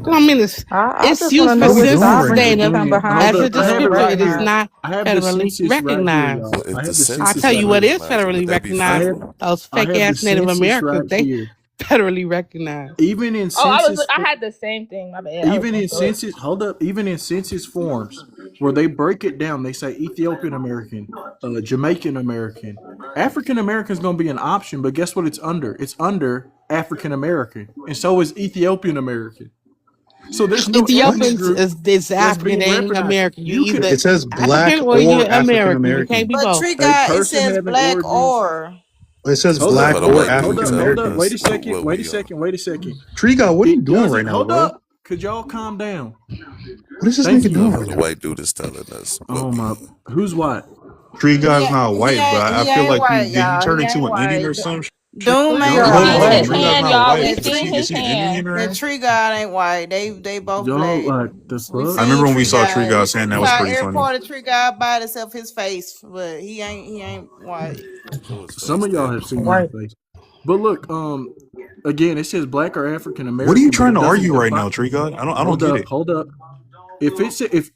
I mean, it's I it's just want used to for What know are we what doing census right now? We're sovereignty data doing come it. behind Hold as it a up. if I it have ain't it descriptor. right It is here. recognized. not I have the federally census right here, recognized. y'all. Well, if I the have the I'll census tell census right you what here. is recognized it, federally would that be I recognized. have federal? Those I fake have the ass Native census right Americans, they here. federally recognized. Even in Oh, census I had the same thing. My bad. I was even going in through it. census hold up, even in census forms where they break it down, they say Ethiopian American, Jamaican American. African American is going to be an option, but guess what it's under? It's under African American, and so is Ethiopian American. So there's no ethnic What? Ethiopians group is that's African, being they ain't recognized. American. You You could either It says black African or or you're African American. You can't be American. But both. Tree a God, it person says having black origins. or. It says Hold Enough up, black of the hold or up, white hold dude African up, hold telling up. American. Wait a us second, what wait a we are. second, wait a second. Tree God, what are you It doing right doesn't, now, hold bro? up. Could y'all calm down? What is this Thank nigga doing you. Enough right of the now? white dude is telling us what Oh we my, are. who's what? Tree God's not He white, but ain't I he feel ain't like white, did you y'all. turn He into ain't an Indian or white. some Tree, Doom Tree ain't y'all We God like seen Hold white. on, his Tree white. God's hand, not y'all. white. We That seen tree his Is he hand. Indian, that right? tree God ain't white. They both y'all black. like the We fuck? I seen remember when we tree saw Tree God. We God's hand, that was saw pretty every funny. part of tree God by itself his face, but he ain't white. Show his Some face, of y'all damn have it. seen my White. face. But look, again, it says black or African What are you American, but trying it to doesn't argue right define. now, Tree God? I don't get it. Hold up. If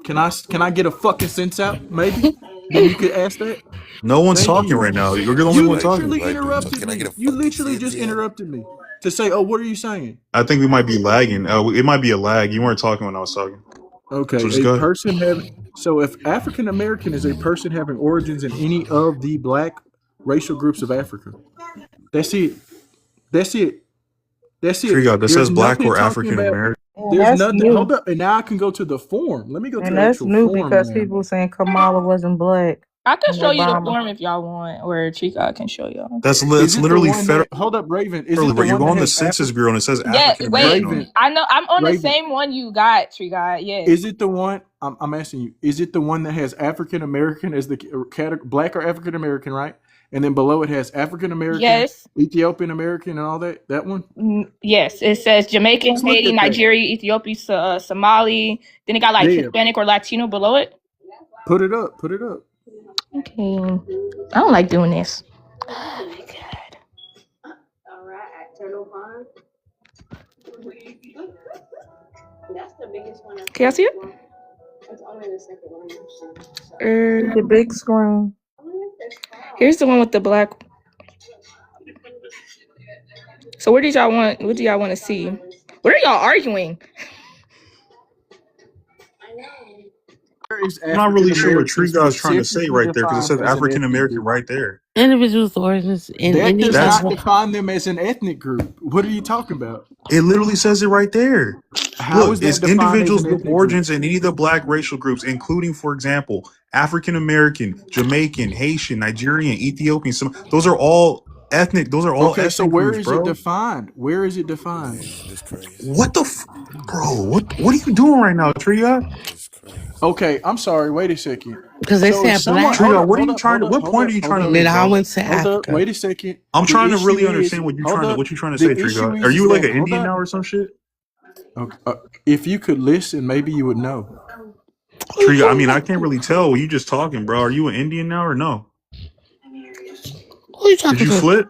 can I get a fucking sense out? Maybe. Then you could ask that. No one's Thank talking you. right now. You're the only You one The talking. literally white dude talking. interrupted Can I get me. a You fucking literally just ciencia? interrupted me to say, "Oh, what are you saying?" I think we might be lagging. It might be a lag. You weren't talking when I was talking. So Okay, just a go ahead. person having so if African American is a person having origins in any of the black racial groups of Africa. That's it. That's it. That's Tree it. God, that There's says black nothing or talking African about. American. And There's that's nothing. new. Hold up, and now I can go to the form. Let me go to And the that's actual new form because now. people saying Kamala wasn't black I can and show you the Obama. form if y'all want, or Chica can show y'all. Is That's it the literally one federal. that? Hold up, Raven. Is it the But you one go that on the has Census African? Bureau and it says Yeah, African wait. American on Raven. it. I know I'm on the Raven. same one you got, Tree God. Yes. Is it the one? I'm asking you. Is it the one that has African American as the category, black or African American, right? And then below it has African American, Yes. Ethiopian American, and all that. That one. Yes. It says Let's Jamaican, look Haiti, at that. Nigeria, Ethiopia, Somali. Then it got like Yeah. Hispanic or Latino below it. Put it up. Put it up. Okay. I don't like doing this. Can y'all see it? The big screen. Here's the one with the black. So where did y'all want? What do y'all want to see? What are y'all arguing? Where is I'm not African really sure what American Tree God's trying to say specifically right there because it defined says as an African ethnic American group? right there. Individuals' origins in That any does That's not of define them as an ethnic group. What are you talking about? it. Literally says it right there. How Look, is that it's defined as individuals an with ethnic group? origins in any of the black racial groups, including, for example, African American, Jamaican, Haitian, Nigerian, Ethiopian. Some those are all ethnic. Those are all Okay, so ethnic where groups, is it bro. defined? Where is it defined? Man, this crazy. What the, bro? What are you doing right now, Tria? This crazy. Okay, I'm sorry. Wait a second. because they So if said someone, black. hold Tria, up, what are hold you up, trying hold to? up, What hold point are up, you hold trying to up, Then make, I bro? went to hold up. Africa. Wait a second. I'm The trying to issue really is, understand what you're hold trying to up. what you're trying to The say, issue Tria. Are is you like that, an hold Indian up. now or some shit? Okay, if you could listen, maybe you would know. Tria, I mean, I can't really tell. You just talking, bro. Are you an Indian now or no? Who you Did talking you to? flip?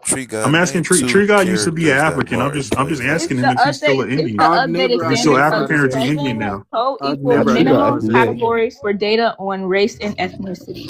Tree I'm God, asking name Tree. two Tree guy used to be an characters that African. I'm bar just inflated. asking him if he's still an It's the Indian. I've updated never, If he's I've still standard never of heard African of or is that. he Indian 7 now? I've co-equal Yeah, never Tree heard of God minimum that. FBA. categories for data on race and ethnicity.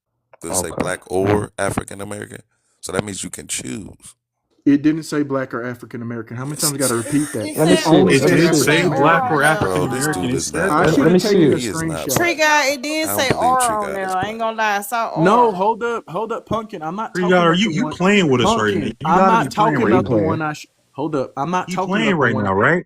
Does it say Okay. black or African American? So that means you can choose. It didn't say black or African American. How many times Yes, I got to repeat that? He Let me It said see. only it It Let me said didn't didn't see. say say African black oral American. or on African bro. there. This American. dude It is said not I that. should Let have me taken the see. he is not screenshot. Tree black. guy, it did I don't say believe oral Tree on God is there. I ain't black. gonna lie, I saw No, oral. hold up, Pumpkin. I'm not Tree talking God, are about you the one. playing with us right now? Pumpkin, You I'm gotta be not playing talking right He about now. the one playing. Hold up, I'm not You talking playing about the right one. now, right?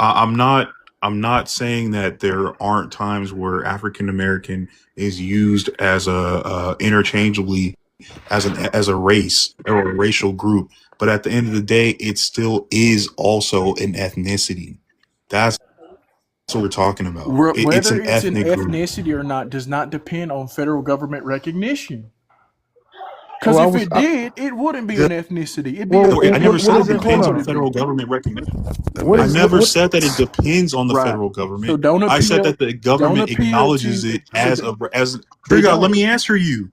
I'm not. I'm not saying that there aren't times where African American is used as a interchangeably as a race or a racial group, but at the end of the day, it still is also an ethnicity. That's what we're talking about. It's Whether an it's an ethnic group. ethnicity or not does not depend on federal government recognition. Because Well, if it did, it wouldn't be an ethnicity. It'd be well, I it never would said it it hold depends depends what on on. it'd be. federal government recognition. That What I is makes what? never What? sense. said that it depends on the Right. federal So government. don't I said appeal that the don't government appeal acknowledges to it so as d- a as. so Trigger, let don't me answer you.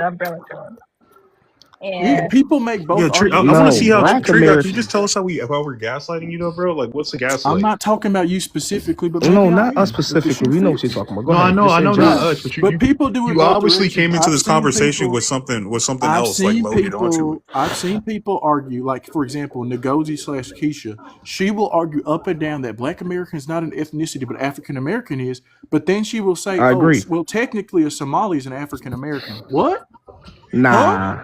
the umbrella term. Yeah, And people make Yeah, both I arguments. want to No, see how black Trigger. Can you just Americans. tell us how we're gaslighting you, though, bro? Like, what's the I'm gaslight? not talking about you specifically, but No, maybe I not us am if the specifically. shoe We know what you're fits. talking about. Go No, ahead. Just I in know, not Yeah, general. us, but but people do it you both obviously directions. came into I've this seen conversation people. with something else like loaded onto it. I've seen people argue, like for example, Ngozi / Keisha. She will argue up and down that Black American is not an ethnicity, but African American is. But then she will say, I "Oh, agree. well, technically, a Somali is an African American." What? Huh? Nah.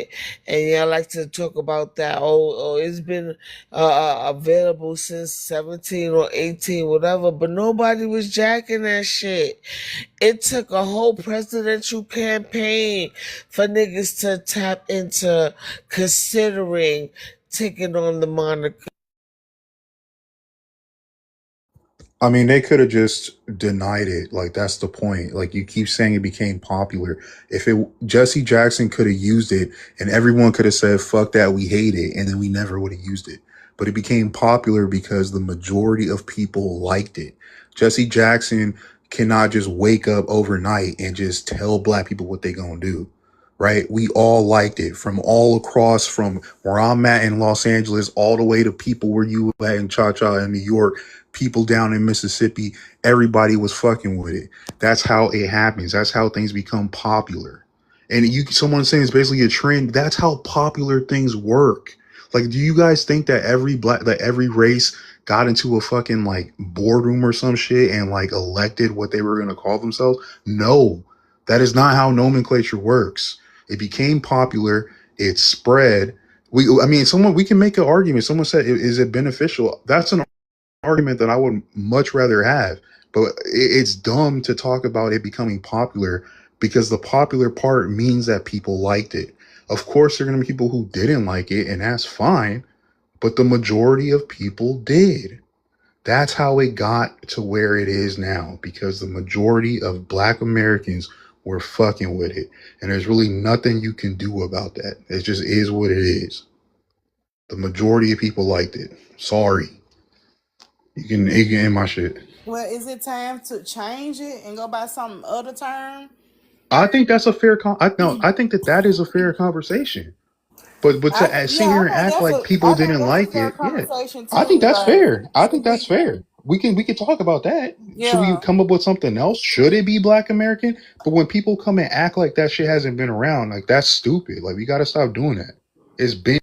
shit, and y'all like to talk about that. It's been available since 17 or 18, whatever. But nobody was jacking that shit. It took a whole presidential campaign for niggas to tap into considering taking on the moniker. I mean, they could have just denied it. Like, that's the point. Like, you keep saying it became popular. If it Jesse Jackson could have used it, and everyone could have said, "Fuck that, we hate it," and then we never would have used it. But it became popular because the majority of people liked it. Jesse Jackson cannot just wake up overnight and just tell black people what they gonna do. right? We all liked it from all across, from where I'm at in Los Angeles, all the way to people where you at in Cha Cha in New York, people down in Mississippi. Everybody was fucking with it. That's how it happens. That's how things become popular. And someone saying it's basically a trend. That's how popular things work. Like, do you guys think that every race got into a fucking like boardroom or some shit and like elected what they were going to call themselves? No, that is not how nomenclature works. It became popular. It spread. We can make an argument. Someone said, is it beneficial? That's an argument that I would much rather have. But it's dumb to talk about it becoming popular because the popular part means that people liked it. Of course, there are going to be people who didn't like it, and that's fine. But the majority of people did. That's how it got to where it is now, because the majority of Black Americans were fucking with it. And there's really nothing you can do about that. It just is what it is. The majority of people liked it. Sorry. You can end my shit. Well, is it time to change it and go by some other term? I think that's a fair I think that is a fair conversation. But to sit here and act like people I think didn't that's a like fair it, yeah, conversation I think too. that's Like, fair. I think should that's we? fair. We can talk about that. Should we Yeah. come up with something else? Should it be Black American? But when people come and act like that shit hasn't been around, like that's stupid. Like we got to stop doing that. It's been.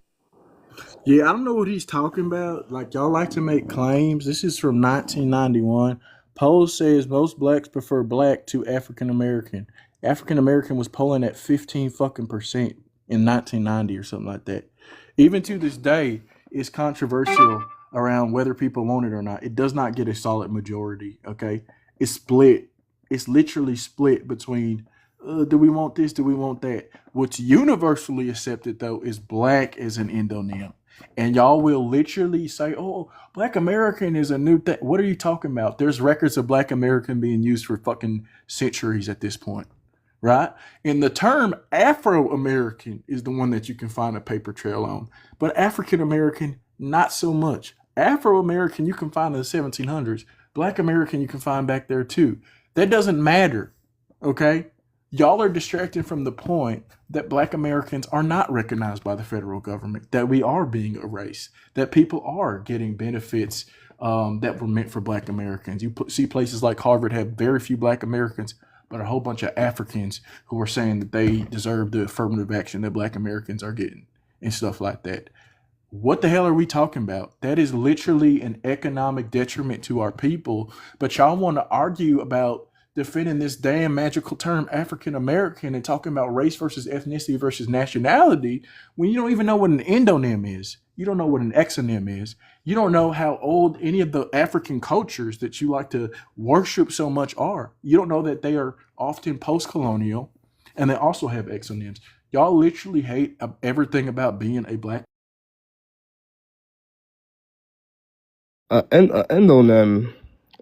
Yeah, I don't know what he's talking about. Like, y'all like to make claims. This is from 1991. Poll says most blacks prefer black to African American. African American was polling at 15 fucking percent in 1990 or something like that. Even to this day, it's controversial around whether people want it or not. It does not get a solid majority. Okay, it's split. It's literally split between do we want this? Do we want that? What's universally accepted though is black as an endonym. And y'all will literally say, "Oh, Black American is a new thing." What are you talking about? There's records of Black American being used for fucking centuries at this point, right? And the term Afro American is the one that you can find a paper trail on, but African American, not so much. Afro American you can find in the 1700s. Black American you can find back there too. That doesn't matter, okay? Y'all are distracted from the point that Black Americans are not recognized by the federal government, that we are being erased, that people are getting benefits that were meant for Black Americans. You see places like Harvard have very few Black Americans, but a whole bunch of Africans who are saying that they deserve the affirmative action that Black Americans are getting and stuff like that. What the hell are we talking about? That is literally an economic detriment to our people, but y'all want to argue about defending this damn magical term African American and talking about race versus ethnicity versus nationality when you don't even know what an endonym is. You don't know what an exonym is. You don't know how old any of the African cultures that you like to worship so much are. You don't know that they are often post-colonial and they also have exonyms. Y'all literally hate everything about being a black. Endonym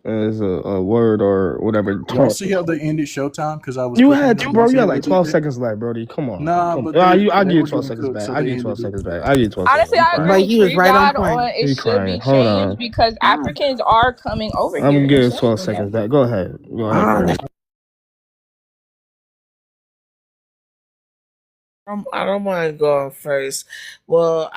is a word or whatever Y'all term. see how they ended Showtime because I was You cooking had them? Y'all bro. see You how had they like did 12 that? seconds left, Brody. Come on, Nah, come. but they I'll they give you were 12 getting seconds cooked, back. so I'll give they you 12 ended it. seconds back. I'll give you 12 seconds. Honestly, Be I agree quiet. But with you was Tree right on God on point. it Be should quiet. be Hold changed on. because Africans are coming over I'm here gonna give and you staying 12 here. seconds back. Go ahead. Go ahead, Ah, Brody. I don't mind going first. Well,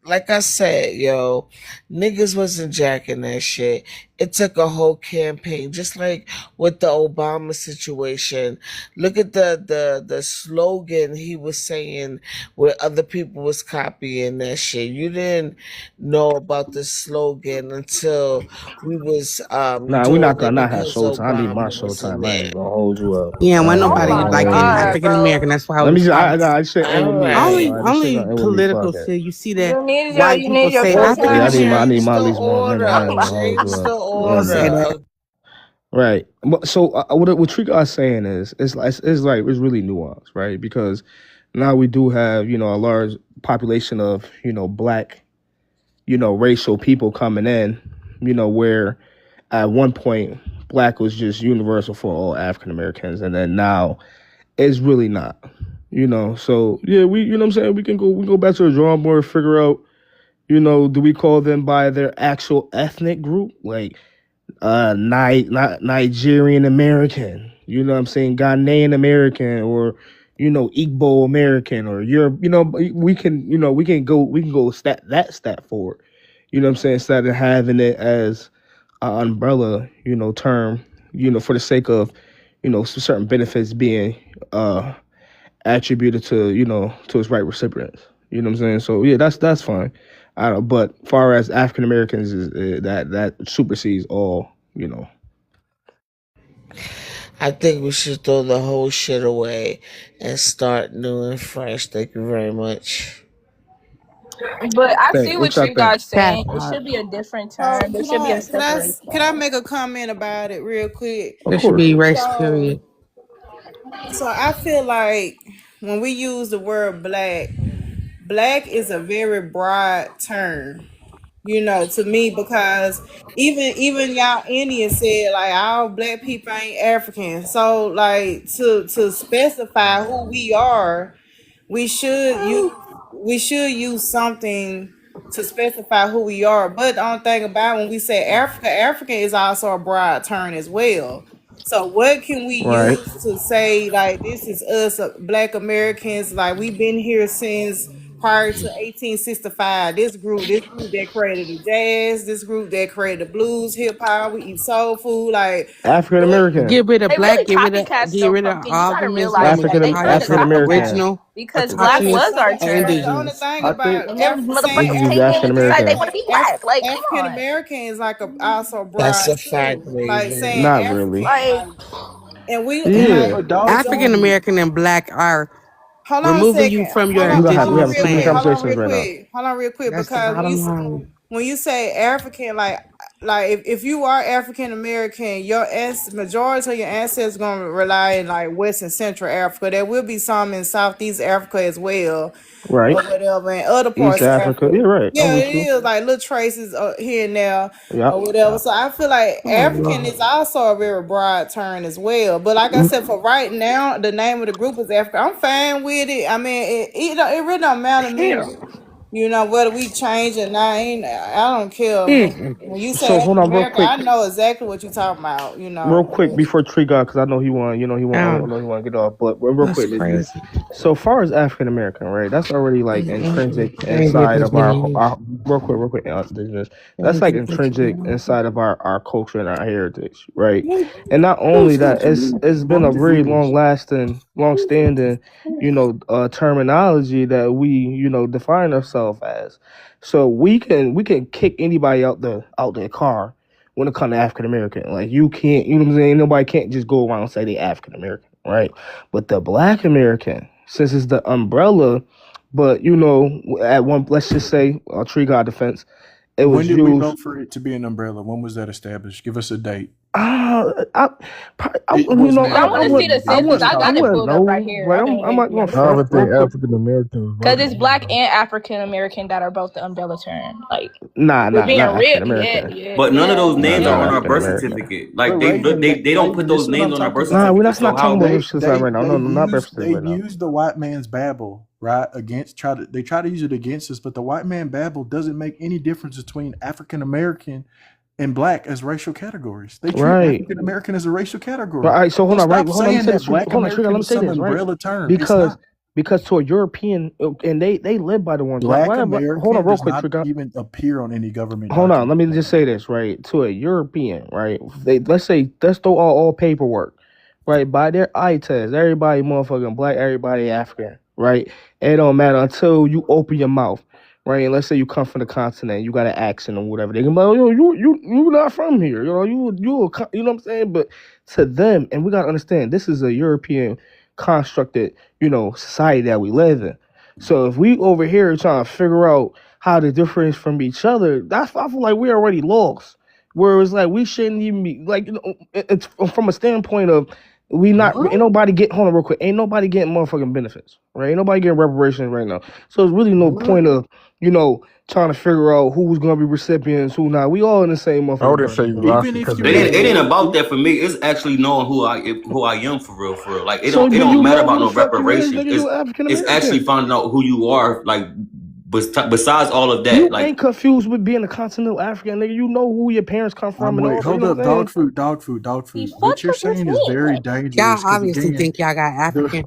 like I said, yo, niggas wasn't jacking that shit. It took a whole campaign, just like with the Obama situation. Look at the slogan he was saying where other people was copying that shit. You didn't know about the slogan until we was Nah, we're not doing it gonna not have because showtime. I need my Obama was in showtime. I ain't there. gonna hold you up. yeah, I when ain't Oh nobody gonna my liking hold you up. God, African bro. American, that's why I Let me was just. fighting. I just end with me, bro. Only Alright. This shit only gonna end with me. Fuck political it. still you see that You need white people your say show Okay, African Yeah, I time. need American. change my at the least 1 minute. I order. ain't gonna hold you Change the up. You don't say order. that. Right. So what Trika is saying is it's like it's really nuanced, right? Because now we do have a large population of black racial people coming in, where at one point black was just universal for all African Americans, and then now it's really not. So yeah, we what I'm saying, we go back to the drawing board, figure out do we call them by their actual ethnic group, like Nigerian American, you know what I'm saying, Ghanaian American, or Igbo American or Europe. We can go stat forward. You know what I'm saying? Instead of having it as an umbrella, term, for the sake of, certain benefits being attributed to, to its right recipients. You know what I'm saying? So yeah, that's fine. I don't, but far as African Americans is that supersedes all. I think we should throw the whole shit away and start new and fresh. Thank you very much. But I see Think what what y'all you think? guys That saying. It part. should be a different So term. There should be a can I separation. make a comment about it real quick? Of There should course. be race So period. so I feel like when we use the word black, black is a very broad term, to me, because even y'all Indians said like all black people ain't African. So like to specify who we are, we should use something to specify who we are. But the only thing about when we say Africa, African is also a broad term as well. So what can we Right. use to say like this is us, Black Americans? Like we've been here since prior to 1865. This group that created the jazz, this group that created the blues, hip hop. We eat soul food. Like African what? American. Get rid of They black. really Get rid of copycat get stuff rid from of things. You all gotta them is realize labels. that they African kind Title of African copycat American. original, because black Okay, indigenous, was our so and but term. the only indigenous. thing I think about And then Let's saying just motherfuckers use came in African and decided they American. want to be Af- black. Like, come African on. American is like also That's broad a fact, too. Like Raven. saying Not really. African, Like, like, and we and yeah, like Yeah. but dog African majority. food. American and black are Hold on a removing you second. from your Hold We on. gonna have Hold we on indigenous have real too many quick. land. Hold on conversations real right now. quick. Hold on real quick. That's the Because bottom line. when you say African, like if you are African American, majority of your ancestors gonna rely in like West and Central Africa. There will be some in Southeast Africa as well, Right. or whatever, and other East parts of Africa. Africa. Yeah, right. I'm Yeah, it with you. is like little traces here and there Yep. or whatever. So I feel like Oh African Lord. is also a very broad term as well. But like I said, for right now, the name of the group is Africa. I'm fine with it. I mean, it really don't matter to me. Hell. Whether we change or not, I don't care. Mm-mm. When you say So hold African on real American, quick. I know exactly what you're talking about. Real quick But before Tree got, because I know he want, I Oh, know he want to get off, but real that's quick, crazy. so far as African American, right? That's already like Mm-mm-mm. intrinsic Crazy inside of our, believe. our real quick, indigenous. That's like Crazy intrinsic believe. inside of our culture and our heritage, right? And not only that, it's been a very long standing, terminology that we, define ourselves as. So we can kick anybody out their car when it comes to African American. Like you can't, you know what I'm saying? Nobody can't just go around and say they African American, right? But the Black American, since it's the umbrella, but at one, let's just say, Tree God defense, it When was did we used. vote for it to be an umbrella? When was that established? Give us a date. I, It was I, but I made want I to would, see the legally. I Don't census. wouldn't, I I got disrespect it me. wouldn't pulled up right know. here. Like I can I'm read not it real gonna I don't quick. front even real think quick. African Americans Because voted it's on black that. and African American that are both the umbrella term. Like, Nah, we're not being real. African Yeah, American. yeah, But none of yeah, those names are Not on yeah. our African birth American. certificate. But Like Raven, they don't put Raven, this those is what I'm names on our talking birth Nah, about. we're certificate. not So talking about how? They racial they right now. they No, no, not birth used certificate they right now. used the white man's Babel right against they try to use it against us, but the white man Babel doesn't make any difference between African American and black as racial categories. They treat Right. African American as a racial But all category. right, so So hold on, right? stop Hold on, let me saying say this. that black Hold on, Trigger, let American me is say some this, right? umbrella term. It's Because not. to a European, and they live by the ones. Black Hold on, American real does quick, not Trigger. even appear on any government Hold on, document. let me just say this, right? To a European, right? Let's throw all paperwork, right? By their eye test, everybody motherfucking black, everybody African, right? It don't matter until you open your mouth, right? And let's say you come from the continent, you got an accent or whatever. They can be like, yo, you not from here, you know what I'm saying? But to them, and we gotta understand, this is a European constructed, society that we live in. So if we over here trying to figure out how to differentiate from each other, I feel like we're already lost. Whereas like we shouldn't even be like it's from a standpoint of we not ain't What? nobody get hold on real quick, ain't nobody getting motherfucking benefits, right? Ain't nobody getting reparations right now. So there's really no What? point of trying to figure out who's gonna be recipients, who not. We all in the same I motherfucking wouldn't say boat. you lost Even it if because of you It ain't had it ain't benefits. about it, that for me. It's actually knowing who I am for real, for real. Like So it do don't you matter know about who the no fuck you is, reparations. nigga? You African It's actually American. finding out who you are. Like besides all of that, You like ain't confused with being a continental African nigga. You know who your parents come from and wait, all. You hold know what up, I'm saying? dog food, dog food, dog The food. fuck What you're does this saying is mean? very Like, dangerous Y'all because obviously again, think y'all got the African.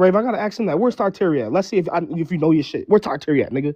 Raven. I gotta ask him that. Where's Tartaria at? Let's see if you know your shit. Where's Tartaria at, nigga?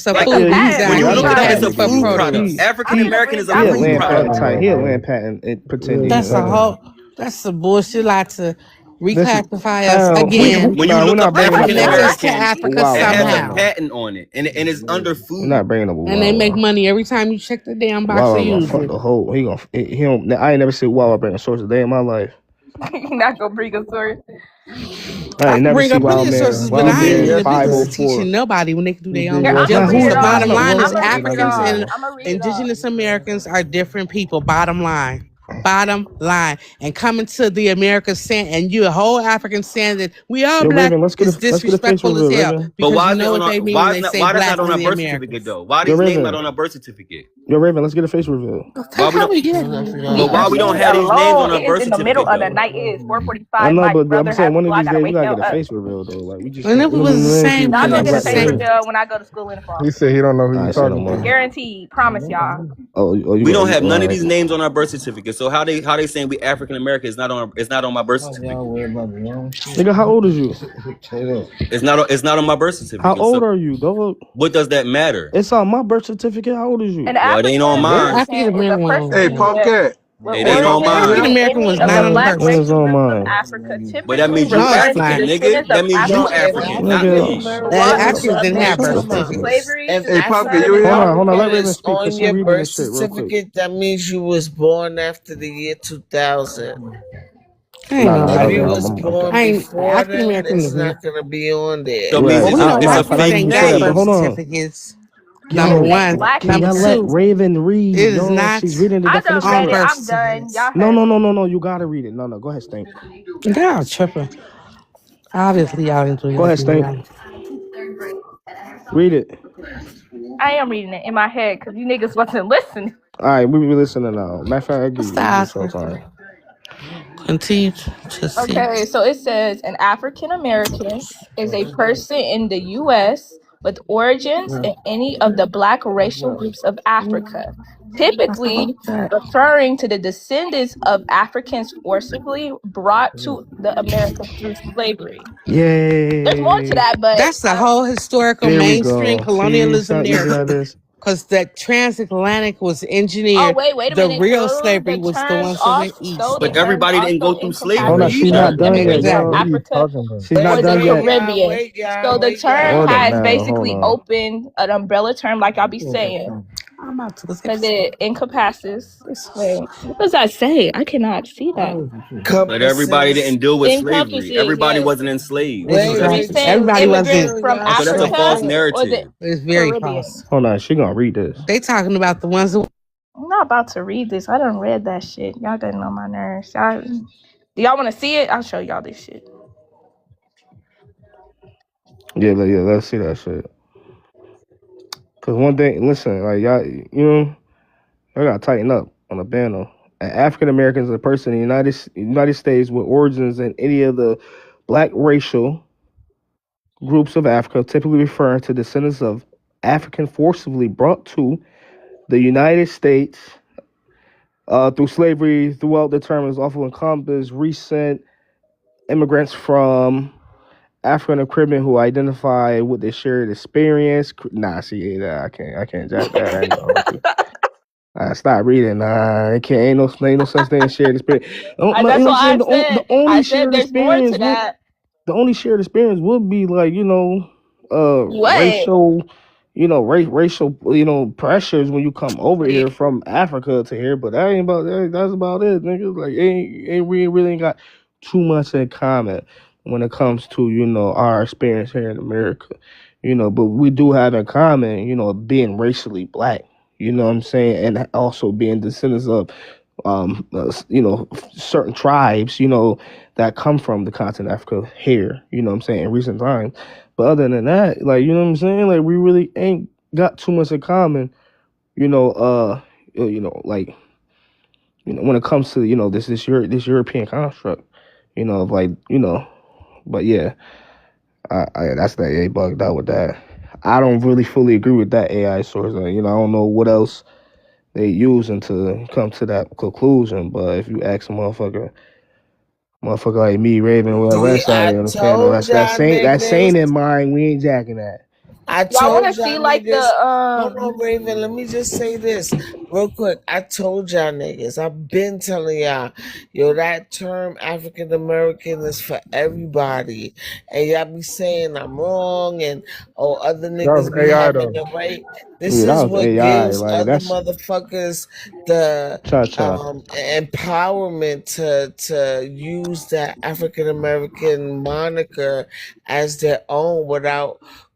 It's a Like It's a food. Yeah, when patent. you I You look know it up, gotta. it's patent a niggas food be product. he African I can American read. is a I he a read food land the product. patent type. He a label. land patent and pretend he That's is. a Okay. whole. That's a bullshit lie to This is reclassify us how again When you nah, we're look up not and bringing up African a connect us to American, Africa wow it has a right somehow. now. patent on it, and it's under We're food. not bringing up a And they make Wawa. money every time you check the damn box or Wawa gonna use fuck it. the whole. He don't. I ain't never seen Wawa bring a source a day in my life. You're not gonna bring a sword. I I ain't can never bring see up plenty Wild of Man. sources, but Wild You I ain't did in Man the business of yesterday. 504. teaching nobody when they can do You their did own Here, I'm Now gonna who read justice. it The is off. bottom talking about? line Who is is I'm gonna read it Africans off. and talking? I'm gonna read it off. indigenous Americans are different people. Bottom line. Bottom line. And coming to the America saying, and you a whole African saying that we are Yo, black Raven, is let's get a face disrespectful as reveal, hell Raven. But because why you is it know on what our they mean when why is they not say why that's black not on is our the birth certificate Americans. though? Why Yo, these names not Raven. on our birth certificate? Yo, Raven, let's get a face reveal. Why we How don't we get but The why we don't moon have these names on alone our is birth in the middle certificate of the though? night. It is I 4:45. know, My but I'm brother saying has one of school. I these gotta days we wake gotta him get a up. face reveal though. Like we just And can't. if You it know, was the man, same, people Y'all then can't gonna it act get was a like the they face same. ain't. reveal when I go to school in the He fall. said he don't know who All you right, say no talking more. to. Guaranteed. Promise y'all. Oh, you We don't gonna? have none All of right. these names on our birth certificate. So how they saying we African American is not on my birth Oh, y'all certificate. worried about the wrong shit. Nigga, how old is you? Say that. It's not on my birth How certificate. old So are you, dog? what does that matter? It's on my birth certificate. How old is you? An Well, it ain't African on What mine. African American is a American? person Hey, Pumpkin. with It Hey, ain't on Pumpkin, origins you African in here? mine. American any was of not the on the black birth When is racial on certificate. groups of mine? Africa, But that typically means No, you it's referring to not. African, nigga. descendants of That means you African No, in African, enslaved not African Nigga, me. who The brought American, to Africans the didn't hey, have birth Americas through Chima, certificates. slavery, if Hey, through Pumpkin, African you enslavement, hold and here? on, also hold on. Let American Raven is speak cause on she your reading birth this shit real quick. certificate, that means you was born after the year 2000. I ain't Nah, know nah, If that. you nah, was I'm born I ain't before African then, American it's is not. not gonna be on So there. it means right. Well, we it's know All right, for Africans fine. I these give ain't you say got that, but birth hold names. on. certificates. and Number Yo, enslaved one. black can Number y'all people. let two, Raven read, it is dog? She's not reading the I done definition on read right. it. birth I'm done. certificates. Y'all No, heard no, no, me. no, no. You gotta read it. No, no. Go ahead, Stink. Y'all tripping. Obviously, y'all enjoy Go y'all ahead, being Stink. young. Read it. I am reading it in my head because you niggas wasn't listening. All right, we be listening now. Matter of fact, I give What's you. the You get your Oscar? time. Continue to see. Okay, so it says an African American is a person in the U.S. with origins in any of the black racial groups of Africa, typically referring to the descendants of Africans forcibly brought to the Americas through slavery. There's more to Yay! that, but That's the whole historical There we mainstream go. See, it's colonialism not easy narrative. like this. Because that transatlantic was oh engineered. wait a The minute. real Though slavery the was the terms ones that went also though the But east. terms everybody didn't go also through slavery Hold on, encompasses she's either. not African done yet, Americans, Exactly. What are yo. you Africa, talking about? She's not or the done Wait, yet. y'all, Caribbean. wait, y'all, So the wait, term y'all. Order has now. Hold basically on. opened an umbrella term, like I'll be saying, I'm about to look at because this. it encompasses. Wait, what does that say? I cannot see that. But everybody Compasses. didn't deal with slavery. Encompasses, Everybody yes. wasn't enslaved. So Wait, that's wait, Recent chill, Everybody chill, immigrants wasn't. chill. from Y'all so that's a slow false Africa down. or the narrative. It's very Caribbean. false. Hold on. She gonna read this. They talking about the ones who I'm not about to read this. I done read that shit. Y'all getting on my nerves. Do y'all want to see it? I'll show y'all this shit. Yeah, yeah. Let's see that shit. Cause one thing, listen, like y'all, y'all gotta tighten up on the banner. An African American is a person in the United States with origins in any of the black racial groups of Africa, typically referring to descendants of African forcibly brought to the United States through slavery. Throughout the term is often encompass recent immigrants from African and Caribbean who identify with their shared experience. Nah, see, I can't jack that. I ain't gonna hold you. Stop reading. Nah, it can't. Ain't no such thing as shared experience. You know That's what I'm why saying? I said. The only I said shared there's more experience to would that. the only shared experience would be like What? racial racial pressures when you come over Yeah. here from Africa to here, but that ain't about that, that's about it, niggas. Like ain't we really ain't got too much in common when it comes to our experience here in America, but we do have in common being racially black, you know what I'm saying, and also being descendants of certain tribes, that come from the continent of Africa here, what I'm saying, in recent times. But other than that, like, what I'm saying, like, we really ain't got too much in common, like, when it comes to, this European construct, of like, but yeah, that's that AI bugged out with that. I don't really fully agree with that AI source. I don't know what else they using to come to that conclusion. But if you ask a motherfucker like me, Raven, or whatever See, else out I here on the panel, told y'all that niggas. sane in mind, we ain't jacking that. I Y'all want told to y'all see like the niggas. Hold on, Raven. Let me just say this real quick. I told y'all niggas. I've been telling y'all, yo, that term African American is for everybody, and y'all be saying I'm wrong, and other That was niggas be AI having though. it right. This Yeah, that is was what AI. gives Like other that's motherfuckers the cha cha. empowerment to use that African American moniker as their own without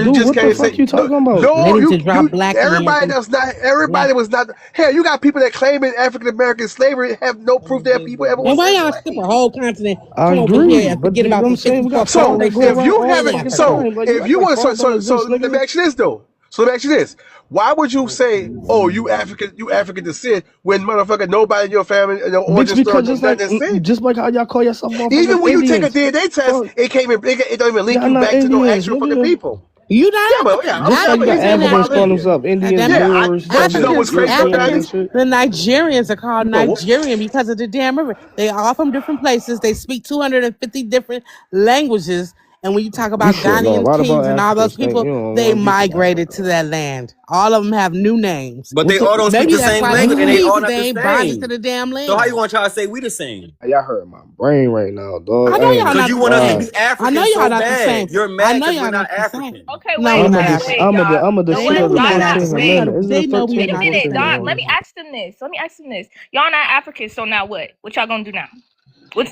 So you Dude, just what the can't say fuck you no. talking about? No, Ready to drop you. black Everybody man. that's not. Black. Everybody was not. Hell, you got people that claim in African American slavery have no proof that people ever And was why y'all skip a enslaved. whole continent? I Come over here agree, and but forget you know about what I'm some saying? shit We got before So farm that colonists go here if around you all in haven't, fucking Africa. so time. Like you if act you like want, farm don't so exist, let me nigga. ask you this though. So let me ask you this: why would you say, "Oh, you African descent," when motherfucker nobody in your family, in your Bitch, origin story, because nothing said it? just like how y'all call yourself Even motherfuckers when you take a Indians. DNA test, Fuck, it can't even, it don't even link y'all you not back to no Indians, actual fucking nigga. people. You not Yeah, but African. yeah, okay, Just like but the Africans easy been for my Africans call opinion. African. themselves God Indians, damn it. Yeah, Moors, but you know fucking what's Africans, crazy though, Europeans and Africans, Dazzy? shit. the Nigerians are called No, what? Nigerian because of the damn river. They are all from different places. They speak 250 different languages. And when you talk You about should know a Ghanaian lot about kings and all those Africans. Think people, you don't they know deep about migrated to Africa. that land. All of them have new names. But What they the? all don't speak Maybe the that's same why they language, and they flee, all because not the they ain't bonded to same. the damn So how you land. want to try to say we the same? Y'all hurt my brain right now, dog. I I know ain't y'all Because gonna not you the want us to lie. same. be I know African y'all so not the same. bad. You're I mad know because we're y'all not not the same. African. Okay, No, wait, we I'm a wait, not. dis- wait, I'm a y'all. I'm a So descendant what? of No, the we Y'all not. not 14th They wait. Amendment. gotta. Is it the They know we are Wait 13th a or not the minute, 14th dog. same. Let me Amendment? ask them this. Let me ask them this. Y'all not African, so now what? What y'all gonna do now?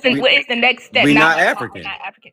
We What is the next step we now not that y'all are African. not African?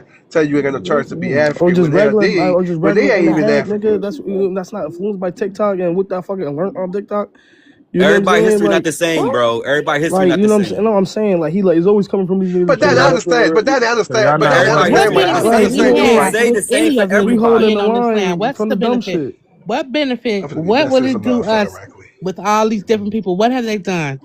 tell you ain't got no chance to be Or African just regular, when they ain't even internet, nigga. African. That's not influenced by TikTok and what that fucking learned on TikTok. You know what I'm Everybody saying? history not Like, the same, bro. Everybody history like not you the know what I'm saying? same. No, I'm saying like he like is always coming from these niggas But that that came I out understand. there. But that I So y'all understand. But not that I Everybody arguing history understand for what not the the I black Like same. you So understand you people? know, can't Yeah, say with the same any for of them, we because we everybody. holding ain't the understand line what's from the the dumb benefit. shit. What benefit? I'm finna eat What that will shit it some do outside us right quick. with all these different people? What have they done?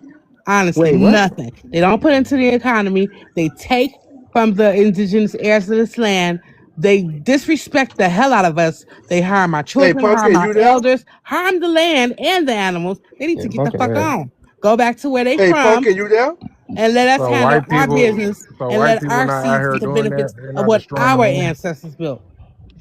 Honestly, Wait, what? nothing. They don't put into the economy. They take from the indigenous heirs of this land. They disrespect the hell out of us. They harm our Hey, children, harm Pumpkin, our you there? elders, harm the land and the animals. They need Yeah, to get the pumpkin fuck ass. on. Go back to where they Hey, from Pumpkin, you there? and let us So handle white our people, business so and white let people our not out seeds here get the doing that. benefits They're of not what destroying the our land. ancestors built.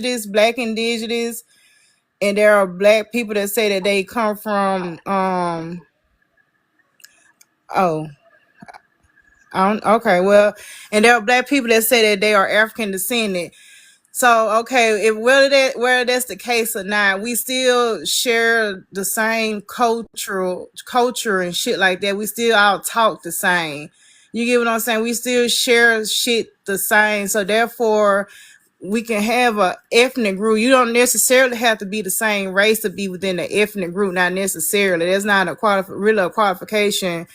indigenous, black indigenous, and there are black people that say that they come from oh, okay, well, and there are black people that say that they are African descendant. So okay, if whether that's the case or not, we still share the same culture and shit like that. We still all talk the same. You get what I'm saying? We still share shit the same. So therefore, we can have a ethnic group. You don't necessarily have to be the same race to be within the ethnic group. Not necessarily. There's not really a qualification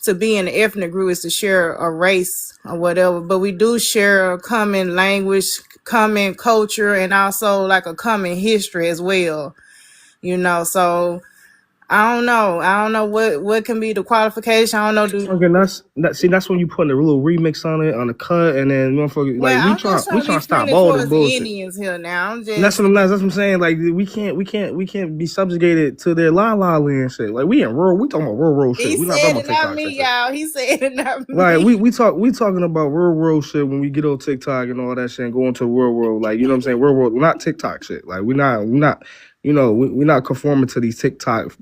to be in the ethnic group is to share a race or whatever. But we do share a common language, common culture, and also like a common history as well. So I don't know what can be the qualification. I don't know. Okay, that's when you putting a little remix on it on the cut, and then motherfucker like Well, we I'm try just trying we to be trying to stop friendly all this towards the bullshit. Indians here now. And that's what I'm saying. Like we can't be subjugated to their la la land shit. Like we talking about real shit. He We not said talking it, about not TikTok me, shit. y'all. He said it, not Like me. we talking about real shit when we get on TikTok and all that shit and go into real world. Like, you know what I'm saying? Real world, not TikTok shit. Like we're not we're not conforming to these TikTok,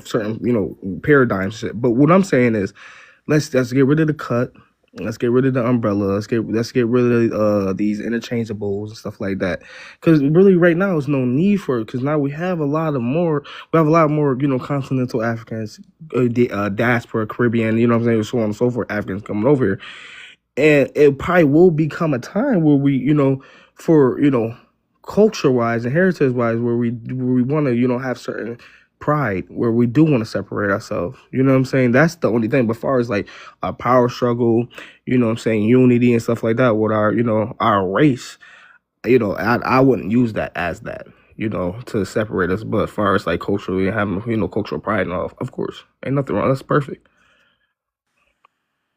certain, paradigm shit. But what I'm saying is let's get rid of the cut. Let's get rid of the umbrella. Let's get rid of these interchangeables and stuff like that. Because really, right now, there's no need for it. Because now we have a lot more, continental Africans, diaspora, Caribbean, you know what I'm saying, so on and so forth, Africans coming over here. And it probably will become a time where we, for, culture wise and heritage wise, where we want to, have certain pride, where we do want to separate ourselves. You know what I'm saying? That's the only thing. But as far as like a power struggle, unity and stuff like that with our, our race, I wouldn't use that as that, to separate us. But as far as like culturally having, cultural pride and all, of course, ain't nothing wrong. That's perfect.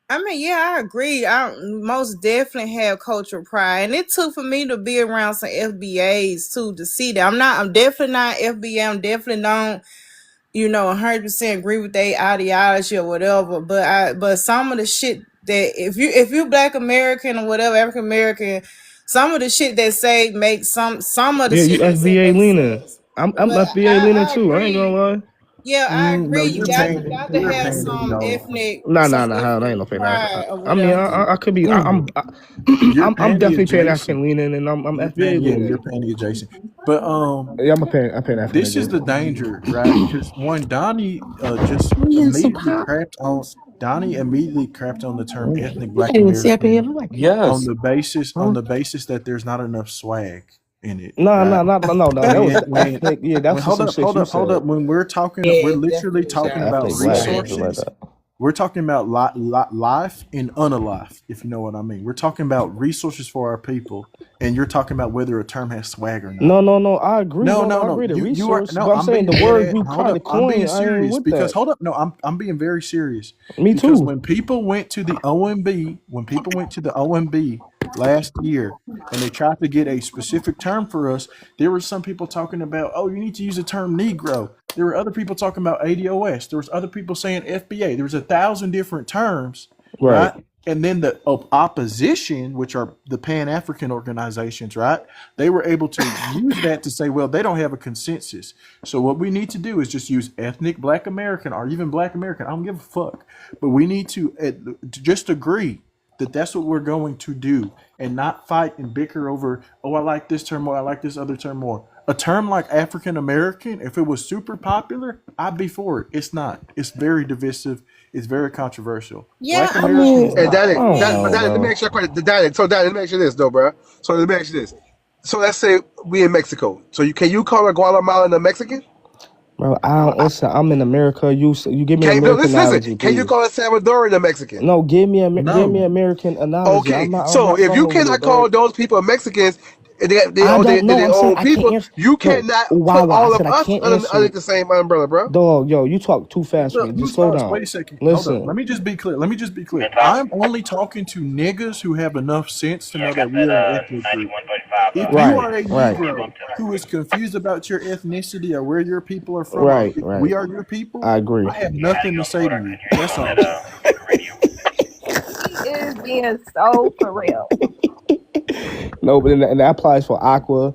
I mean, yeah, I agree. I most definitely have cultural pride, and it took for me to be around some FBAs too to see that. I'm definitely not FBA. I'm definitely don't, 100% agree with their ideology or whatever. But some of the shit that if you Black American or whatever, African American, some of the shit they say makes some of the Yeah, you shit they say FBA makes leaning. sense. I'm But FBA leaning I too. I ain't gonna agree. lie. Yeah, I No, agree. You got to have Nah. Hell, I ain't no fan of pride African. or I mean, whatever. I could be. you're I'm panty definitely Pan adjacent. African leaning, and I'm FBA You're leaning. panty adjacent. But Yeah, I'm Pan African this is the adjacent. danger, right? Because one, Donnie just immediately crapped on the term ethnic Black American on Yes. the basis that there's not enough swag in it, No, right? That was When the ethnic. Yeah, when that's just some shit you hold up. said. When we're literally talking about Ethnic black and shit like resources. that. We're talking about life and unalive, if you know what I mean. We're talking about resources for our people, and you're talking about whether a term has swag or not. No. I agree. No, no, I no. agree. The You are resource, no. but I'm I'm saying being the dead word at. you Hold try up. to I'm being coin. I ain't serious with because that. hold up. No, I'm being very serious Me because too. when people went to the OMB last year and they tried to get a specific term for us, there were some people talking about, oh, you need to use the term Negro. There were other people talking about ADOS. There was other people saying FBA. There was 1,000 different terms, Right. right? And then the opposition, which are the Pan African organizations, right? They were able to use that to say, well, they don't have a consensus. So what we need to do is just use ethnic Black American or even Black American. I don't give a fuck. But we need to just agree that that's what we're going to do and not fight and bicker over, oh, I like this term more, I like this other term more. A term like African American, if it was super popular, I'd be for it. It's not. It's very divisive. It's very controversial. Yeah, Black I American mean, is Hey, not. I Daddy, don't Daddy, but know, Daddy, let me bro. ask you a question. Daddy, let me ask you this, though, bro. So let me ask you this. So let's say we in Mexico. So can you call a Guatemalan a Mexican? Bro, I don't listen. I'm in America. You give me an Can no, American listen. analogy, Can you please. call a Salvadoran a Mexican? No, give me No. American analogy. Okay, I'm so not if from you over there, cannot call dog. those people Mexicans, I don't they know. I'm their saying own I can't people, answer. you No, cannot put wow. I all of said I us can't under answer. the same umbrella, bro. Dog, yo, you talk too fast for Look, me. Just who's slow us? down. Wait a second. Hold up. Listen. Let me just be clear. I'm only talking to niggas who have enough sense to know that we are an ethnic group. If you Right, are a right, Negro who is confused about your ethnicity or where your people are from, or right, if we right. are your people, I agree. I have nothing to say to you. That's all. He is being so for real. No, but and that applies for Aqua.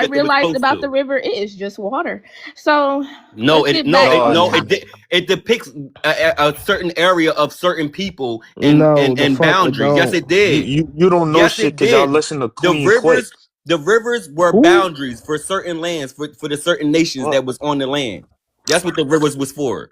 I that they were realized supposed about the to. river, it is just water. So No, let's it get no back it No, on no it's topic. it depicts a certain area of certain people and, No, and the and fuck it boundaries. Yes, don't. it did. you don't know Yes, shit it because y'all did. listen to The Queen Quick. rivers, the rivers were Who? boundaries for certain lands for the certain nations What? that was on the land. That's what the rivers was for.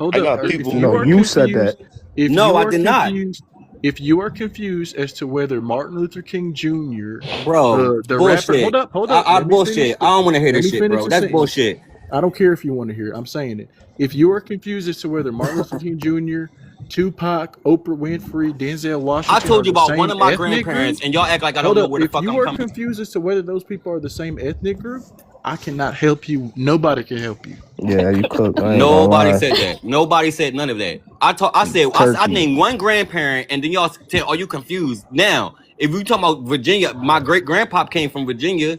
Hold I up. got If people. you No, are you said that. confused, if No, you I are did not. confused, if you are confused as to whether Martin Luther King Jr., Bro, the rapper, bullshit. hold up. I Let me finish bullshit. I don't want to hear let this me shit, finish bro. the That's sentence. bullshit. I don't care if you want to hear it. I'm saying it. If you are confused as to whether Martin Luther King Jr., Tupac, Oprah Winfrey, Denzel I Washington are told you the about one same of my ethnic group, grandparents, and y'all act like I don't hold know up. where the If fuck you I'm are coming. confused as to whether those people are the same ethnic group, I cannot help you. Nobody can help you. Yeah, you cooked. I ain't gonna Nobody lie. said that. Nobody said none of that. I Turkey. named one grandparent, and then y'all tell, are you confused? Now, if you talking about Virginia, my great grandpop came from Virginia,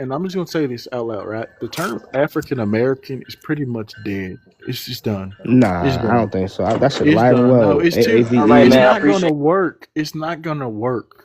and I'm just gonna say this out loud, right? The term African American is pretty much dead. It's just done. It's Nah, I don't done. think so. That shit It's alive and done. No, well. it's too. All right, AVE. It's man. I not gonna appreciate. work. It's not gonna work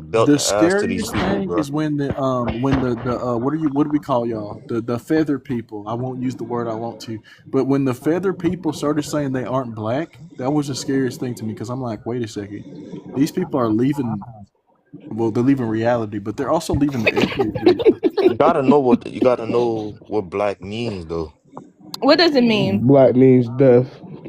people belt The the ass to these scariest people, thing bro. is when the what do we call y'all? The feather people. I won't use the word I want to, but when the feather people started saying they aren't black, that was the scariest thing to me because I'm like, wait a second, these people are leaving. Well, they're leaving reality, but they're also leaving the ethnic group. You gotta know what black means though. What does it mean? Black means death.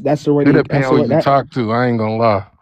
That's already. It That's depends who already. you talk to. I ain't gonna lie.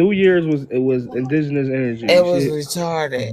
New Year's was indigenous energy. It was retarded.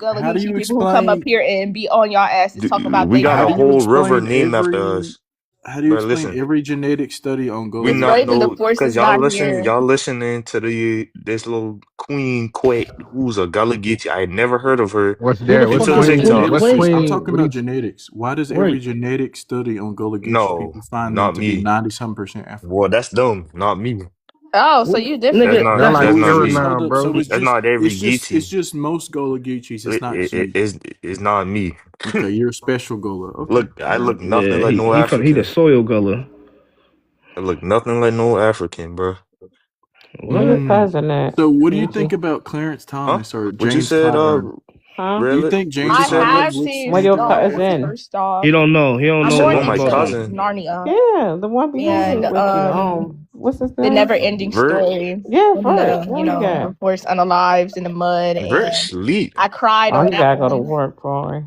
Gullah How do Geechee you people who come up explain? here and be on y'all asses talk about We they got How a do black. you whole river explain named after every? us. How do you But explain listen, every genetic study on we Gullah His not brother, Geechee? the no force cause is not y'all here. listening to this little Queen Quet who's a Gullah Geechee. I had never heard of her What's Who the there? What's fuck No, until is no, Queen? Queen What's TikTok. genetics. Quay? I'm Queen? talking What do about you? genetics. Why does every Right. genetic study on Gullah Geechee No, people find them not to be me. 90-something% Well, African? that's them, not me. Oh, so What, you That's different. nigga? They're not like So that's it's not just me. Suriname, bro. That's not every it's Geechee. just most Gullah Geechees. It's not just you. It's not me. Okay, you're a special Gullah. Okay, Look, I all right. look nothing Yeah, like no he the African. soil Gullah. I look nothing like no African, bro. Where your What? Mm. cousin at, So what do you think Gigi? about Clarence Huh? Thomas or What you James said, Tyrone? Huh? Do you really? think What James you I said, Tyrone have really? looks seen Where your anything like Star cousin? first off. He don't know. He don't You I'm know said, more oh what we my into talking about. cousin. Narnia Yeah, the one behind and you with you. What's his the name? never ending Vert, story Yeah, when Vert. the, What we got? of course, unalives in the mud, Vert and sleep. I cried Oh, on he that gotta go to one. work, Corey.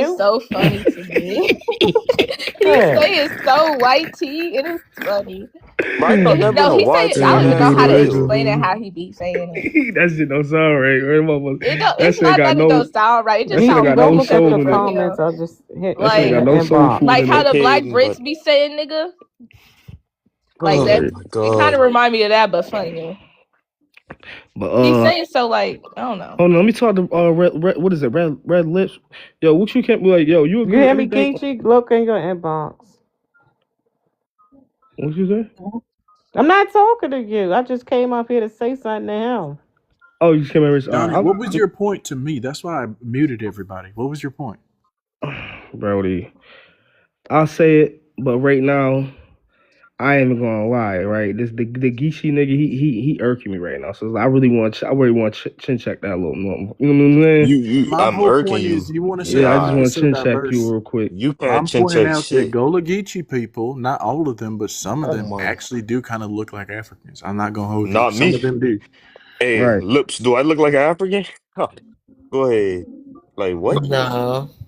is you. so funny to me. He Yeah. say it's so white tea. It is funny. Bro, I And thought he that been no, a he say YT I don't even know ass how to title. explain it. How he be saying it. That shit don't sound right. Right, motherfucker? It don't. That It's shit not got that it no. don't sound right. It just That shit sounds got Go no look funny at soul the in for it. him. comments. I just hit That shit ain't Like got the no soul inbox. food like in how it. the black Okay, but Brits be saying nigga. Like oh that. Right. my It kind of god. remind me of that, but funnier. But He say it so like I don't know. hold on. Let me talk to red. What is it? Red lips. Yo, what you can't be like? Yo, you You agree with hear me, everything? Geechee? Look in your inbox. What you say? I'm not talking to you. I just came up here to say something to him. Oh, you just came over. Donnie, what was your point to me? That's why I muted everybody. What was your point? Brody. I'll say it, but right now. I ain't even gonna lie, right? The Geechee nigga, he irking me right now. So I really want to chin check that a little more. You know what I'm saying? My I'm whole irking point is you. you want to say Yeah, I I want just to Nah, be want to so chin check you diverse. real quick. you can't I'm chin pointing check out that shit. Gullah Geechee people, not all of them, but some of Oh them my, actually do kind of look like Africans. I'm not gonna hold you. not Some of me. them do. Hey, Right. lips, do I look like an African? Huh, go ahead. Like what? No.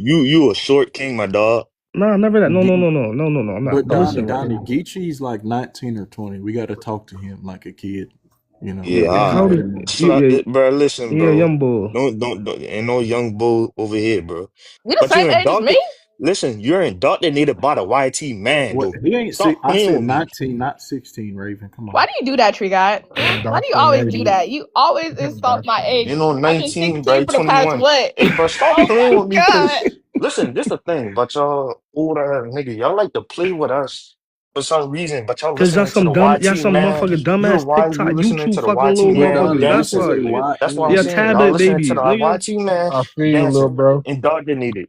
You a short king, my dog. Nah, never that. No, no, Ge- no, no, no, no, no. I'm not But dodging right Donnie, now. Geechee's like 19 or 20. We got to talk to him like a kid. You know, we Yeah, Yeah, can't how be old alright. is letting him. Bro, listen, yeah, bro. young bull. Don't, ain't no young bull over here, bro. You the But same you're age as me? indoctrinated. Listen, you're indoctrinated by the YT man, What though. he ain't sick. Stop I playing said with me. 19, not 16. Raven, come Why on. do you do that, Tree God? Why do you always do Indoctrinated. that? You always insult my age. You know, I've been 19, 16 bro, for the past 21. what? Hey, bro, stop Oh playing my with me, god. cause listen, this the thing, but y'all old ass nigga, y'all like to play with us for some reason, but y'all Cause listening to the y'all YT some man. motherfucking You dumbass why you TikTok, listening YouTube to the fucking YT little But man motherfuckers. Donnie, you That's can dancing? why, say nigga. why That's what I'm and Yeah, saying. Y'all tablet listening to the babies, nigga. YT man I feel you, little dancing bro. indoctrinated.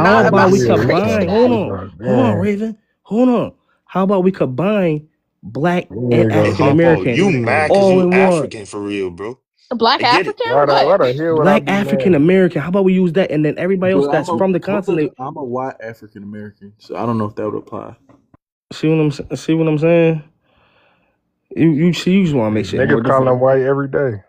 How not about about we Yeah, we combine? trying to Hold segregation. figure on, out. hold on, Damn, Raven. Hold on. How about we combine black we and ain't gonna African How do about American you shit. mad because all you in one? African for real, bro? Black I get it. African? What? Why the hell would I Black be African mad? American. How about we use that, and then everybody else But that's from the continent. I'm a white African American, so I don't know if that would apply. See what I'm saying? You just want to make shit more Niggas calling him difficult. white every day.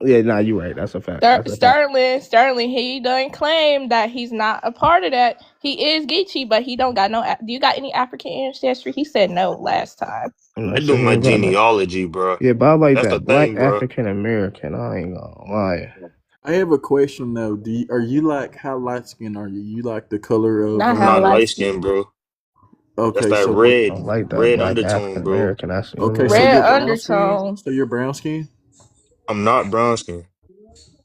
Yeah, nah, you're right. That's a fact. That's a fact. Sterling, he done claim that he's not a part of that. He is Geechee, but he don't got no. Do you got any African ancestry? He said no last time. And I I do said he my don't got no. genealogy, bro. Yeah, but I like That's the that black thing, bro. African American. I ain't gonna lie. I have a question though. Are you like how light skinned are you? You like the color of Not I'm how not light light skin. skinned, bro. That's Okay, that so what? I like that red black undertone, African bro. American. That's you Okay, know. so Red you're brown skin. undertone. So you're brown skin. I'm not brown skin.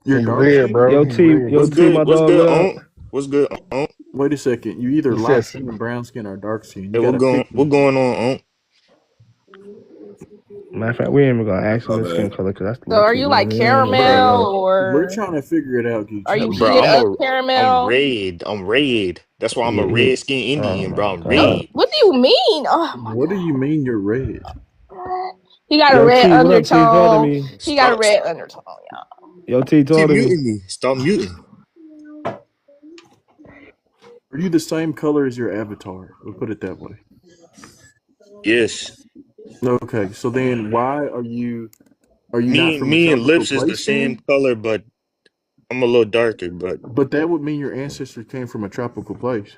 You're He dark red, skin. bro. He red. Yo What's T, good? my What's dog. What good, up? Unc? What's good, Unc? Wait a second. You either He said, light skin, brown skin, or dark skin. You Hey, gotta pick what one. going on, Unc? Matter of fact, we ain't even gonna ask him My his skin bad. color because that's So low are key. you You know, like we don't even really Bro, caramel know. We're or trying to figure it out, are you Geechee. bro, hit up I'm caramel? red. I'm red. That's why I'm a Yeah, he. red skin Oh Indian, bro. my I'm No, god. red. what do you mean? Oh my What do you mean you're red? god. He got a Yo red T, what up? T, talk to undertone. me. He got a Stop, red undertone, y'all. Yo T, talk keep to me. muting me. Stop muting. Are you the same color as your avatar? We'll put it that way. Yes. Okay, so then why are you not from a Me and tropical Lips is the place same then? color, but I'm a little darker, but But that would mean your ancestors came from a tropical place.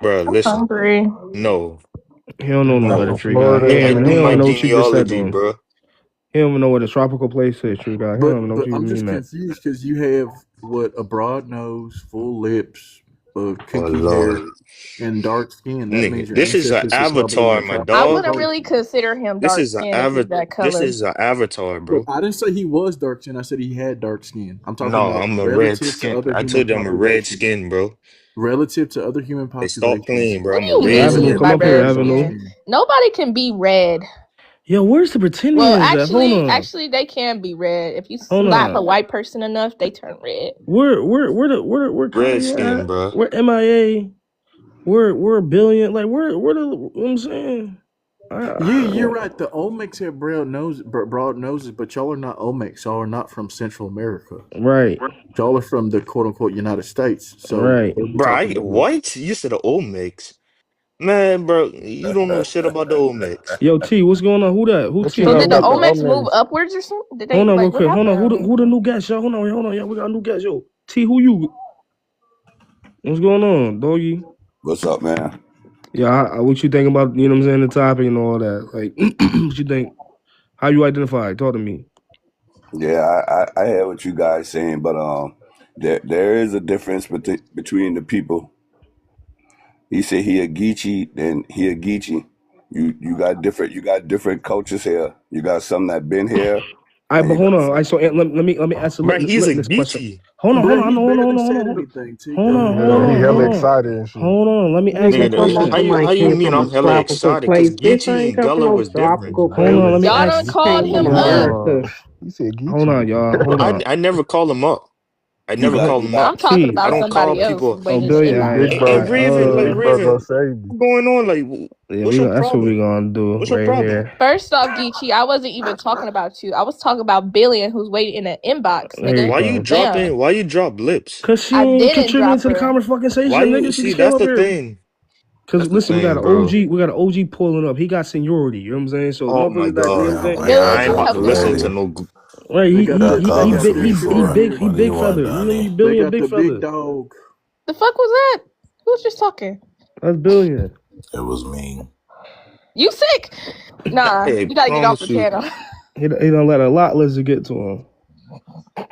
bro, I'm listen. hungry. No. He don't know no I'm better, from tree guy. Florida I and He do don't my even know Mexico. what you just said to genealogy, him. bro. He don't even know what a tropical place is, true guy. He don't even know what But you I'm just mean that. confused because you have what a broad nose, full lips, Oh kinky hair, Lord. and dark skin. That means Nigga, your this is an ancestors was probably in avatar, a my I tropical dog. wouldn't place. really consider him This dark is skinned if he's that this color. is an avatar, But bro. I didn't say he was dark skin. I said he had dark skin. I'm talking No, about I'm a red relative to skin. other I human told you I'm a red populations. skin, bro. Relative to other human They stop populations, playing, bro. What I'm do a you red mean Avenue, he's come my skin, up bro. here, red dark Avenue. skin? skin. Nobody can be red. Yo, where's the Well, pretendians at? Hold actually, on. actually, they can be red. If you Hold slap a on. white person enough, they turn red. Where Red Kanye skin, at? bro. Where MIA? Where a billion? Like where the you know what I'm saying? Yeah, I you're don't right. The Olmecs have broad noses, but y'all are not Olmecs. Y'all are not from Central America. right. Y'all are from the quote unquote United States. So Right. what are we Bro, talking about? what? You said the old mix. Man, bro, you don't know shit about the old mix. Yo, T, what's going on? Who that? Who What you T? So know Who did the that? about the Olmecs move Olmecs? upwards or something? Did they Hold on, real like what quick. Hold happened? on. Who the new guest, y'all? Hold on. Yeah, we got a new guest. Yo, T, who you? What's going on, doggy? What's up, man? Yeah, what you think about, you know what I'm saying, the topic and all that? Like, what you think? How you identify? Talk to me. Yeah, I hear what you guys saying, but there is a difference between the people. He said he a Geechee, then he a Geechee. You got different cultures here. You got some that been here, All right, and but you hold got on. some. Let me answer Bro, he's a this question. Geechee. Hold on, Bro, I he know, barely said anything. T, go ahead. He hella excited and shit. hold on. Let me ask my Nigga, Nigga come off question. the mic how you came mean from a I'm hella tropical excited? Cause place. Bitch, I Geechee ain't and come from Gullah no was different, tropical Hold bro. on, let place. me Y'all ask. done You called came him from up. Nah, America. he said Hold on, Geechee. y'all. Hold on. I never call him up. I You never got call you him got I'm up. talking T. I about don't call somebody else people. way Oh, in the Billy, Big all inbox. right, big all bro, right. big bro gonna save you. What's going on? Like, Yeah, what's your that's what we problem? gonna do What's your right problem? here. First off, Geechee, I wasn't even talking about you. I was talking about Billion, who's waiting in the inbox, There you nigga. go. Damn. Why you drop lips? Cause she I ain't didn't contributing drop to the her. Why conversation, you nigga. She see? just came That's up the here. thing. Cause That's the listen, thing, bro. we got an OG pulling up. He got seniority. You know what I'm saying? So Oh my motherfuckers that you know what god. I'm saying. damn. Billion, I I ain't do ain't you about about have to to listen let to it. seniority? no. Right? They got That they comment got speak their for seniority. He whether you big want feather. You know Donnie. you They billion got big the big feather. dog. The fuck was that? Who was just talking? That's billion. It was me. You sick? Nah, Hey, you gotta get off the promise you. channel. He don't let a lot lizard get to him.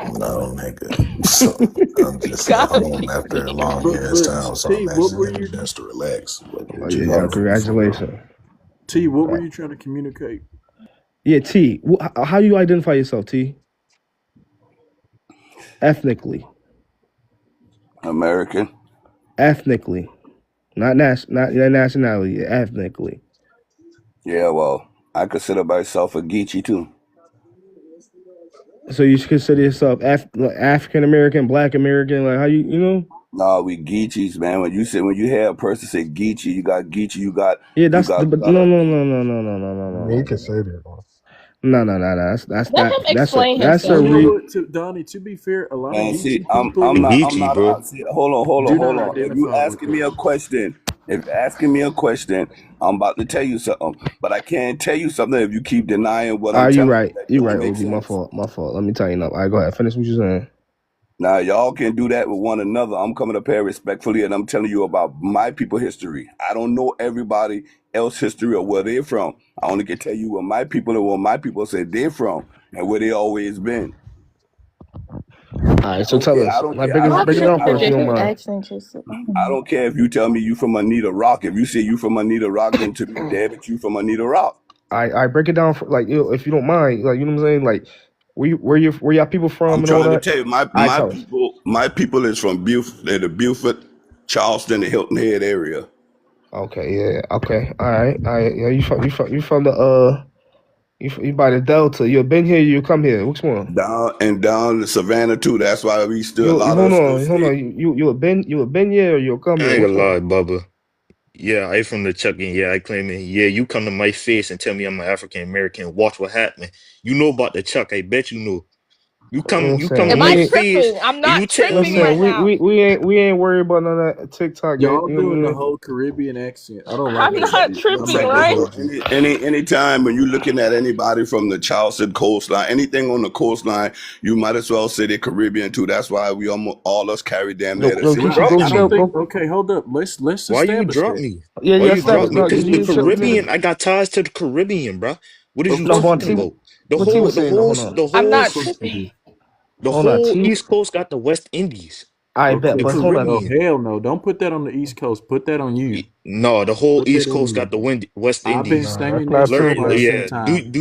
No, nigga. So I'm You just gotta home be after a kidding. long But ass time, so I'm T, what actually were getting a you chance to relax. What, Oh what you yeah, calling for me for, bro? congratulations. T, what were you trying to communicate? Yeah, T. How you identify yourself, T? Ethnically, American. ethnically, not your nationality. Ethnically. Yeah, well, I consider myself a Geechee too. So you should consider yourself African American, Black American. Like how you know? Nah, we Geechees, man. When you hear a person say Geechee, you got Geechee, Yeah, you that's got but a Yeah, he can say that, bro. no. Let him explain That's You a know himself. re. what, Donnie? To be fair, a lot of man. See, Geechee people I'm Geechee, not bro. see, hold do on, not hold on. If you identify with asking me a us. question, If you're asking me a question, I'm about to tell you something. But I can't tell you something if you keep denying what I'm You telling you. right. That You don't right, make OG. My sense. fault. My fault. Let me tighten up. All right, go ahead. Finish what you're saying. Now y'all can do that with one another. I'm coming up here respectfully and I'm telling you about my people history. I don't know everybody else history or where they're from. I only can tell you where my people and where my people say they're from and where they always been. All right, I so don't tell care. I us. don't Like, care. I My don't break it care. down I for us if don't you picture, don't care. his mind. accent just. I don't care if you tell me you from Anita Rock. If you say you from Anita Rock, then to me, damn it, you from Anita Rock. I break it down for like if you don't mind. Like, you know what I'm saying? Like, where y'all people from I'm and all trying to that. tell you, I tell us. my people is from the Beaufort, Charleston, the Hilton Head area. Okay, yeah, okay, all right, all right. Yeah, you from the you by the Delta. You been here, you come here. Which one? Down to Savannah too. That's why we still a You lot of hold us still on, hold stay. on. You a been here or you come I here? ain't Which gonna one? lie, Bubba. Yeah, I from the Chucking. Yeah, I claim it. Yeah, you come to my face and tell me I'm an African American. Watch what happen. You know about the Chuck. I bet you know. You come to Am Listen, I my we face tripping? I'm and not you tell tripping me listen. right now. We ain't worried about none of that TikTok. You Y'all know what doing I the mean? whole Caribbean accent. I don't like I'm that not shit. Y'all I'm tripping, need saying to right? so. change it. Any time when you're looking at anybody from the Charleston coastline, anything on the coastline, you might as well say the Caribbean too. That's why we almost all us carry damn near the Yo, you same I, Geechee, drop go I me. don't step. think. Go. Okay, hold up. Let's Why you establish drop that. me? Yeah, Why yeah. you Hold Establish. drop up. me? No, Let's Because the you establish should. that. Caribbean, I got ties to the Caribbean, bro. What is you No, but talking T, about? The what T whole, was the saying. No, whole, hold on. the I'm whole, not Of course we tripping. do. the Hold on, whole T. East Coast got the West Indies, I Of bet, the but course. hold on. Oh Caribbean. hell no! Don't put that on the East Coast. Put that on you. No, the whole Put that East on Coast you. got the West I've been Indies. Nah, that's saying not this for true, Learn, quite bro. some yeah. time.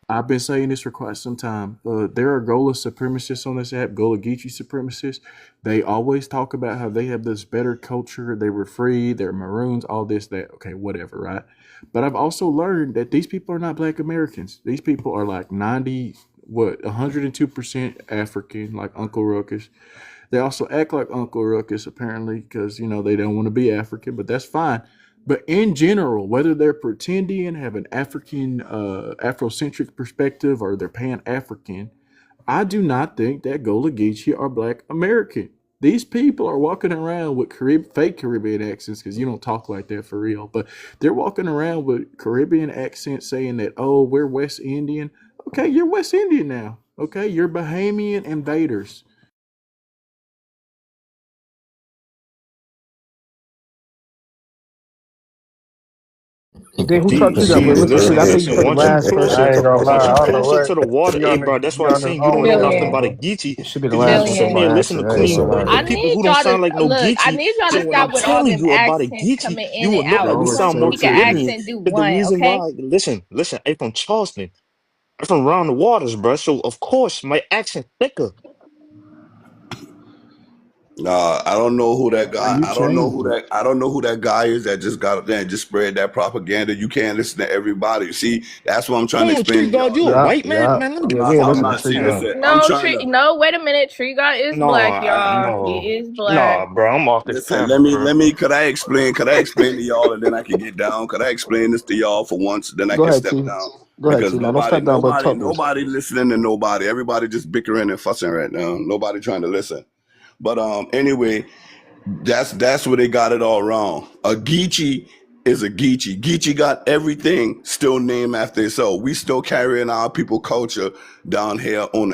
I've been saying this for quite some time. There are Gola supremacists on this app, Gola Geechee supremacists. They always talk about how they have this better culture. They were free. They're maroons. All this, that. Okay, whatever, right? But I've also learned that these people are not Black Americans. These people are like 102% African, like Uncle Ruckus. They also act like Uncle Ruckus apparently because they don't want to be African, but that's fine. But in general, whether they're pretending have an African, Afrocentric perspective or they're Pan African, I do not think that Gullah Geechee are Black American. These people are walking around with fake Caribbean accents because you don't talk like that for real. But they're walking around with Caribbean accents saying that, oh, we're West Indian. Okay, you're West Indian now. Okay, you're Bahamian invaders. Then who See, taught you that? see, But listen, listen, Trigger, I think you listen. said the Once you last closer person. I ain't to, gonna once lie. you I don't know closer what to the water, he hey, on bro. the That's he why I'm on his saying you don't own know time, nothing Million. about a bro. Geechee, It should be the because you last be one sitting before there I Million. answer. listening to I ain't That's gonna clean. all lie. right. The I people who need don't y'all sound to like no look. I Geechee. need y'all to So when I'm stop with all telling them you about a accents Geechee, coming in you and will know out. that Y'all we You are gonna sound so more speak an Caribbean. tripping. accent, do Because the one, reason okay? why, listen, I'm from Charleston. I'm from around the waters, bro. So of course my accent thicker. I don't know who that Why guy. you change it? I don't know who that guy is that just got up there and just spread that propaganda. You can't listen to everybody. See, that's what I'm trying to Hold on, explain Tree to God, y'all. you a Yeah, white man? yeah, Man, let me yeah. get the We ain't fuck I'm out listening of to not this see. Tree town. God. Listen, I'm No, trying to no, wait a minute. Triga is black, y'all. He No, is black. nah, bro. I'm off this listen. panel, bro. Let me. Could I explain? Could I explain to y'all, and then I can get down? Could I explain this to y'all for once? Then I Go can ahead, step T. down Go ahead, because T. No, don't step down, but talk to us. nobody listening to nobody. Everybody just bickering and fussing right now. Nobody trying to listen. But anyway, that's where they got it all wrong. A Geechee is a Geechee. Geechee got everything still named after itself. We still carrying our people culture down here on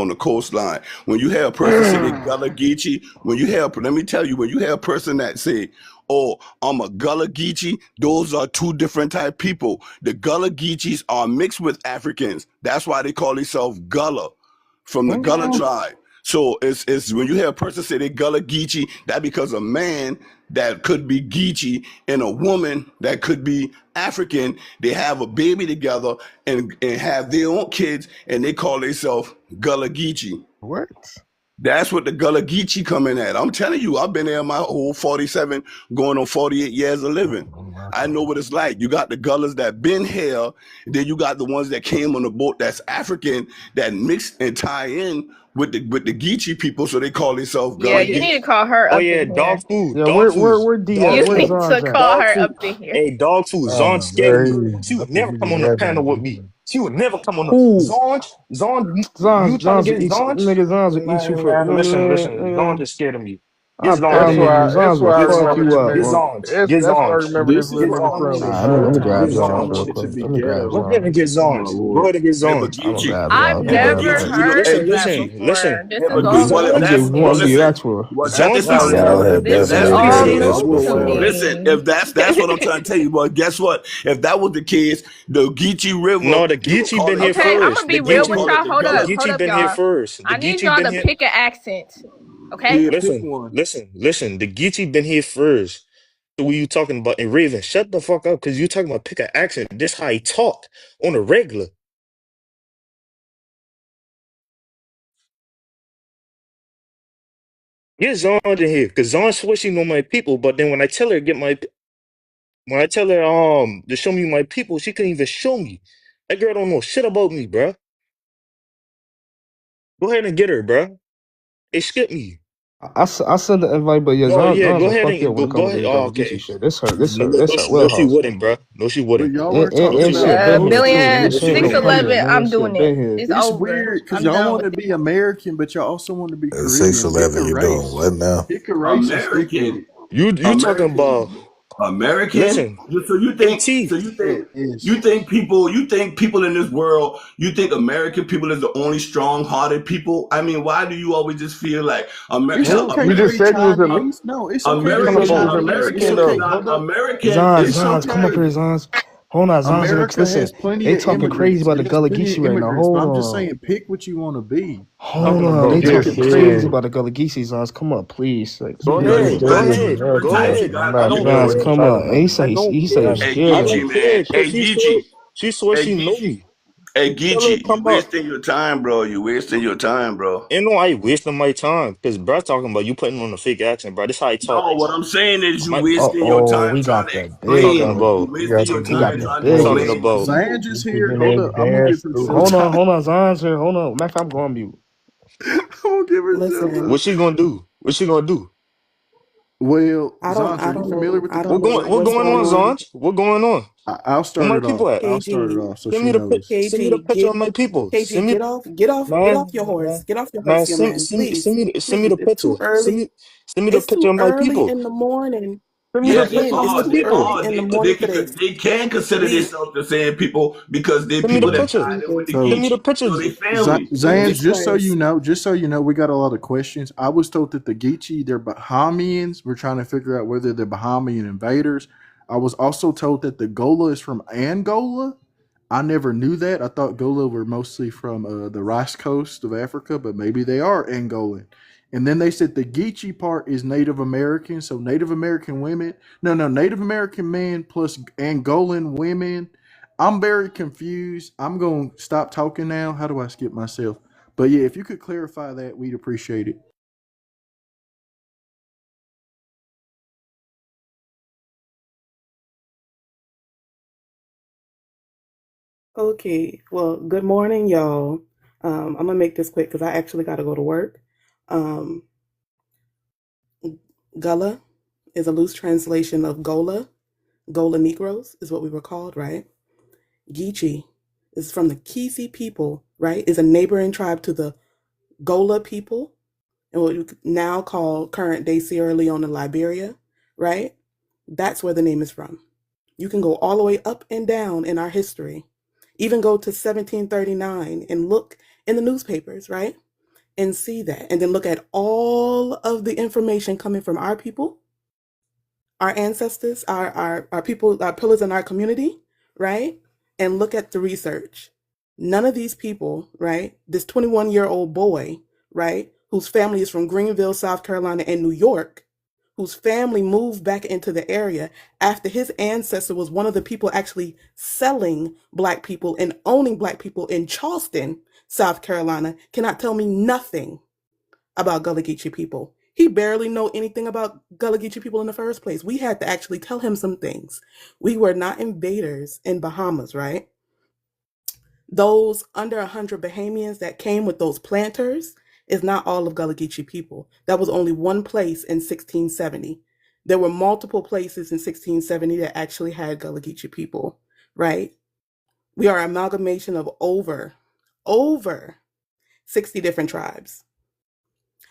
the coastline. When you hear a person say they Gullah Geechee, let me tell you, when you hear a person that say, "Oh, I'm a Gullah Geechee," those are two different type people. The Gullah Geechees are mixed with Africans. That's why they call themselves Gullah from the Gullah tribe. So it's when you hear a person say they Gullah Geechee, that because a man that could be Geechee and a woman that could be African, they have a baby together and have their own kids and they call themselves Gullah Geechee. What? That's what the Gullah Geechee coming at. I'm telling you, I've been there my whole 47, going on 48 years of living. Oh my I know God. what it's like. You got the Gullahs that been here, then you got the ones that came on the boat that's African that mix and tie in with the Geechee people, so they call themselves Yeah, Gullah you Hey, need to Geechee. call her oh up yeah, in here. Yeah, dog food, where D dog at? You Where's need food, to Zons at? call dog her food. up in here. Hey, dog food. Zon scared of me. Bro, She I would think never you come need on the that panel with down. me. She would never come on the Who? Zon. You Zons, trying to Zons will get eat Zon? nigga. Zons will eat you Man, for. You man, know what listen, I'm listen. Zon saying? just scared of me. Get That's Zonj. why. That's Zons will why I Get fuck remember you this up, Zonj. Get nigga. bro. Zonj. Get That's why I Zonj. remember this This is Get nigga why from I'm Zonj. really Crumble Alright, let trying me Shed. to grab Get get Zons some real Zonj. shit to quick. be Let me grab ghetto. Go ahead Zons. and get Oh my Zonj. Go lord. ahead and get Hey, but Zonj. I'm gonna Geechee. grab I've Zons. I'm Hey, gonna but grab never Zons. Geechee, Li- you heard hey Listen, of that Geechee. listen, before. listen. This Hey, is but all Ge- well if news I'm to that's just well want to me. be listen. actual. Well if that's Zonj the been Nah, here. y'all case, had if This is that's definitely the all heard case, this news to before. listen, me. if that's what I'm trying to tell you, boy, guess what? If that was the case, the Geechee River, No, the people Geechee call been it here Okay, I'm gonna first. be real with y'all. The The Gullah. Hold Geechee up, been here y'all. first. The I need Geechee y'all been to here. pick an accent. Okay? Yeah, pick Listen, one. listen. The Geechee been here first. So what you talking about? And Raven, shut the fuck up, cause you talking about pick an accent. This how he talk on a regular. Get Zonj in here, cause Zonj switching on my people. But then when I tell her when I tell her to show me my people, she couldn't even show me. That girl don't know shit about me, bruh. Go ahead and get her, bruh. Hey, skip me. I sent the invite, but yeah, No, yeah, Zons go will ahead fuck you and up when it go comes to ahead. the Oh, Gullah Geechee okay. shit. This her No, she wheelhouse. wouldn't, bruh. No, she But wouldn't. y'all And, weren't talking and she a about been here Gullah too, though. nigga. No, It's She she ain't no wouldn't. weird. hundred, 6'11", nigga. I'm She a doing it. been here. It's It's over. weird because I'm y'all done want with to it. be American, but y'all also want to be At six Caribbean. Pick a eleven, you doing race. what now? Pick a race and stick with American, it. You talking about? American, American. Listen, So you think? AT. So you think? Shit is. You think people? You think people in this world? You think American people is the only strong-hearted people? I mean, why do you always just feel like It's hell? okay You to just be said you was a. Chinese. No, it's okay to What be kind of American, boat? Chinese. It's American American is okay. though. not Hold up. American Zons, is It's Zons, come up okay. here, Zons. Hold on, Zons. America Listen, has plenty they of talking crazy immigrants. about the It has Gullah plenty of Geechee right now. immigrants, but Hold I'm just on. saying, pick what you want to be. Hold Talking on. You They about? just talking said. crazy about the Gullah Geechee, Zons. Come up, please. Like, Go You because just you ahead, said go got you was to. ahead, go Sometimes you American. ahead. I'm got. I not don't Zons, care. American. come Like up. a And I don't he say he care. Hey scared I of Geechee, me. don't man. care because Hey Geechee. she swear Hey she know Geechee. me. Hey Tell her Geechee. to You come up. wasting your time, bro. You wasting your time, bro. You know I ain't wasting my time because bro talking about you putting on a fake accent, bro. This how I talk. No, what I'm saying is you My Uh wasting your oh, time we trying got to the big talking explain. Gullah. You about. you wasting got your the We big got time the trying one. to I'm big talking Gullah. explain about. Zion people. just You here. keeping Hold that up. I'm gonna dance give her through. some Hold time. on, Zons here. Hold on. Matter of fact, I'm going mute. I'm gonna give her some What time. she gonna do? What she gonna do? Well, Zans, are you familiar with the What conversation going going on, on? Zonj? What going on? I'll Where start my it off. people at? I'll start it off so Send she me the knows. send me the picture of my people. Man, man, send me the picture. Send me the picture of my people. Send me the Yeah, picture of my because people. they can consider themselves the same people because they Send me the people that picture. died with the So, Send me the Geechee. So pictures. they family. So Zans, they just so you know, we got a lot of questions. I was told that the Geechee, they're Bahamians. We're trying to figure out whether they're Bahamian invaders. I was also told that the Gola is from Angola. I never knew that. I thought Gola were mostly from the rice coast of Africa, but maybe they are Angolan. And then they said the Geechee part is Native American. So Native American women, no, Native American men plus Angolan women. I'm very confused. I'm going to stop talking now. How do I skip myself? But yeah, if you could clarify that, we'd appreciate it. Okay, well, good morning, y'all. I'm gonna make this quick because I actually got to go to work. Um, Gullah is a loose translation of Gola. Gola Negroes is what we were called, right? Geechee is from the Kisi people, right? Is a neighboring tribe to the Gola people, and what we now call current day Sierra Leone and Liberia, right? That's where the name is from. You can go all the way up and down in our history, even go to 1739 and look in the newspapers, right? And see that. And then look at all of the information coming from our people, our ancestors, our people, our pillars in our community, right? And look at the research. None of these people, right? This 21-year-old boy, right? Whose family is from Greenville, South Carolina, and New York, whose family moved back into the area after his ancestor was one of the people actually selling Black people and owning Black people in Charleston, South Carolina, cannot tell me nothing about Gullah Geechee people. He barely know anything about Gullah Geechee people in the first place. We had to actually tell him some things. We were not invaders in Bahamas, right? Those under 100 Bahamians that came with those planters is not all of Gullah Geechee people. That was only one place in 1670. There were multiple places in 1670 that actually had Gullah Geechee people, right? We are an amalgamation of over 60 different tribes.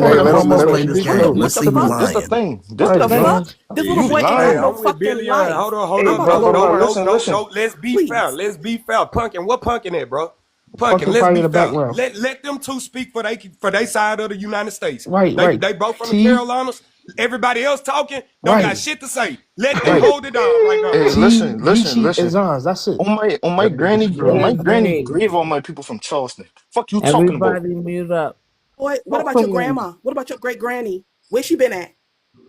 Let's Hey, let's let's run more let's play let's this be Right? clear. game. What Let's the see who fuck? This the lying. thing. This What the Right, the thing. fuck? John? This You little boy ain't lying. got Hey, no I'm with fucking Billy. life. Hold Hey, on, I'm bro, I'm bro, no, bro. no, sorry. no, Listen, no, listen. no. Let's be fair. Please. Let's be fair. Punkin, what Punkin at, bro? Punkin, Punkin let's probably be in the fair. background. Let them two speak for they side of the United States. Right, They right. they both from the T, Carolinas. Everybody else talking don't got right, shit to say. Let them right. hold it down right now. Hey, T, listen. Geechee, and Zons. That's it. On my That nigga's granny, trolling. my granny Hey, grave all my people from Charleston. Fuck you talking about? everybody mute up. Boy, what Fuck about your from grandma? What about your great granny? Where she been at?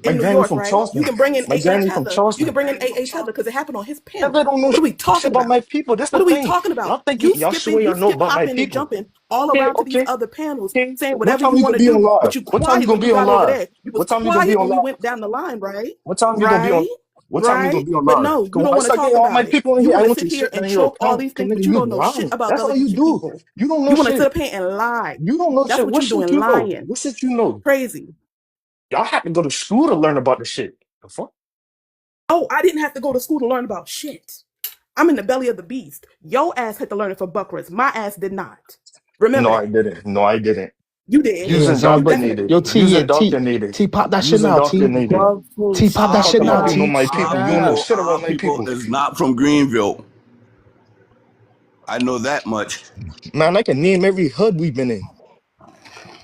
my In New granny York, from right? You Charleston. can bring in My AA granny from Tether. You can Charleston. bring in AA Tether because it happened on his Y'all panel. don't know What are we shit talking about about? my people. That's the What are we thing. talking about? Y'all thinking y'all swear You y'all know skip about my hopping and people. jumping all Okay, around to these okay, other panels, okay. saying What whatever time you you want gonna to be on do, but live? you What time you quiet gonna when be you on got over live? there. You was What time you gonna be quiet on when we live? went down the line, right? What time you gonna be on? Right? What time you gonna Right? be on But live? no, you Cause don't I want to start talk getting all about my it. people in You here, I want to want sit you to here sit and down here, choke all punk. these Cause things, but nigga, you you don't know shit lying. about That's all you Gullah do. people. You don't know You want to sit shit. up here and lie. You don't know That's shit. what What you shit doing, you know? lying. What shit you know? Crazy. Y'all have to go to school to learn about the shit. The fuck? Oh, I didn't have to go to school to learn about shit. I'm in the belly of the beast. Your ass had to learn it for Buckras. My ass did not. Remember No, I that. didn't. No, I didn't. You did. You's Yeah, Zons, You but definitely indoctrinated. yo, did. T, You's yeah, T, indoctrinated. T, pop that shit You's now, T. indoctrinated. Dog food. T, pop that Fuck shit about now, you know Shut T. my people. You don't know up. shit about Our my people people. is not from Greenville. I know that much. Man, I can name every hood we've been in.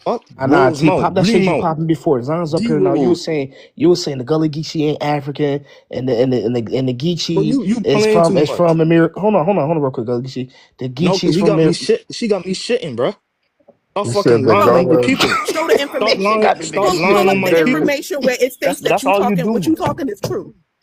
Fuck, Nah, Rose T, pop Mount, that shit you Greenmount, popping before. Zons up D here now. Rose. You were saying the Gullah Geechee ain't African, and the But Geechee you playing too is much. from America. Hold on, real quick, Gullah Geechee. The No, Geechee cause is he from got me America. shit. She got me shitting, bro. Stop You fucking said the lying Show on it. my Gullah. people. Show the Stop information. lying. Got the Stop nigga Pull lying up on shitting. my the people. information where it states that That's you all you talking what do. you talking is true.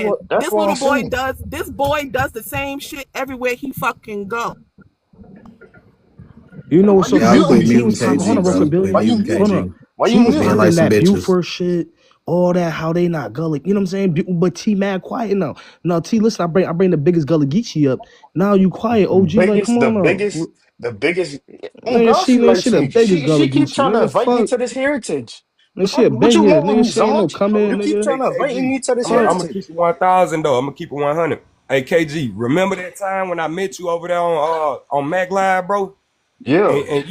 saying. that's This what I'm little boy saying. does. This boy does the same shit everywhere he fucking go. You know And why what's so you Yeah, I was crazy? muting quit me? T was muting talking. Hold KG, on, real quick, bro. Quit Why Billion. you muting Hold muting on. KG. me? Why you T was Just being muting like talking me? some that bitches. Buford shit, all that, how they not gully. You know what I'm saying? But T mad quiet now. Now T, listen, I bring the biggest Gullah Geechee up. Now you quiet, OG. Like, come on now. The biggest. Oh Nigga, God, she she nigga, likes she the me. biggest Gullah She keep Geechee. trying to Nigga, invite me fuck. to this heritage. Nigga, she a What you bigot. want with Nigga, me, she ain't no Zod? come You in, keep nigga. trying Hey to invite KG, me to this I'm Fuck. gonna keep heritage. it 1,000 though. I'm gonna keep it 100. Hey KG, remember that time when I met you over there on Mac Live, bro? Yeah. And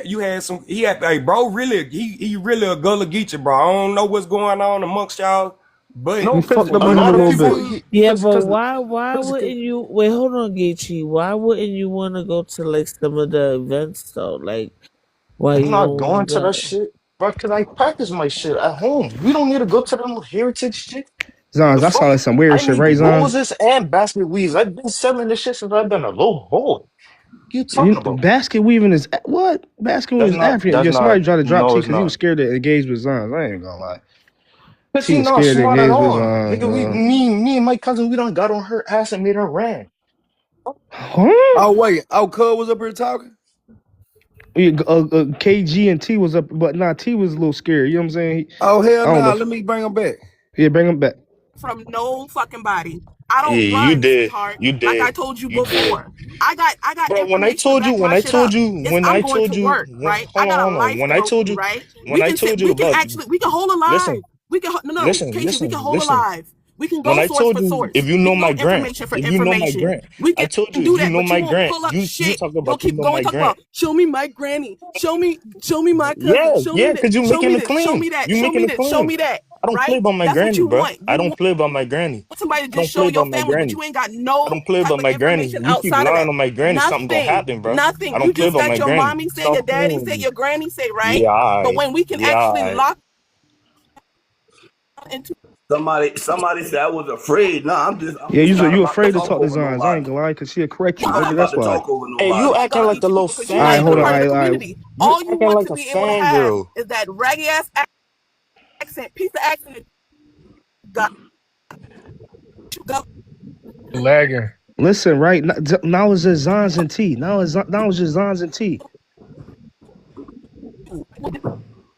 you had some he had hey bro really he really a Gullah Geechee, bro. I don't know what's going on amongst y'all, but No, He because fucked when up a on you him a lot do of little that bit. people, time, Yeah, because, but because, why wouldn't you wait, hold on, Geechee. Why wouldn't you wanna go to like some of the events though? Like Why I'm you not don't going want to that to shit, bro, because I practice my shit at home. We don't need to go to them heritage shit. Zons, The that sound fuck? like some weird I shit, make right, Zons? roses and basket weaves. I've been selling this shit since I've been a little boy. What you talking about? Basket weaving is what? Basket weaving That's is not, African. that's Yeah, not, somebody tried to drop no, T it's because he not. was scared to engage with Zons. I ain't gonna lie. Cause T she was not scared to smart at engage with all. Zons. Nigga, me and my cousin, we done got on her ass and made her ran. Huh? Oh wait, oh Cub was up here talking. Yeah, KG and T was up, but nah, T was a little scared. You know what I'm saying? Oh hell I don't know. nah, let me bring him back. Yeah, bring him back. From no fucking body. I Yeah, don't you run, did. sweetheart. You Like I did. told you You did. before. I got Bro, when I information to told you, back when my I shit told up. you, It's when I'm I going told to you, work, when, right? I got a hold on. life When to I go told through, you, right? when I told you We can about, actually we can hold listen, alive. We can no, Casey, we can hold listen. alive. We can When go I source told for you, if source. you We know can my go grant, information for if you know my information. grant, We I can told you, do if you that, know but you my won't grant, pull up you shit. talk You'll about you keep know going my talk grant. about show me my granny. Show me my cousin. Yeah, yeah, because you Show making me it this. Show clean. me that. You Show making me it this. Show clean. me that. I don't play Right? about my That's what granny, you bro. want. I You don't want play about my granny. somebody to I just don't play show your about my family, but granny. you ain't got I no don't play type about of my granny. information You keep outside of lying that. on my granny, something gonna Nothing. happen, bro. I Nothing. You don't play just about got my your granny. mommy say, your Stop daddy playing with say, me. your granny say, right? Yeah, But alright. when we can Yeah, actually alright. lock into Somebody said I was afraid. No, I'm Yeah, just not you about to afraid to talk talk to over Zons. I ain't nobody. gonna lie, cause she'll correct you, I ain't nigga. about That's to why. talk over Hey, you nobody. acting Gullah like the Geechee little people because you All want right, to be hold on. part of fangirl. the All right. community. You All you acting want like to a be able to have fangirl. is that raggy ass accent, piece of accent that got Lagging. Listen, right now it's just Zons and T. Now it's just Zons and T.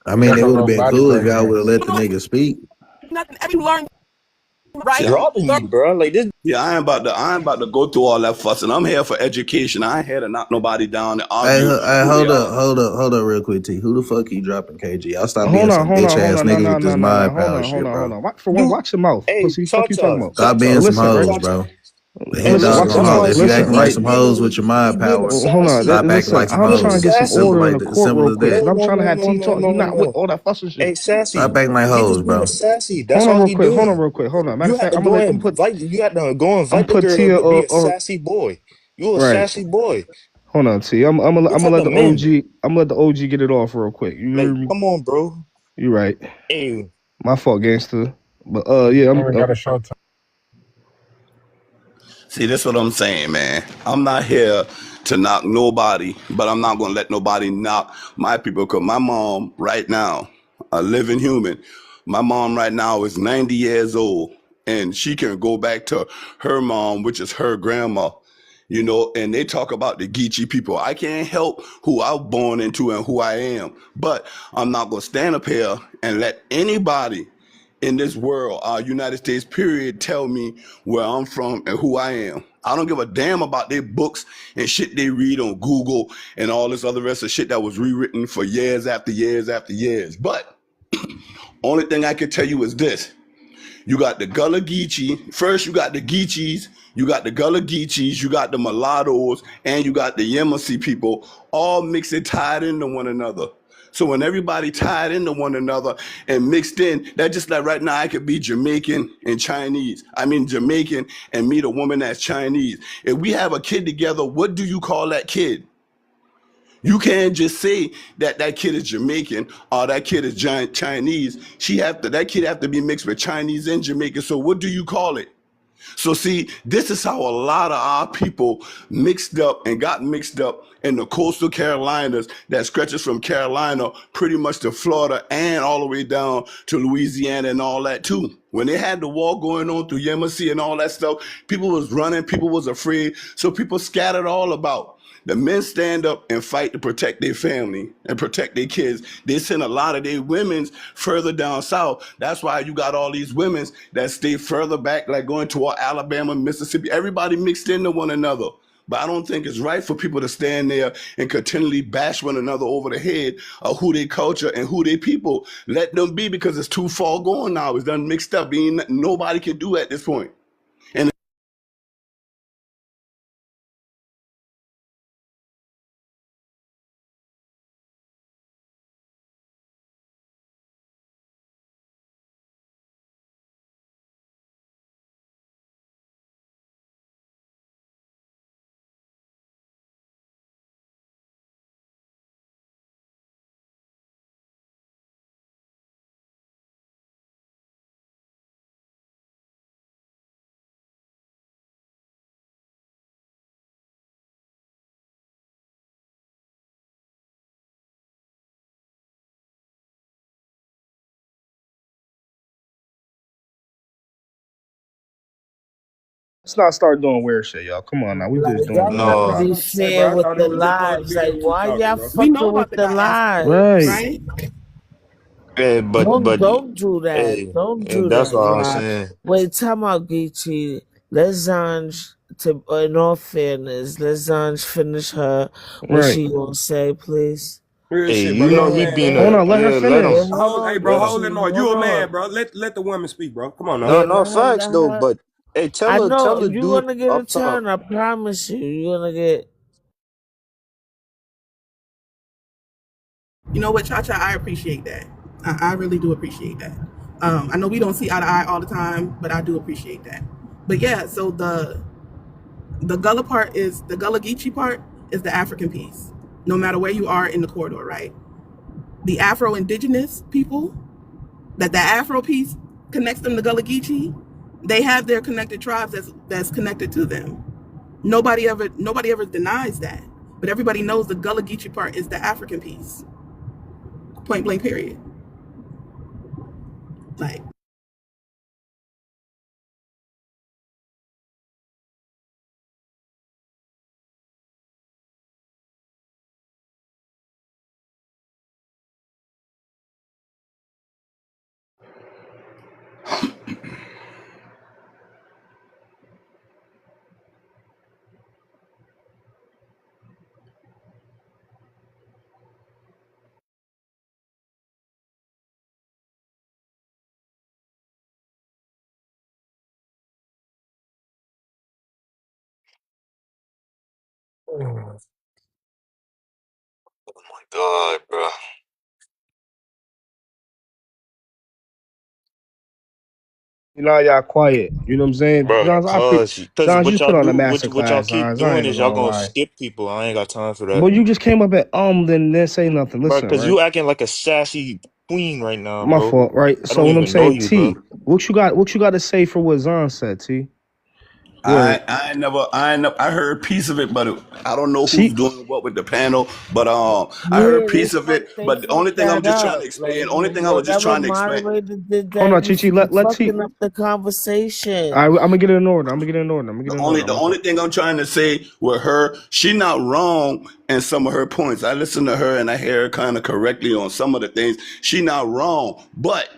I You mean, got it your would have little been body cool if y'all breaking. would have let the nigga speak. nothing. Every learn See, right. Dropping Learn you, bro. Like this. yeah, I ain't about to go through all that fussing. I'm here for education. I ain't here to knock nobody down and Hey, argue hey, who they are. hold up, real quick, T. Who the fuck you dropping, KG? Y'all stop being Hold on, some hold bitch on, hold ass on. No, niggas no, with no, this no, no. mind Hold power on, hold shit, on, hold bro. on. For one, You, watch your mouth. hey, Pussy, fuck you talking Tata, about. Stop being some Tata, Listen, right? hoes, Tata. bro. The hit Hey, Listen, dog watch go your that's home. mouth. why If you Listen, acting he like right? be some hoes being with your mind he be power, Hold on. sassy. stop acting Listen, like some I'm trying to hoes. get some Sassy. Simple order in the like as court simple real as quick, that. cause No, I'm no, trying to no, have no, T no, talk. no, You no, not with no. all that fussing Hey, shit. Stop sassy. acting like He hoes, just being bro. sassy. That's Hold on all real he quick. Hold on doing. real quick. Hold on. Matter You of had fact, to I'm gonna go let I'm put invite. You had to go I'm invite the put girl Tia to be a sassy boy. You a right. sassy boy. Hold on, T. I'm What gonna type let of the men? OG. I'm gonna let the OG get it off real quick. You hear Like, me? come on, bro. You right. Hey, My fault, gangster. But yeah, I even got a short time. See, that's what I'm saying, man. I'm not here to knock nobody, but I'm not gonna let nobody knock my people. Cause my mom right now, a living human, my mom right now is 90 years old, and she can go back to her mom, which is her grandma. You know, and they talk about the Geechee people. I can't help who I was born into and who I am, but I'm not gonna stand up here and let anybody in this world, United States period, tell me where I'm from and who I am. I don't give a damn about their books and shit they read on Google and all this other rest of shit that was rewritten for years after years after years. But only thing I can tell you is this. You got the Gullah Geechee. First, you got the Geechees. You got the Gullah Geechees. You got the mulattoes. And you got the Yamasee people all mixed and tied into one another. So when everybody tied into one another and mixed in, that just like right now I could be Jamaican and Chinese. I mean Jamaican and meet a woman that's Chinese. If we have a kid together, what do you call that kid? You can't just say that that kid is Jamaican or that kid is Chinese. That kid have to be mixed with Chinese and Jamaican. So what do you call it? So see, this is how a lot of our people mixed up and got mixed up in the coastal Carolinas that stretches from Carolina pretty much to Florida and all the way down to Louisiana and all that too. When they had the war going on through Yamasee and all that stuff, people was running, people was afraid, so people scattered all about. The men stand up and fight to protect their family and protect their kids. They send a lot of their women's further down south. That's why you got all these women's that stay further back, like going toward Alabama, Mississippi. Everybody mixed into one another. But I don't think it's right for people to stand there and continually bash one another over the head of who they culture and who they people. Let them be, because it's too far gone now. It's done mixed up. Nobody can do at this point. And Let's not start doing weird shit, y'all. Come on now, we just Like doing y'all grown gotta No, be proper. Hey, fair bro, I with thought the it was just supposed to lives. be Like them two why talking, y'all bro. We know fucking about with the the diaspora, Right. lives? right? hey, Don't do that. hey, Don't and do that's that. what I was Nah. saying. Wait, time out, Geechee. Let Zanj, to in all fairness, let Zanj finish her what Right. she gonna say, please. Real Hey, shit, bro. you You know a Yeah. me man, being man. Hold a on, let her yeah. Let Wait, them, finish. hold Hey, on, bro, let them. hold that Geechee. noise. Hold You a man, on. bro. Let the women speak, bro. Come on now. No, Yeah, no facts let though. her. But hey, I tell know the you're dude gonna get a up top. turn. I promise you. You're gonna get. You know what, Cha Cha, I appreciate that. I really do appreciate that. I know we don't see eye to eye all the time, but I do appreciate that. But yeah, so the Gullah part is the Gullah Geechee part is the African piece. No matter where you are in the corridor, right? The Afro Indigenous people that the Afro piece connects them to Gullah Geechee, they have their connected tribes that's connected to them. Nobody ever denies that. But everybody knows the Gullah Geechee part is the African piece. Point blank period. Like, Oh my God, bro. You know, y'all quiet. You know what I'm saying? Bro, Zons, cause Zons, what you y'all put on a do, master what y'all class, keep Zons. I doing ain't even is y'all gonna gonna lie. skip people. I ain't got time for that, But you just came up at then say nothing. bro. Listen, Cause right? you acting like a sassy queen right now, My bro. fault, right? I So don't what I'm even know saying, you, bro. T, what you got to say for what Zon said, T? I Word. I heard a piece of it, but I don't know who's She doing what with the panel. But I heard a Yeah, they piece of it. they But the fucked only thing I'm that just trying to up. Like explain, only thing I was just whatever trying to explain. moderator did hold that, on, you Chi Chi. you Let T. fucking up the conversation. I'm gonna get it in order. I'm gonna get it in order. I'm gonna get The it in only order. the My only fault. thing I'm trying to say with her, she not wrong in some of her points. I listen to her and I hear her kind of correctly on some of the things. She not wrong, but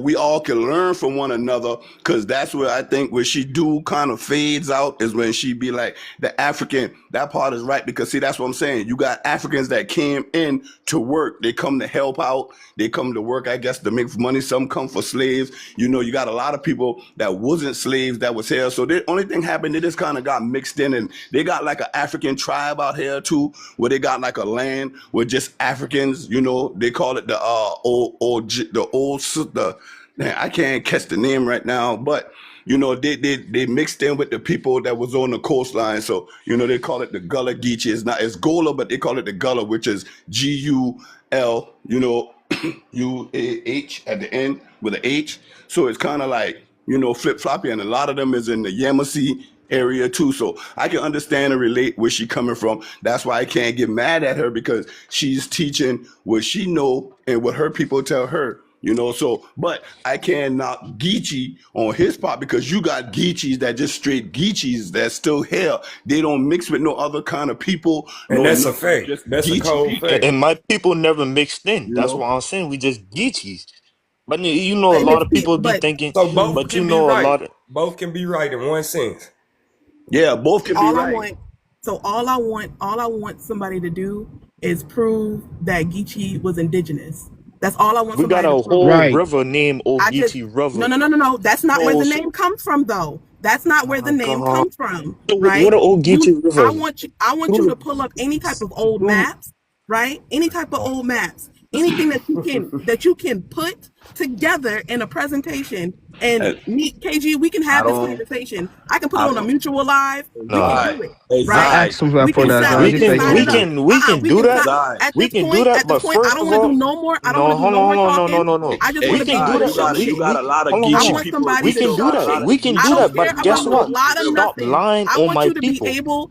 we all can learn from one another because that's where I think where she do kind of fades out is when she be like the African. That part is right because see that's what I'm saying. You got Africans that came in to work. They come to help out. They come to work, I guess, to make money. Some come for slaves. You got a lot of people that wasn't slaves that was here. So the only thing happened, they just kind of got mixed in, and they got like an African tribe out here too, where they got like a land with just Africans. They call it the the man, I can't catch the name right now, but they mixed in with the people that was on the coastline. So they call it the Gullah Geechee. It's Gola, but they call it the Gullah, which is Gul. UAH at the end with an H. So it's kind of like, flip floppy. And a lot of them is in the Yamasee area too. So I can understand and relate where she coming from. That's why I can't get mad at her because she's teaching what she know and what her people tell her. But I can't knock Geechee on his part because you got Geechees that just straight Geechees that still here. They don't mix with no other kind of people, And no that's a nothing, fact. just That's a Geechee cold people, fact. And my people never mixed in. you That's know? what I'm saying. We just geechies. But a and lot it's of people be but thinking, So both but can be a right. lot of Both can be right in one sense. Yeah, both can be all I right. want all I want somebody to do is prove that Geechee was indigenous. That's all I want we got somebody to a prove. whole Right. river named I just Ogeechee no River. no no no no. That's not where So, the name comes from though. That's not oh where the my name God. comes from, So what right? are Ogeechee I River? want you Through to pull up any type of old through maps, right? Any type of old maps. Anything that you can put together in a presentation Uh, and me, KG, we can I have this don't, conversation. I can put it I on a don't. mutual live. We can nah. Zai, do it, I right? Zai, asked him We for can that, set Zon. we We He can said can he sign gonna we it up. do it. can we can We do can that. sign Zai. at We this can do point, that. But I first don't of want to do all, no more. I don't want no, to do hold no on, more hold on, no, no, talking. no, no. I just Hey, want to We be can able do Zai, to that. show you shit. got a lot of Hold on, I hold Geechee on. want people. somebody We to can You do show got a that. lot shit. of We can I do Geechee don't that. people care But in guess about some of no the what? lot of rivers. Stop nothing. lying I on want my you to be people. able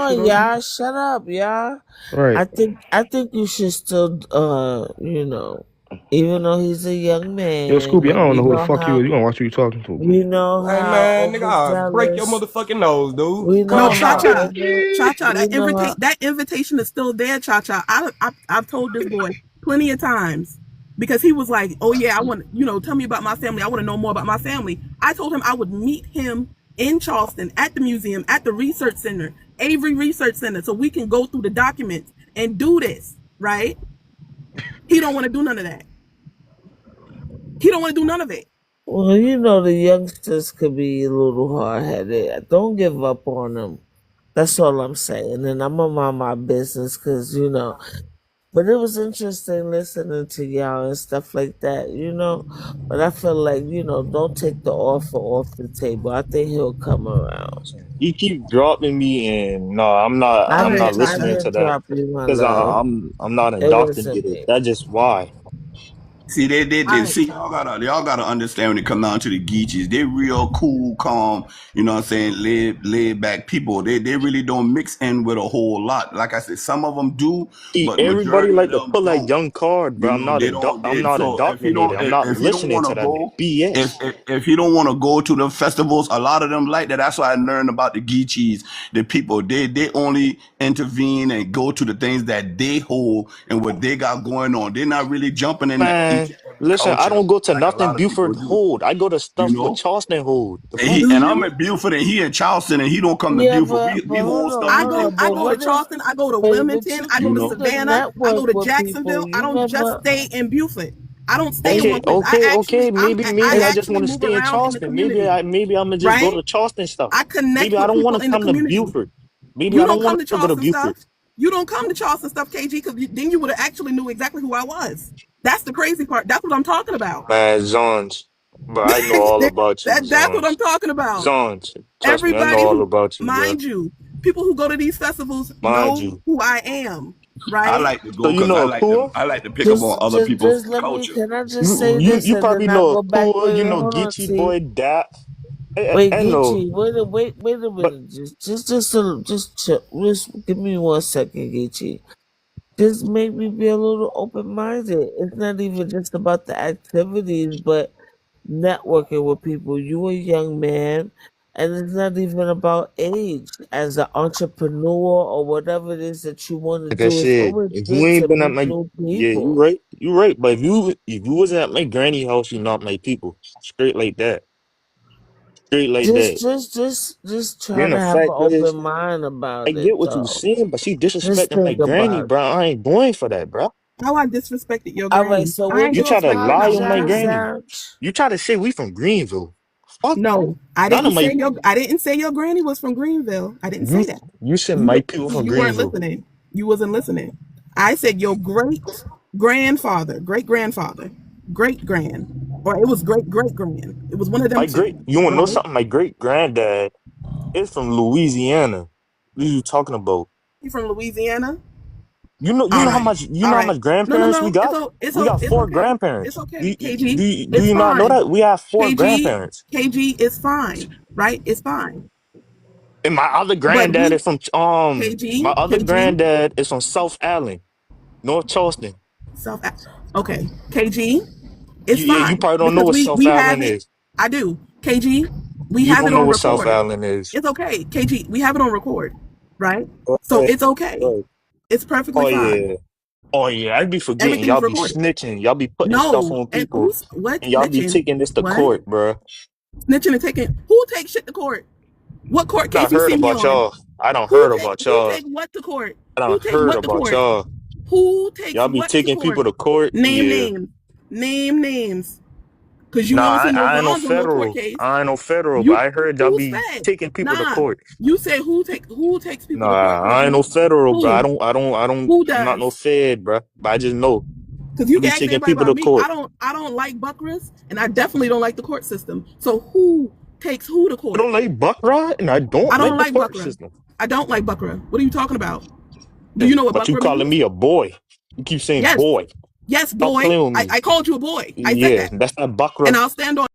on, shit on him? y'all. Shut up, y'all. Right. I think you should still even though he's a young Yo, man Scooby, I and don't know who the fuck you is. You gonna watch who you talking to, bro. we know Hey how man, nigga, I'll break your overzealous motherfucking nose, dude. we No, know Calm Cha how down. Cha, over Cha Cha. we know how That invitation is still there, Cha Cha. I've told this boy plenty of times because he was like, "Oh yeah, I want tell me about my family. I want to know more about my family." I told him I would meet him in Charleston at the museum, at the research center, Avery Research Center, so we can go through the documents and do this. Right? He don't want to do none of that. He don't want to do none of it. well, the youngsters could be a little hard headed. Don't give up on them. That's all I'm saying. And I'm gonna mind my business because but it was interesting listening to y'all and stuff like that. But I feel like, don't take the offer off the table. I think he'll come around. He keep dropping me, and no, I'm not. Go I'm ahead, not Cha I Cha. listening to didn't that drop you, my because love. I'm not It wasn't indoctrinated. me. That's just why. See, they I see y'all gotta understand when it comes down to the Geechees. They real cool, calm, you know what I'm saying, laid back people. They really don't mix in with a whole lot. Like I said, some of them do, See, but everybody majority of like to them pull that don't. young card, bro. You know, they don't. I'm They, not so indoctrinated. I'm not if you don't listening want to to that go, BS. if you don't want to go to the festivals, a lot of them like that. That's why I learned about the Geechees. The people they only intervene and go to the things that they hold and what they got going on. They're not really jumping in each Man, and every listen, I culture don't go to like a nothing lot of people Buford do. hold. I go to You stuff with know. Charleston hold. The And fuck? he do and I'm you? at Buford and he in Charleston and he don't come to Yeah, Buford. but We hold stuff I with go hold on. Buford. I But go to what if? Charleston, I go to But Wilmington, you I You go to need know. to Savannah, I network go to with people. Jacksonville. I You don't just never. stay in Buford. I don't stay in Okay, one place. okay, okay. I Maybe I just actually want to move stay in around in the Charleston. community, Maybe I'm gonna just go right? to Charleston stuff. I Maybe connect I with don't want people to in the come to community. Buford. Maybe You I don't don't come want to to go to Charleston Buford. stuff. You don't come to Charleston stuff, KG, because then you would have actually knew exactly who I was. That's the crazy part. That's what I'm talking about. Man, Zons. But I know all about you, That's what I'm Zons. talking about. Zons. Trust me, I know Everybody all who, about you, bro. mind you, people who go to these festivals Mind know you. who I am, I right? like to So go you because know Akua? I like to pick up on Just, other just, people's just let me. culture. Can I just You say you this you and probably then I know go back? Akua, you know Hold on, Geechee T. Boy Dap. Wait, I know. Geechee. Wait a But minute. Just chill. Just give me 1 second, Geechee. Just make me be a little open minded. It's not even just about the activities, but networking with people. You a young man, and it's not even about age. As an entrepreneur or whatever it is that you want to like I do, it's said, always if you good to ain't been at meet my new yeah, you people. right. You right. But if you wasn't at my granny house, you not my people. Straight like that. Straight like that. Just try Then to the have an fact is, open mind I about it, get what you though. saying, but she Just disrespecting my think granny, about it. bro. I ain't going for that, bro. How I disrespected your All right, granny. so I would You you try to disrespected her lie about on my one apologize, time. granny. Ouch? You try to say we from Greenville. Fuck. No, None of my I didn't say your granny was from Greenville. I didn't you say that. you said You my were- people see, from you weren't Greenville. listening. You wasn't listening. I said your great grandfather, great grand, or it was great grand. It was one of them My two, great you wanna know right? something? My great granddad is from Louisiana. What are you talking about? You from Louisiana? You All know how right, much all right. No, no, grandparents we no. got? We got It's four okay. grandparents. It's okay. Do It's you not know fine. that? We have four KG, grandparents. is fine, right? It's fine. And my other But granddad is from my other KG, granddad is from South Allen, North Charleston. South. Okay, KG, it's You fine probably don't know because what South we have Allen it. is. I do. KG, we You have it don't know on what South record. Allen is. It's okay, KG. We have it on record, right? Go So ahead. it's okay. Go ahead. It's perfectly Oh fine. yeah. Oh yeah. I'd be forgetting. Everything's Y'all be recorded. snitching. Y'all be putting stuff No, on and people. who's what And y'all be snitching? taking this to What court, bruh. snitching and taking? Who takes shit to court? What court I case done you heard see me about on? y'all. I don't heard about Who y'all. take what to court? I Who done takes heard what to about court? y'all. Who takes Y'all be what to taking people court? to court. Name Yeah. names. Name names. Cause you Nah, ain't listen to no I ain't no bonds on no court federal. case. I ain't no federal, but You I heard y'all who be said? taking people to Nah. court. You said who takes people to court, Nah, I ain't KG? no federal, bro. Who? Who I'm not no does? fed, bro. But I just know Because you I can be ask taking anybody people about to me. court. I don't like Buckras, and I definitely don't like the court system. So who takes who to I court? don't like buck rod, and I don't I don't like the like court Buckra. system. I don't like Buckra. What are you talking about? Do you know what But you Buckra calling means? me a boy. You keep saying Yes. boy. Yes, Stop boy. playing with me. I called you a boy. I said Yeah, that. that's not And buckra. I'll stand on